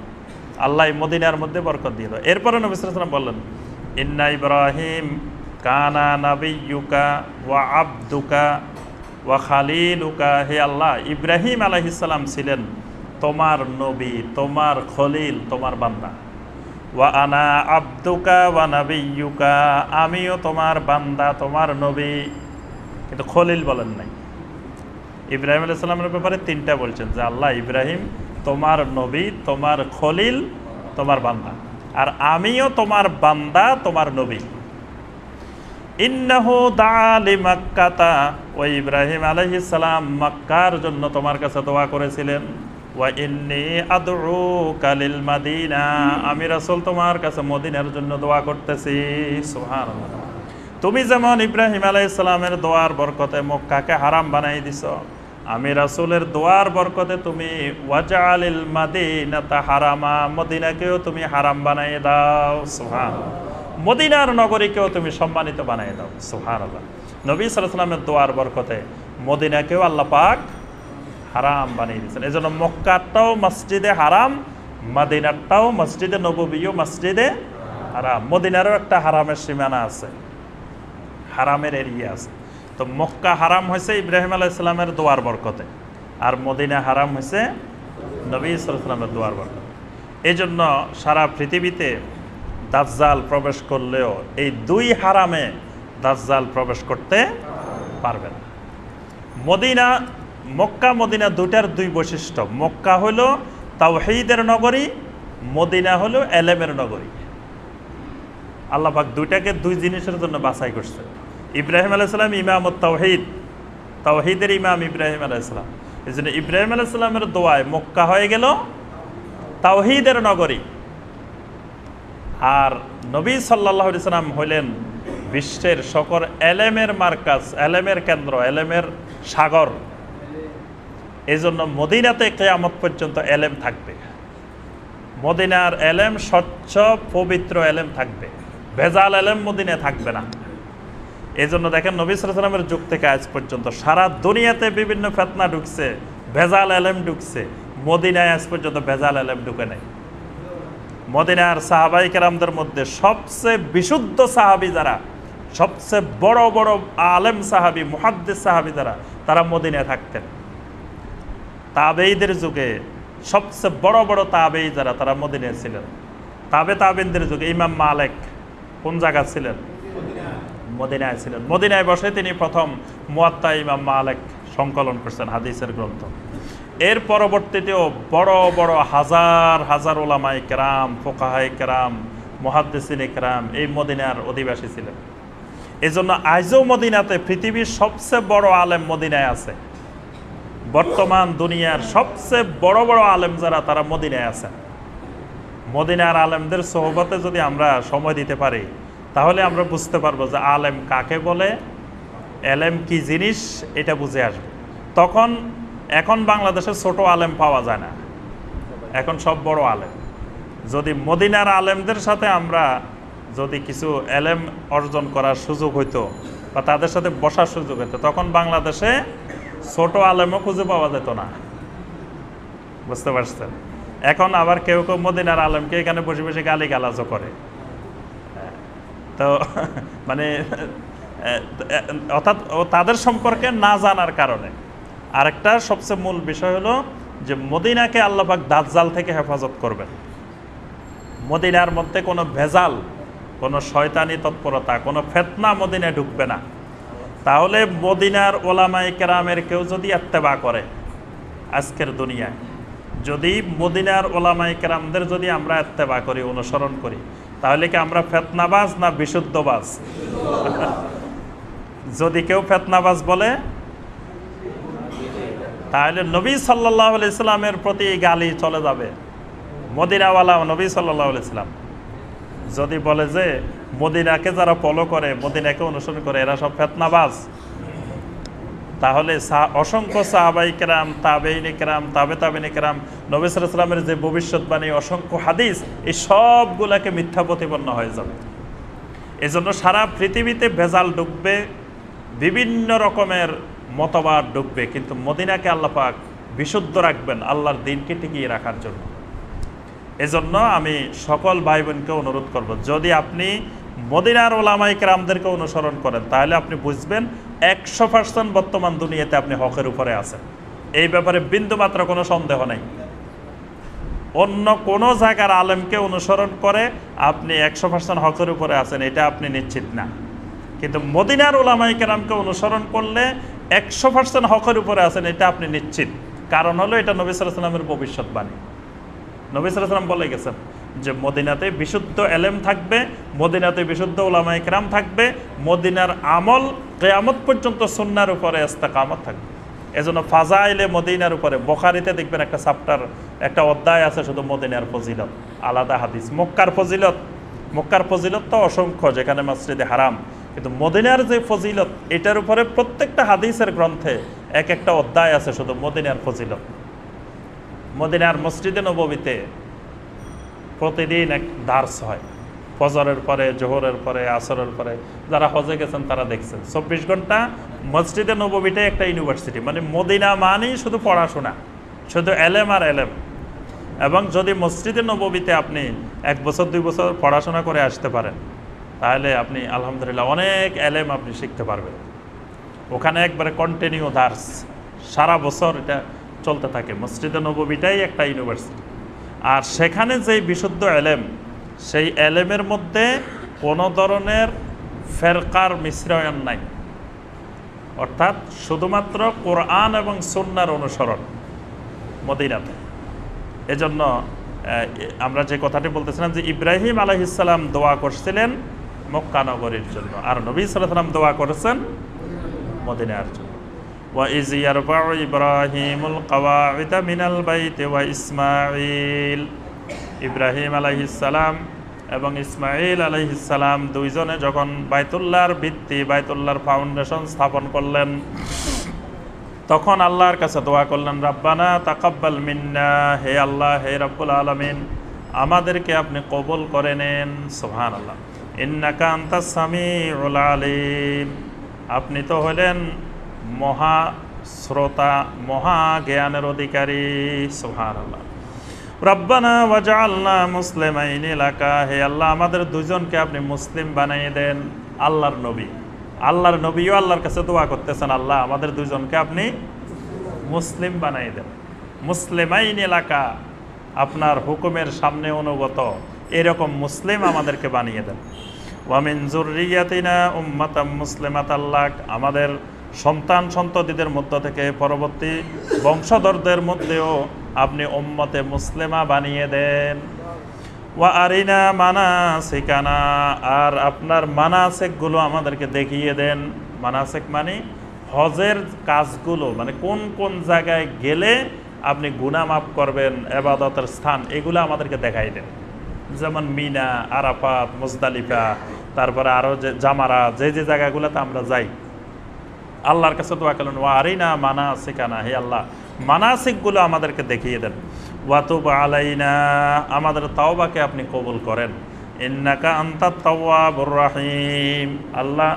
আল্লাহ মদিনার মধ্যে বরকত দিয়ে দাও। এরপরে নবী সাল্লাল্লাহু আলাইহি ওয়াসাল্লাম বললেন ইন্না ইব্রাহিম কানা নাবিয়্যুকা ওয়া আবদুকা ওয়া খালিলুকা, হে আল্লাহ, ইব্রাহিম আলাইহিস সালাম ছিলেন তোমার নবী, তোমার খলিল, তোমার বান্দা। ওয়া আনা আবদুকা ওয়া নাবিয়্যুকা, আমিও তোমার বান্দা, তোমার নবী, কিন্তু খলিল বলেন নাই। ইব্রাহিম আলাইহিস সালামের ব্যাপারে 3টা বলছেন যে আল্লাহ ইব্রাহিম তোমার নবী, তোমার খলিল, তোমার বান্দা, আর আমিও তোমার বান্দা, তোমার নবী। ইন্নাহু দাআ লিমাক্কাতা, ওই ইব্রাহিম আলাইহিস সালাম মক্কার জন্য তোমার কাছে দোয়া করেছিলেন। ওয়া ইন্নী আদউকা লিল মাদিনা, আমি রাসূল তোমার কাছে মদিনার জন্য দোয়া করতেছি। সুবহানাল্লাহ। তুমি যেমন ইব্রাহিম আলাইহিস সালামের দোয়ার বরকতে মক্কাকে হারাম বানাই দিছো, আমি রাসূলের দোয়ার বরকতে তুমি ওয়াজআলিল মাদিনাতা হারামা, মদিনাকেও তুমি হারাম বানাই দাও। সুবহানাল্লাহ। মদিনার নগরীকেও তুমি সম্মানিত বানাই দাও। সুবহানাল্লাহ। নবী সাল্লাল্লাহু আলাইহি ওয়াসাল্লামের দোয়ার বরকতে মদিনাকেও আল্লাহ পাক হারাম বানিয়ে দিয়েছেন। এই জন্য মক্কাটাও মসজিদে হারাম, মদিনাটাও মসজিদে নববীও মসজিদে হারাম। মদিনারও একটা হারামের সীমানা আছে, হারামের এরিয়া আছে। তো মক্কা হারাম হয়েছে ইব্রাহিম আলাইহিস সালামের দোয়ার বরকতে, আর মদিনা হারাম হয়েছে নবী সাল্লাল্লাহু আলাইহি ওয়াসাল্লামের দোয়ার বরকতে। এই জন্য সারা পৃথিবীতে দাজ্জাল প্রবেশ করলেও এই 2 হারামে দাজ্জাল প্রবেশ করতে পারবে না। মদিনা, মক্কা মদিনা দুটার 2 বৈশিষ্ট্য। মক্কা হলো তাওহীদের নগরী, মদিনা হলো এলেমের নগরী। আল্লাহ পাক দুইটাকে 2 জিনিসের জন্য বাছাই করছে। ইব্রাহিম আলাইহিস সালাম ইমামুত তাওহীদ, তাওহীদের ইমাম ইব্রাহিম আলাইহিস সালাম। এই জন্য ইব্রাহিম আলাইহিস সালামের দোয়ায় মক্কা হয়ে গেল তাওহীদের নগরী, আর নবী সাল্লাল্লাহু আলাইহি সাল্লাম হইলেন বিশ্বের সকল এলেমের মার্কাজ, এলেমের কেন্দ্র, এলেমের সাগর। এই জন্য মদিনাতে কিয়ামত পর্যন্ত এলেম থাকবে। মদিনার এলেম স্বচ্ছ পবিত্র এলেম থাকবে, ভেজাল এলেম মদিনায় থাকবে না। এই জন্য দেখেন নবী সাল্লাল্লাহু আলাইহি সাল্লামের যুগ থেকে আজ পর্যন্ত সারা দুনিয়াতে বিভিন্ন ফিতনা ঢুকছে, ভেজাল এলেম ঢুকছে, মদিনায় আজ পর্যন্ত ভেজাল এলেম ঢুকে নাই। মদিনার সাহাবায়ে কেরামদের মধ্যে সবচেয়ে বিশুদ্ধ সাহাবী যারা, সবচেয়ে বড় বড় আলেম সাহাবী, মুহাদ্দিস সাহাবী যারা, তারা মদিনায় থাকতেন। তাবেঈদের যুগে সবচেয়ে বড় বড় তাবেঈ যারা, তারা মদিনায় ছিলেন। তাবেঈনদের যুগে ইমাম মালিক কোন জায়গা ছিলেন? মদিনায় ছিলেন। মদিনায় বসে তিনি প্রথম মুয়াত্তা ইমাম মালিক সংকলন করছেন, হাদিসের গ্রন্থ। এর পরবর্তীতেও বড় বড় হাজার হাজার উলামায়ে কেরাম, ফুকাহায়ে কেরাম, মুহাদ্দিসিনে কেরাম এই মদিনার অধিবাসী ছিলেন। এই জন্য আজও মদিনাতে পৃথিবীর সবচেয়ে বড় আলেম মদিনায় আছে। বর্তমান দুনিয়ার সবচেয়ে বড় বড় আলেম যারা, তারা মদিনায় আছেন। মদিনার আলেমদের সোহবতে যদি আমরা সময় দিতে পারি, তাহলে আমরা বুঝতে পারবো যে আলেম কাকে বলে, এলেম কি জিনিস, এটা বুঝে আসবে। এখন বাংলাদেশে ছোট আলেম পাওয়া যায় না, এখন সব বড় আলেম। যদি মদিনার আলেমদের সাথে আমরা যদি কিছু এলেম অর্জন করার সুযোগ হইতো, বা তাদের সাথে বসার সুযোগ হইতো, তখন বাংলাদেশে ছোট আলেমও খুঁজে পাওয়া যেত না। বুঝতে পারছেন? এখন আবার কেউ কেউ মদিনার আলেমকে এখানে বসে বসে গালিগালাজও করে। তো মানে অর্থাৎ তাদের সম্পর্কে না জানার কারণে। আরেকটা সবচেয়ে মূল বিষয় হলো যে মদিনাকে আল্লাহ পাক দাজ্জাল থেকে হেফাজত করবেন। মদিনার মধ্যে কোনো ভেজাল, কোনো শয়তানি তৎপরতা, কোনো ফিতনা মদিনায় ঢুকবে না। তাহলে মদিনার ওলামায়ে কেরামের কেউ যদি ইত্তেবা করে, আজকের দুনিয়ায় যদি মদিনার ওলামায়ে কেরামদের যদি আমরা ইত্তেবা করি, অনুসরণ করি, তাহলে কি আমরা ফিতনাবাজ না বিশুদ্ধবাজ? যদি কেউ ফিতনাবাজ বলে, তাহলে নবী সাল্লাল্লাহু আলাইহি সাল্লামের প্রতি গালি চলে যাবে। মদিনাওয়ালা নবী সাল্লাল্লাহু আলাইহি সাল্লাম যদি বলে যে মদিনাকে যারা ফলো করে, মদিনাকে অনুসরণ করে, এরা সব ফিতনাবাজ, তাহলে অসংখ্য সাহাবাই কেরাম, তাবেঈনে কেরাম, তাবেঈনে কেরাম, নবী সাল্লাল্লাহু আলাইহি ওয়াসাল্লামের যে ভবিষ্যৎবাণী, অসংখ্য হাদিস, এই সবগুলাকে মিথ্যা প্রতিপন্ন হয়ে যাবে। এজন্য সারা পৃথিবীতে ভেজাল ঢুকবে, বিভিন্ন রকমের মতবাদ ঢুকবে, কিন্তু মদিনাকে আল্লাহ পাক বিশুদ্ধ রাখবেন আল্লাহর দ্বীনকে টিকিয়ে রাখার জন্য। এজন্য আমি সকল ভাই বোনকে অনুরোধ করব, যদি আপনি মদিনার ওলামায়ে কেরামদেরকে অনুসরণ করেন, তাহলে আপনি বুঝবেন 100% বর্তমান দুনিয়াতে আপনি হকের উপরে আছেন। এই ব্যাপারে বিন্দুমাত্র কোনো সন্দেহ নেই। অন্য কোনো জায়গার আলেমকে অনুসরণ করে আপনি 100% হকের উপরে আছেন, এটা আপনি নিশ্চিত না। কিন্তু মদিনার ওলামায়ে কেরামকে অনুসরণ করলে 100% হকের উপরে আছেন, এটা আপনি নিশ্চিত। কারণ হলো এটা নবী সাল্লাল্লাহু আলাইহি ওয়াসাল্লামের ভবিষ্যৎবাণী। নবী সাল্লাল্লাহু আলাইহি ওয়াসাল্লাম বলে গেছেন যে মদিনাতে বিশুদ্ধ এলেম থাকবে, মদিনাতে বিশুদ্ধ উলামায়ে কেরাম থাকবে, মদিনার আমল কিয়ামত পর্যন্ত সুন্নাহর উপরে ইস্তেকামত থাকবে। এজন্য ফাজাইলে মদিনার উপরে বুখারীতে দেখবেন একটা চ্যাপ্টার, একটা অধ্যায় আছে শুধু মদিনার ফজিলত, আলাদা হাদিস। মক্কার ফজিলত তো অসংখ্য, যেখানে মসজিদে হারাম, কিন্তু মদিনার যে ফজিলত, এটার উপরে প্রত্যেকটা হাদিসের গ্রন্থে এক একটা অধ্যায় আছে শুধু মদিনার ফজিলত। মদিনার মসজিদে নববীতে প্রতিদিন এক দার্স হয়, ফজরের পরে, জোহরের পরে, আসরের পরে। যারা হজে গেছেন তারা দেখছেন 24 ঘন্টা মসজিদে নববীটাই একটা ইউনিভার্সিটি। মানে মদিনা মানেই শুধু পড়াশোনা, শুধু এলেম আর এলেম। এবং যদি মসজিদে নববীতে আপনি 1 বছর 2 বছর পড়াশোনা করে আসতে পারেন, তাহলে আপনি আলহামদুলিল্লাহ অনেক এলেম আপনি শিখতে পারবেন। ওখানে একবারে কন্টিনিউ দার্স, সারা বছর এটা চলতে থাকে। মসজিদে নববীটাই একটা ইউনিভার্সিটি। আর সেখানে যে বিশুদ্ধ এলেম, সেই এলেমের মধ্যে কোনো ধরনের ফেরকার মিশ্রায়ন নাই, অর্থাৎ শুধুমাত্র কোরআন এবং সুন্নাহর অনুসরণ মদিনাতে। এজন্য আমরা যে কথাটি বলতেছিলাম যে ইব্রাহিম আলাইহিস সালাম দোয়া করছিলেন মক্কা নগরীর জন্য, আর নবী সাল্লাল্লাহু আলাইহি ওয়াসাল্লাম দোয়া করেছেন মদিনার জন্য। وَإِذْ يَرْفَعُ إِبْرَاهِيمُ الْقَوَاعِدَ مِنَ الْبَيْتِ وَإِسْمَاعِيل, ইব্রাহিম আলাইহিস সালাম এবং ইসমাঈল আলাইহিস সালাম দুইজনে যখন বাইতুল্লাহর ভিত্তি, বাইতুল্লাহর ফাউন্ডেশন স্থাপন করলেন, তখন আল্লাহর কাছে দোয়া করলেন, রাব্বানা তাকাব্বাল মিন্না, হে আল্লাহ, হে রব্বুল আলামিন, আমাদেরকে আপনি কবুল করে নেন। সুবহানাল্লাহ। ইন্নাকা আনতাস সামিউল আলিম, আপনি তো হলেন মহা শ্রোতা, মহা জ্ঞানের অধিকারী। সুবহানাল্লাহ। রব্বানা ওয়াজআলনা মুসলিমাইনি লাকা, হে আল্লাহ, আমাদের দুজনকে আপনি মুসলিম বানিয়ে দেন। আল্লাহর নবীও আল্লাহর কাছে দোয়া করতেছেন, আল্লাহ আমাদের দুজনকে আপনি মুসলিম বানিয়ে দেন। মুসলিমাইনি লাকা, আপনার হুকুমের সামনে অনুগত এরকম মুসলিম আমাদেরকে বানিয়ে দেন। ওয়া মিন যুররিয়াতিনা উম্মাতাম মুসলিমাতাল লাক, আমাদের সন্তান সন্ততিদের মধ্য থেকে পরবর্তী বংশধরদের মধ্যেও আপনি উম্মতে মুসলিমা বানিয়ে দেন। ওয়া আরিনা মানাসিকানা, আর আপনার মানাসিকগুলো আমাদেরকে দেখিয়ে দেন। মানাসিক মানে হজের কাজগুলো, মানে কোন কোন জায়গায় গেলে আপনি গুনাহ মাফ করবেন, ইবাদতের স্থান, এগুলো আমাদেরকে দেখাই দেন। যেমন মিনা, আরাফাত, মুজদালিফা, তারপরে আরও যে জামারা, যে যে জায়গাগুলোতে আমরা যাই, আল্লাহর কাছে দোয়া করলেন, ওয়া আরিনা মানাসিকানা, হে আল্লাহ মানাসিকগুলো আমাদেরকে দেখিয়ে দেন। ওয়াতুব আলাইনা, আমাদের তাওবাকে আপনি কবুল করেন। ইন্নাকা আনতাত তাওয়াবুর রহিম, আল্লাহ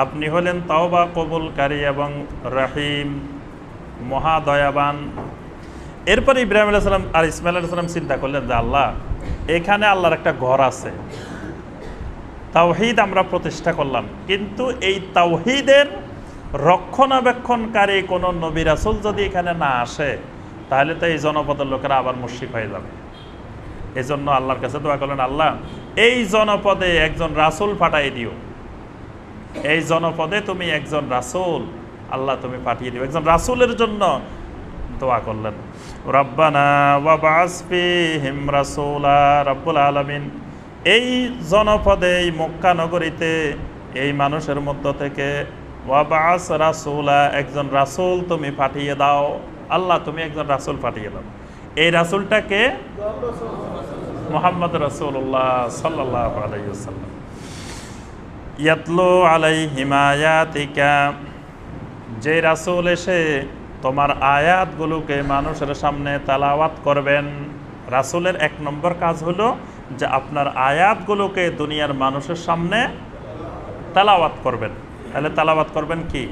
আপনি হলেন তাওবা কবুলকারী এবং রহিম, মহা দয়াবান। এরপরে ইব্রাহিম আলাইহিস সালাম আর ইসমাঈল আলাইহিস সালাম চিন্তা করলেন যে আল্লাহ, এখানে আল্লাহর একটা ঘর আছে, তাওহীদ আমরা প্রতিষ্ঠা করলাম, কিন্তু এই তাওহীদের রক্ষণাবেক্ষণকারী কোনো নবী রাসূল যদি এখানে না আসে, তাহলে তো এই জনপদের লোকেরা আবার মুশরিক হয়ে যাবে। এই জন্য আল্লাহর কাছে দোয়া করলেন, আল্লাহ এই জনপদে একজন রাসূল পাঠিয়ে দিও, এই জনপদে তুমি একজন রাসূল আল্লাহ তুমি পাঠিয়ে দিও। একজন রাসূলের জন্য দোয়া করলেন। রব্বানা ওয়াবআস ফীহিম রাসূলা, রব্বুল আলামিন এই জনপদে, এই মক্কা নগরীতে, এই মানুষের মধ্য থেকে ওয়াবআস রাসূলা, একজন রাসূল তুমি পাঠিয়ে দাও। আল্লাহ তুমি একজন রাসূল পাঠিয়ে দাও। এই রাসূলটাকে মুহাম্মদ রাসূলুল্লাহ সাল্লাল্লাহু আলাইহি ওয়াসাল্লাম। ইয়াতলু আলাইহিম আয়াতিকা, যে রাসূল এসে তোমার আয়াতগুলোকে মানুষের সামনে তেলাওয়াত করবেন। রাসূলের এক নম্বর কাজ হলো যে আপনার আয়াতগুলোকে দুনিয়ার মানুষের সামনে তেলাওয়াত করবেন। তাহলে তেলাওয়াত করবেন কি?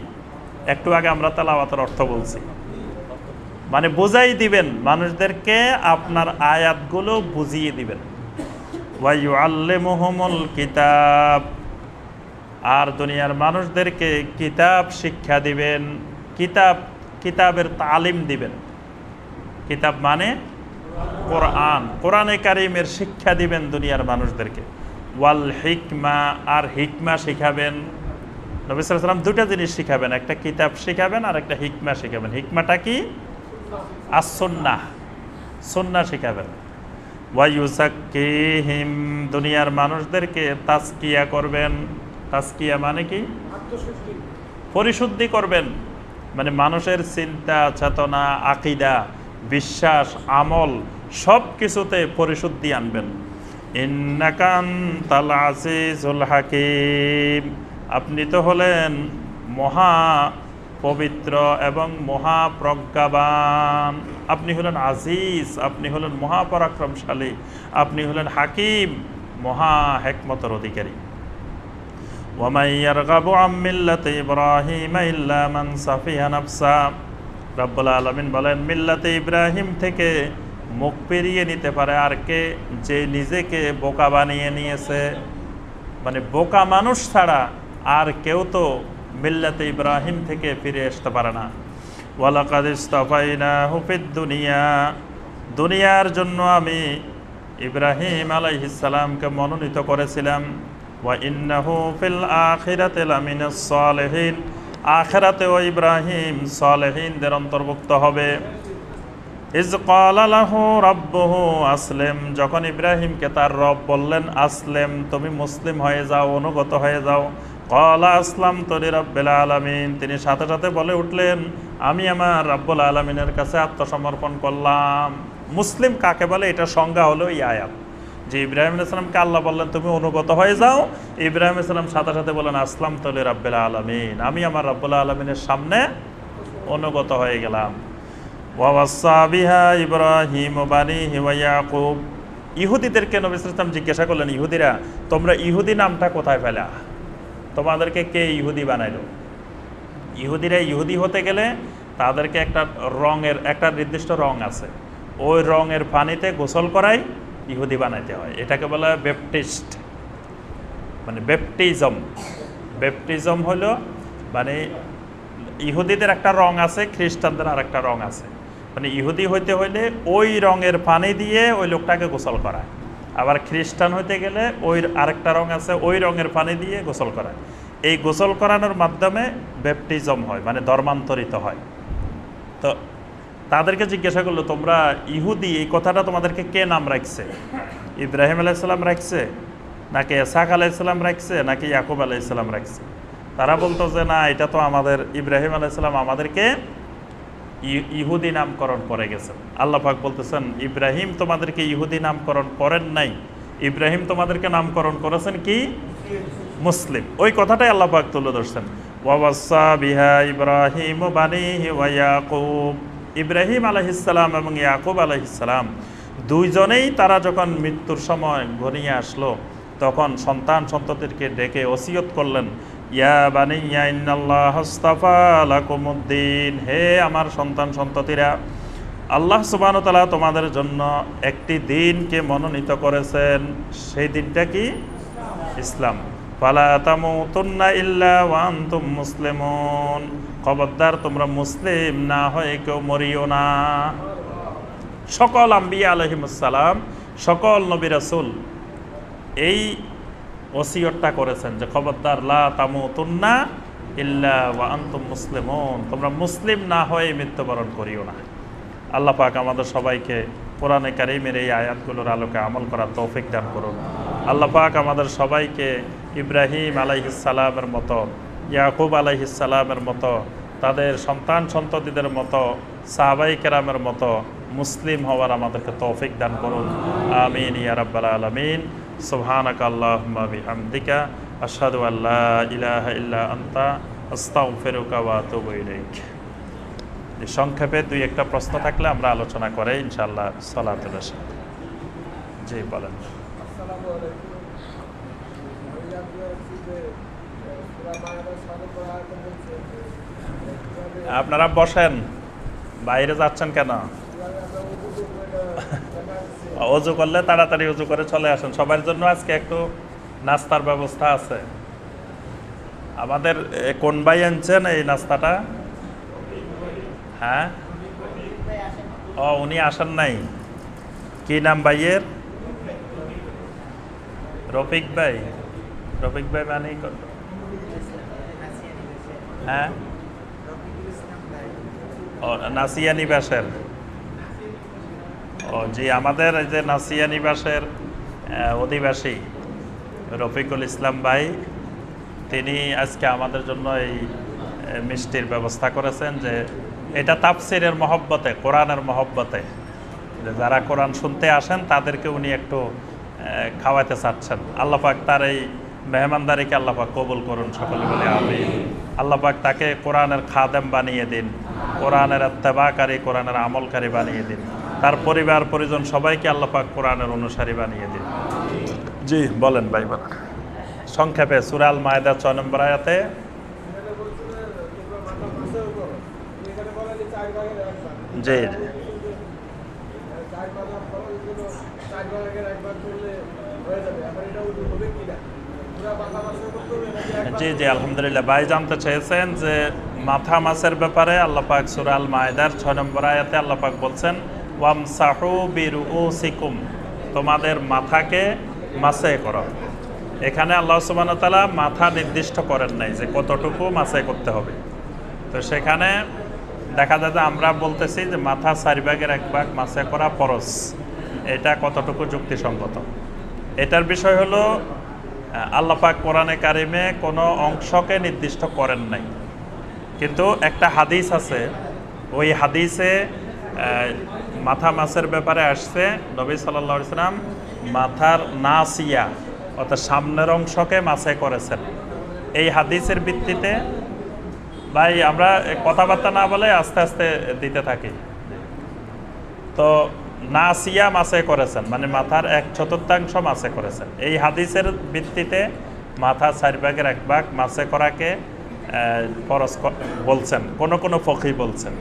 একটু আগে আমরা তেলাওয়াতের অর্থ বলছি, মানে বুঝাই দিবেন মানুষদেরকে, আপনার আয়াতগুলো বুঝিয়ে দিবেন। ওয়া ইউআল্লিমুহুমুল কিতাব, আর দুনিয়ার মানুষদেরকে কিতাব শিক্ষা দিবেন। কিতাবের তালিম দিবেন। কিতাব মানে কোরআন, কোরআনে কারিমের শিক্ষা দিবেন দুনিয়ার মানুষদেরকে। ওয়াল হিকমা, আর হিকমা শিখাবেন। নবী সাল্লাল্লাহু আলাইহি ওয়াসাল্লাম দুটা জিনিস শিখাবেন, একটা কিতাব শিখাবেন আর একটা হিকমা শিখাবেন। হিকমাটা কি? as-সুন্নাহ, সুন্নাহ শিখাবেন। ওয়া ইউযাক্কিহিম, দুনিয়ার মানুষদেরকে তাজকিয়া করবেন। তাজকিয়া মানে কি? পরিশুদ্ধি করবেন, মানে মানুষের চিন্তা চেতনা, আকীদা, বিশ্বাস, আমল সব কিছুতে পরিশুদ্ধি আনবেন। ইন্নাকা আনতাল আজিজুল হাকীম, আপনি তো হলেন মহা পবিত্র এবং মহাপ্রজ্ঞাবান। আপনি হলেন আজিজ, আপনি হলেন মহাপরাক্রমশালী, আপনি হলেন হাকিম, মহা হিকমতের অধিকারী। ওয়ামান ইয়ারগাবু আন মিল্লাতি ইব্রাহিম ইল্লা মান সাফিহা নাফসা, রব্বুল আলামিন বলেন মিল্লাতে ইব্রাহিম থেকে মুখ পেরিয়ে নিতে পারে আর কে? যে নিজেকে বোকা বানিয়ে নিয়েছে। মানে বোকা মানুষ ছাড়া আর কেউ তো মিল্লাতে ইব্রাহিম থেকে ফিরে আসতে পারে না। ওয়ালাকাদ ইসতাফাইনাহু ফিদ দুনিয়া, দুনিয়ার জন্য আমি ইব্রাহিম আলাইহিস সালামকে মনোনীত করেছিলাম। ওয়া ইন্নাহু ফিল আখিরাতি লামিনাস সালিহিন, আখিরাতেও ইব্রাহিম সালেহিনদের অন্তর্ভুক্ত হবে। ইজ ক্বালা লাহু রাব্বুহু আসলিম, যখন ইব্রাহিমকে তার রব বললেন আসলিম, তুমি মুসলিম হয়ে যাও, অনুগত হয়ে যাও। ক্বালা আসলামতু লিরাব্বিল আলামিন, তিনি সাথে সাথে বলে উঠলেন আমি আমার রাব্বুল আলামিনের কাছে আত্মসমর্পণ করলাম। মুসলিম কাকে বলে এটা সংজ্ঞা হলো এই আয়াত, যে ইব্রাহিম আলাইহিস সালামকে আল্লাহ বললেন তুমি অনুগত হয়ে যাও, ইব্রাহিম আলাইহিস সালাম সাথে সাথে বলেন আসলামতু লিরাব্বিল আলামিন, আমি আমার রাব্বুল আলামিনের সামনে অনুগত হয়ে গেলাম। ওয়া ওয়াসা বিহা ইব্রাহিম বানিহি ওয়া ইয়াকুব, ইহুদিদেরকে নবী সাল্লাল্লাহু আলাইহি ওয়াসাল্লাম জিজ্ঞাসা করলেন ইহুদিরা তোমরা ইহুদি নামটা কোথায় পেলা? তোমাদেরকে কে ইহুদি বানাইলো? ইহুদিরা ইহুদি হতে গেলে তাদেরকে একটা রঙের, একটা নির্দিষ্ট রং আছে, ওই রঙের পানিতে গোসল করাই ইহুদি বানাইতে হয়। এটাকে বলা হয় ব্যাপটিস্ট, মানে ব্যাপটিজম। ব্যাপটিজম হলো মানে ইহুদিদের একটা রং আছে, খ্রিস্টানদের আর একটা রং আছে। মানে ইহুদি হইতে হইলে ওই রঙের পানি দিয়ে ওই লোকটাকে গোসল করায়, আবার খ্রিস্টান হইতে গেলে ওই আরেকটা রং আছে, ওই রঙের পানি দিয়ে গোসল করায়। এই গোসল করানোর মাধ্যমে ব্যাপটিজম হয়, মানে ধর্মান্তরিত হয়। তো তাদেরকে জিজ্ঞাসা করলো তোমরা ইহুদি, এই কথাটা তোমাদেরকে কে নাম রাখছে? ইব্রাহিম আলাইহিস সালাম রাখছে, নাকি ইসহাক আলাইহিস সালাম রাখছে, নাকি ইয়াকুব আলাইহিস সালাম রাখছে? তারা বলতো যে না, এটা তো আমাদের ইব্রাহিম আলাইহিস সালাম আমাদেরকে ইহুদি নামকরণ করে গেছেন। আল্লাহ পাক বলতেছেন ইব্রাহিম তোমাদেরকে ইহুদি নামকরণ করেন নাই, ইব্রাহিম তোমাদেরকে নামকরণ করেছেন কি? মুসলিম। ওই কথাটাই আল্লাহ পাক তুলে ধরছেন। ওয়া ওয়াসা বিহা ইব্রাহিম বানিহি ওয়া ইয়াকুব, ইব্রাহিম আলাইহিস সালাম এবং ইয়াকুব আলাইহিস সালাম দুইজনেই তারা যখন মৃত্যুর সময় ঘনিয়ে আসলো তখন সন্তান সন্ততিকে ডেকে ওসিয়ত করলেন ইয়া বানিয়া ইন্নাল্লাহা আস্তাফা লাকুমুদ্দিন, হে আমার সন্তান সন্ততিরা, আল্লাহ সুবহানাহু ওয়া তাআলা তোমাদের জন্য একটি দিনকে মনোনীত করেছেন, সেই দিনটা কি? ইসলাম। ফালা তামুতুন্না ইল্লা ওয়া আনতুম মুসলিমুন, খবরদার তোমরা মুসলিম না হয়ে কেউ মরিও না। সকল আম্বিয়া আলাইহিমুস সালাম, সকল নবী রাসূল এই ওসিয়তটা করেছেন যে খবরদার লা তামুতুন্না ইল্লা ওয়া আনতুম মুসলিমুন, তোমরা মুসলিম না হয়ে মৃত্যুবরণ করিও না। আল্লাহ পাক আমাদের সবাইকে কোরআনে কারীমের এই আয়াতগুলোর আলোকে আমল করার তৌফিক দান করুন। আল্লাহ পাক আমাদের সবাইকে ইব্রাহিম আলাইহিস সালামের মতো, ইয়াকুব আলাইহিস সালামের মতো, তাদের সন্তান সন্ততিদের মতো, সাহাবায়ে কেরামের মতো মুসলিম হওয়ার আমাদেরকে তৌফিক দান করুন। আমিন ইয়া রাব্বাল আলামিন। সুবহানাকা আল্লাহুম্মা বিহামদিকা আশহাদু আল্লা ইলাহা ইল্লা আনতা আস্তাগফিরুকা ওয়া আতুবু ইলাইক। সংক্ষেপে দুই একটা প্রশ্ন থাকলে আমরা আলোচনা করে ইনশাআল্লাহ সালাতুল ইশা। জি বলেন। আসসালামু আলাইকুম। আপনারা বসেন, বাইরে যাচ্ছেন কেন? অজু করলে তাড়াতাড়ি অজু করে চলে আসেন। সবার জন্য আজকে একটু নাস্তার ব্যবস্থা আছে। আমাদের কোন ভাই আনছেন এই নাস্তাটা? হ্যাঁ, ও উনি আসেন নাই। কি নাম ভাইয়ের? রফিক ভাই। রফিক ভাই মানে হ্যাঁ, ও নাসিয়া নিবাসের। ও জি, আমাদের এই যে নাসিয়া নিবাসের অধিবাসী রফিকুল ইসলাম ভাই, তিনি আজকে আমাদের জন্য এই মিষ্টির ব্যবস্থা করেছেন। যে এটা তাফসিরের মহব্বতে, কোরআনের মহব্বতে, যে যারা কোরআন শুনতে আসেন তাদেরকে উনি একটু খাওয়াতে চাচ্ছেন। আল্লাহ পাক তার এই মেহমানদারিকে আল্লাহ পাক কবুল করুন, সকলে বলে আমিন। আল্লাহ পাক তাকে কোরআনের খাদেম বানিয়ে দিন, কোরআনের ইত্তেবাকারী, কোরআনের আমলকারী বানিয়ে দিন। তার পরিবার পরিজন সবাইকে আল্লাহ পাক কোরআনের অনুসারী বানিয়ে দিন। জি বলেন ভাই বলেন। সংক্ষেপে সূরা আল মায়েদা 6 নম্বর আয়াতে জি জি জি আলহামদুলিল্লাহ। ভাই জানতে চেয়েছেন যে মাথা মাছের ব্যাপারে আল্লাহ পাক সূরা আল মায়েদার 6 নম্বর আয়াতে আল্লাহ পাক বলছেন ওয়ামসাহু বিরুউসিকুম, তোমাদের মাথাকে মাসে করো। এখানে আল্লাহ সুবহানাহু ওয়া তাআলা মাথা নির্দিষ্ট করেন নাই যে কতটুকু মাসে করতে হবে। তো সেখানে দেখা যায় যে আমরা বলতেছি যে মাথা 4 ভাগের 1 ভাগ মাসে করা ফরজ। এটা কতটুকু যুক্তিসঙ্গত? এটার বিষয় হলো আল্লাহ পাক কোরআনে কারিমে কোনো অংশকে নির্দিষ্ট করেন নাই, কিন্তু একটা হাদিস আছে, ওই হাদিসে মাথা মাসের ব্যাপারে আসছে নবী সাল্লাল্লাহু আলাইহি সাল্লাম মাথার নাসিয়া অর্থাৎ সামনের অংশকে মাসে করেছেন। এই হাদিসের ভিত্তিতে ভাই আমরা কথাবার্তা না বলে আস্তে আস্তে দিতে থাকি। তো নাসিয়া মাসে করেছেন মানে মাথার 1/4 মাসে করেছেন। এই হাদিসের ভিত্তিতে মাথা 4 ভাগের 1 ভাগ মাসে করাকে ফরজ বলছেন কোনো ফকি বলছেন।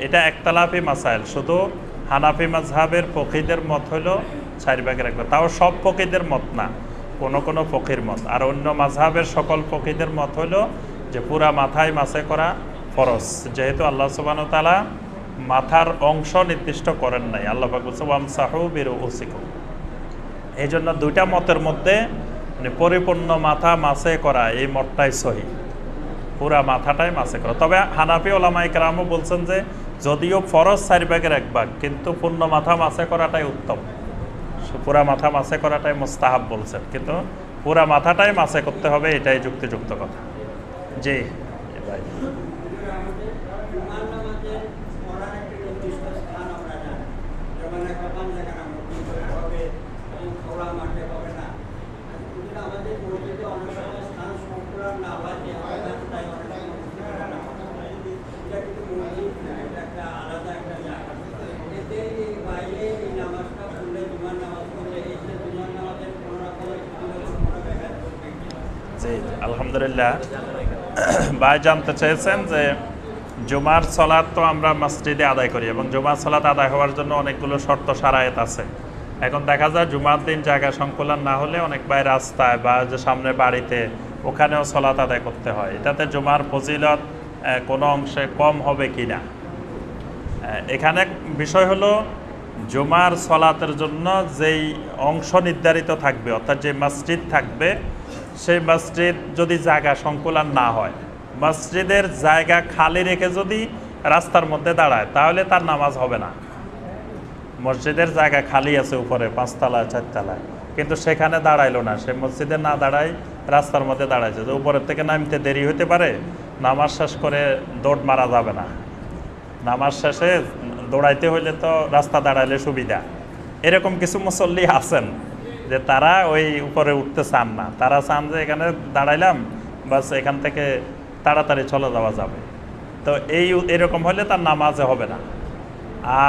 এটা একতলাফি মাসাইল, শুধু হানাফি মাযহাবের ফকিদের মত হলো 4 ভাগের 1 ভাগ, তাও সব ফকিদের মত না, কোনো ফকির মত। আর অন্য মাযহাবের সকল ফকিদের মত হলো যে পুরা মাথায় মাসে করা ফরজ, যেহেতু আল্লাহ সুবহানাহু ওয়া তাআলা মাথার অংশ নির্দিষ্ট করেন নাই। আল্লাহ পাক বলছে ওয়ামসাহু বিরুউসিকুম। এই জন্য দুইটা মতের মধ্যে মানে পরিপূর্ণ মাথা মাসে করা এই মতটাই সহি, পুরা মাথাটাই মাসে করা। তবে হানাফি ওলামায়ে কেরামও বলছেন যে যদিও ফরজ 4 ভাগের 1 ভাগ, কিন্তু পূর্ণ মাথা মাসে করাটাই উত্তম, পুরা মাথা মাসে করাটাই মুস্তাহাব বলছেন, কিন্তু পুরা মাথাটাই মাসে করতে হবে, এটাই যুক্তিযুক্ত কথা। জি ভাই। জি আলহামদুলিল্লাহ। ভাই জানতে চেয়েছেন যে জুমার সালাত তো আমরা মসজিদে আদায় করি এবং জুমার সালাত আদায় হওয়ার জন্য অনেকগুলো শর্ত শারায়েত আছে। এখন দেখা যায় জুমার দিন জায়গা সংকুলন না হলে অনেক ভাই রাস্তায় বা যে সামনে বাড়িতে ওখানেও সালাত আদায় করতে হয়। এটাতে জুমার ফজিলত কোনো অংশে কম হবে কি না? এখানে বিষয় হলো জুমার সালাতের জন্য যেই অংশ নির্ধারিত থাকবে অর্থাৎ যে মসজিদ থাকবে, সেই মসজিদ যদি জায়গা সংকুলন না হয়, মসজিদের জায়গা খালি রেখে যদি রাস্তার মধ্যে দাঁড়ায় তাহলে তার নামাজ হবে না। মসজিদের জায়গা খালি আছে উপরে 5 তলায় 4 তলায়, কিন্তু সেখানে দাঁড়াইলো না, সে মসজিদে না দাঁড়ায় রাস্তার মধ্যে দাঁড়াইছে, যে উপরের থেকে নামতে দেরি হতে পারে, নামাজ শেষ করে দৌড় মারা যাবে না। নামাজ শেষে দৌড়াইতে হইলে তো রাস্তা দাঁড়াইলে সুবিধা। এরকম কিছু মুসল্লি আছেন যে তারা ওই উপরে উঠতে চান না, তারা চান যে এখানে দাঁড়াইলাম বাস এখান থেকে তাড়াতাড়ি চলে যাওয়া যাবে। তো এরকম হলে তার নামাজে হবে না।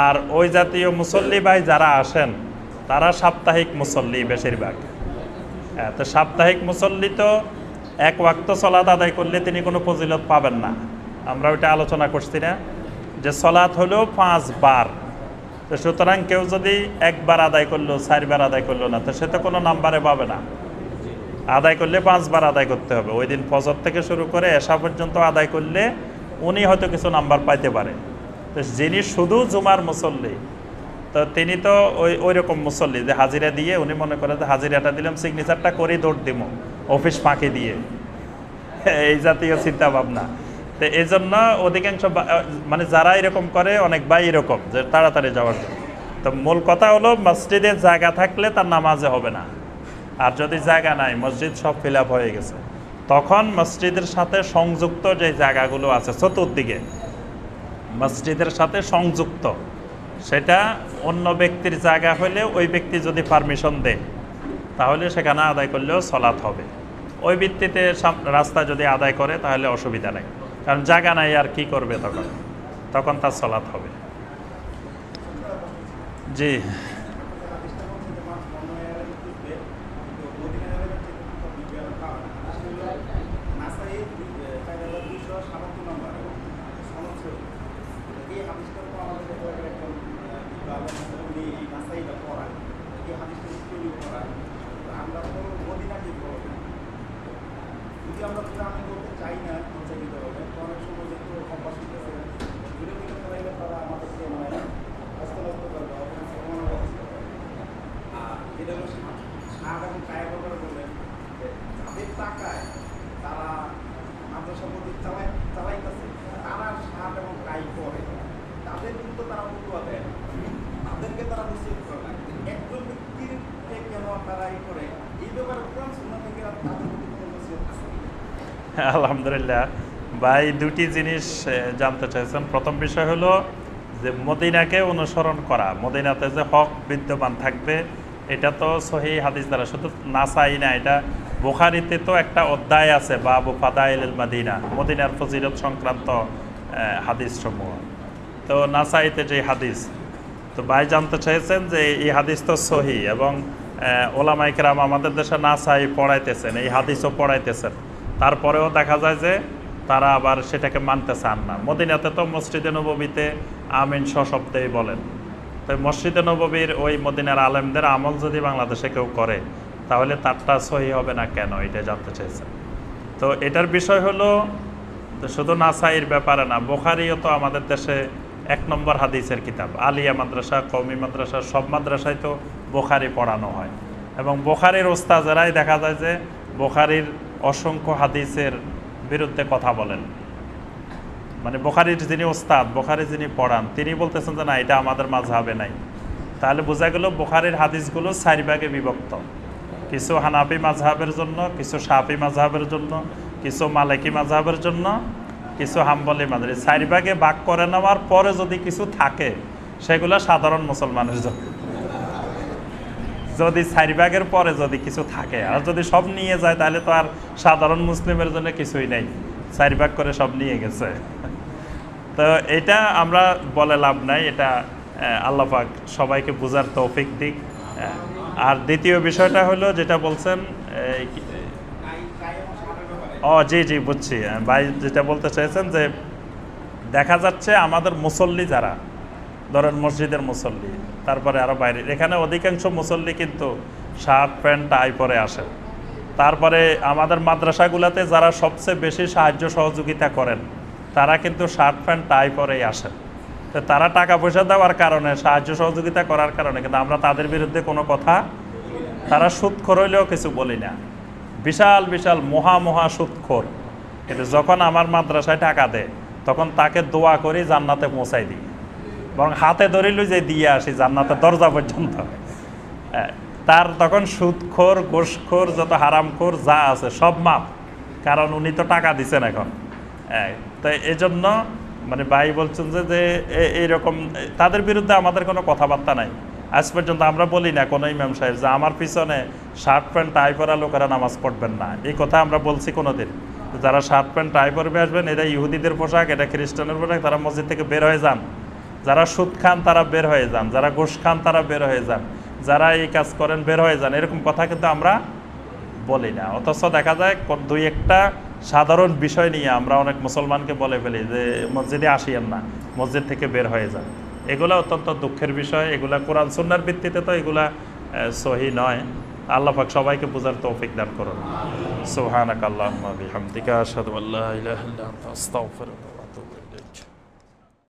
আর ওই জাতীয় মুসল্লি ভাই যারা আসেন তারা সাপ্তাহিক মুসল্লি বেশিরভাগ। তো সাপ্তাহিক মুসল্লি তো এক ওয়াক্ত সলাত আদায় করলে তিনি কোনো ফজিলত পাবেন না। আমরা ওইটা আলোচনা করছি না যে সলাত হলো 5 বার। তো সুতরাং কেউ যদি একবার আদায় করলো, 4 বার আদায় করলো না, তো সে তো কোনো নাম্বারে পাবে না। আদায় করলে 5 বার আদায় করতে হবে। ওই দিন ফজর থেকে শুরু করে এশা পর্যন্ত আদায় করলে উনি হয়তো কিছু নাম্বার পাইতে পারে। তো যিনি শুধু জুমার মুসল্লি, তো তিনি তো ওই রকম মুসল্লি যে হাজিরা দিয়ে উনি মনে করে যে হাজিরাটা দিলাম, সিগনেচারটা করেই দৌড় দিব অফিস ফাঁকি দিয়ে, এই জাতীয় চিন্তা ভাবনা। তো এই জন্য অধিকাংশ মানে যারা এরকম করে অনেক ভাই এরকম যে তাড়াতাড়ি যাওয়ার জন্য। তো মূল কথা হলো মসজিদের জায়গা থাকলে তার নামাজে হবে না। আর যদি জায়গা নাই, মসজিদ সব ফিল আপ হয়ে গেছে, তখন মসজিদের সাথে সংযুক্ত যে জায়গাগুলো আছে চতুর্দিকে মসজিদের সাথে সংযুক্ত, সেটা অন্য ব্যক্তির জায়গা হলে ওই ব্যক্তি যদি পারমিশন দেয় তাহলে সেখানে আদায় করলেও সলাৎ হবে। ওই ভিত্তিতে রাস্তা যদি আদায় করে তাহলে অসুবিধা নেই, কারণ জায়গা নাই আর কি করবে, তখন তার সলাৎ হবে। জি আলহামদুলিল্লাহ ভাই, দুটি জিনিস জানতে চাইছেন। প্রথম বিষয় হলো যে মদিনাকে অনুসরণ করা, মদিনাতে যে হক বিদ্যমান থাকবে, এটা তো সহিহ হাদিস দ্বারা, শুধু নাসাই না, এটা বুখারীতে তো একটা অধ্যায় আছে বাবু ফাদাইলুল মদিনা, মদিনার ফজিলত সংক্রান্ত হাদিস সমূহ। তো নাসাইতে যে হাদিস, তো ভাই জানতে চাইছেন যে এই হাদিস তো সহিহ, এবং ওলামায়ে কেরাম আমাদের দেশে নাসাই পড়াইতেছেন, এই হাদিসও পড়াইতেছেন, তারপরেও দেখা যায় যে তারা আবার সেটাকে মানতে চান না। মদিনাতে তো মসজিদে নববীতে আমিন সশব্দেই বলেন। তো মসজিদে নববীর ওই মদিনার আলেমদের আমল যদি বাংলাদেশে কেউ করে তাহলে তারটা সহি হবে না কেন, এটা জানতে চাইছেন। তো এটার বিষয় হলো শুধু নাসাইয়ের ব্যাপারে না, বুখারীও তো আমাদের দেশে 1 নম্বর হাদিসের কিতাব। আলিয়া মাদ্রাসা, কওমি মাদ্রাসা, সব মাদ্রাসায় তো বুখারী পড়ানো হয়, এবং বুখারীর ওস্তাদেরাই দেখা যায় যে বুখারীর অসংখ্য হাদিসের বিরুদ্ধে কথা বলেন। মানে বুখারীর যিনি ওস্তাদ, বুখারী যিনি পড়ান, তিনি বলতেছেন যে না, এটা আমাদের মাযহাবে নাই। তাহলে বোঝা গেল বুখারীর হাদিসগুলো 4 ভাগে বিভক্ত, কিছু হানাফি মাযহাবের জন্য, কিছু শাফি মাযহাবের জন্য, কিছু মালিকি মাযহাবের জন্য, কিছু হাম্বলি মাযহাব। 4 ভাগে ভাগ করে নেওয়ার পরে যদি কিছু থাকে সেগুলো সাধারণ মুসলমানের জন্য। যদি 4 ভাগের পরে যদি কিছু থাকে, আর যদি সব নিয়ে যায় তাহলে তো আর সাধারণ মুসলিমের জন্য কিছুই নেই, 4 ভাগ করে সব নিয়ে গেছে। তো এটা আমরা বলে লাভ নাই, এটা আল্লাহ পাক সবাইকে বোঝার তৌফিক দিক। আর দ্বিতীয় বিষয়টা হলো যেটা বলছেন, জি জি বুঝছি ভাই, যেটা বলতে চাইছেন যে দেখা যাচ্ছে আমাদের মুসল্লি যারা, ধরেন মসজিদের মুসল্লি, তারপরে আরও বাইরে, এখানে অধিকাংশ মুসল্লি কিন্তু শার্ট প্যান্ট টাই পরে আসেন। তারপরে আমাদের মাদ্রাসাগুলোতে যারা সবচেয়ে বেশি সাহায্য সহযোগিতা করেন তারা কিন্তু শার্ট প্যান্ট টাই পরেই আসেন। তো তারা টাকা পয়সা দেওয়ার কারণে, সাহায্য সহযোগিতা করার কারণে কিন্তু আমরা তাদের বিরুদ্ধে কোনো কথা, তারা সুদখোর হইলেও কিছু বলি না, বিশাল বিশাল মহা সুদখোর, কিন্তু যখন আমার মাদ্রাসায় টাকা দেয় তখন তাকে দোয়া করি জান্নাতে পৌঁছাই দিই, বরং হাতে ধরিলই যে দিয়ে আসি জান্নাতের দরজা পর্যন্ত। তার তখন সুদখোর, ঘুষখোর, যত হারামখোর যা আছে সব মাপ, কারণ উনি তো টাকা দিচ্ছেন এখন। তো এই জন্য মানে ভাই বলছেন যে এইরকম তাদের বিরুদ্ধে আমাদের কোনো কথাবার্তা নাই। আজ পর্যন্ত আমরা বলি না কোনো ইমাম সাহেব যে আমার পিছনে শার্ট প্যান্ট টাই পরা লোকেরা নামাজ পড়বেন না, এই কথা আমরা বলছি কোনোদিন? যারা শার্ট প্যান্ট টাই পরবে আসবেন, এটা ইহুদিদের পোশাক, এটা খ্রিস্টানের পোশাক, তারা মসজিদ থেকে বের হয়ে যান। যারা সুদ খান তারা বের হয়ে যান, যারা ঘুষ খান তারা বের হয়ে যান, যারা এই কাজ করেন বের হয়ে যান, এরকম কথা কিন্তু আমরা বলি না। অথচ দেখা যায় দুই একটা সাধারণ বিষয় নিয়ে আমরা অনেক মুসলমানকে বলে ফেলি যে মসজিদে আসিয়েন না, মসজিদ থেকে বের হয়ে যান। এগুলো অত্যন্ত দুঃখের বিষয়। এগুলা কোরআন সুন্নাহর ভিত্তিতে তো এগুলা সহি নয়। আল্লাহ পাক সবাইকে বুঝার তৌফিক দান করুন। সুবহানাকাল্লাহুম্মা বিহামদিকা আশহাদু আল্লা ইলাহা ইল্লা আনতা আস্তাগফিরুকা।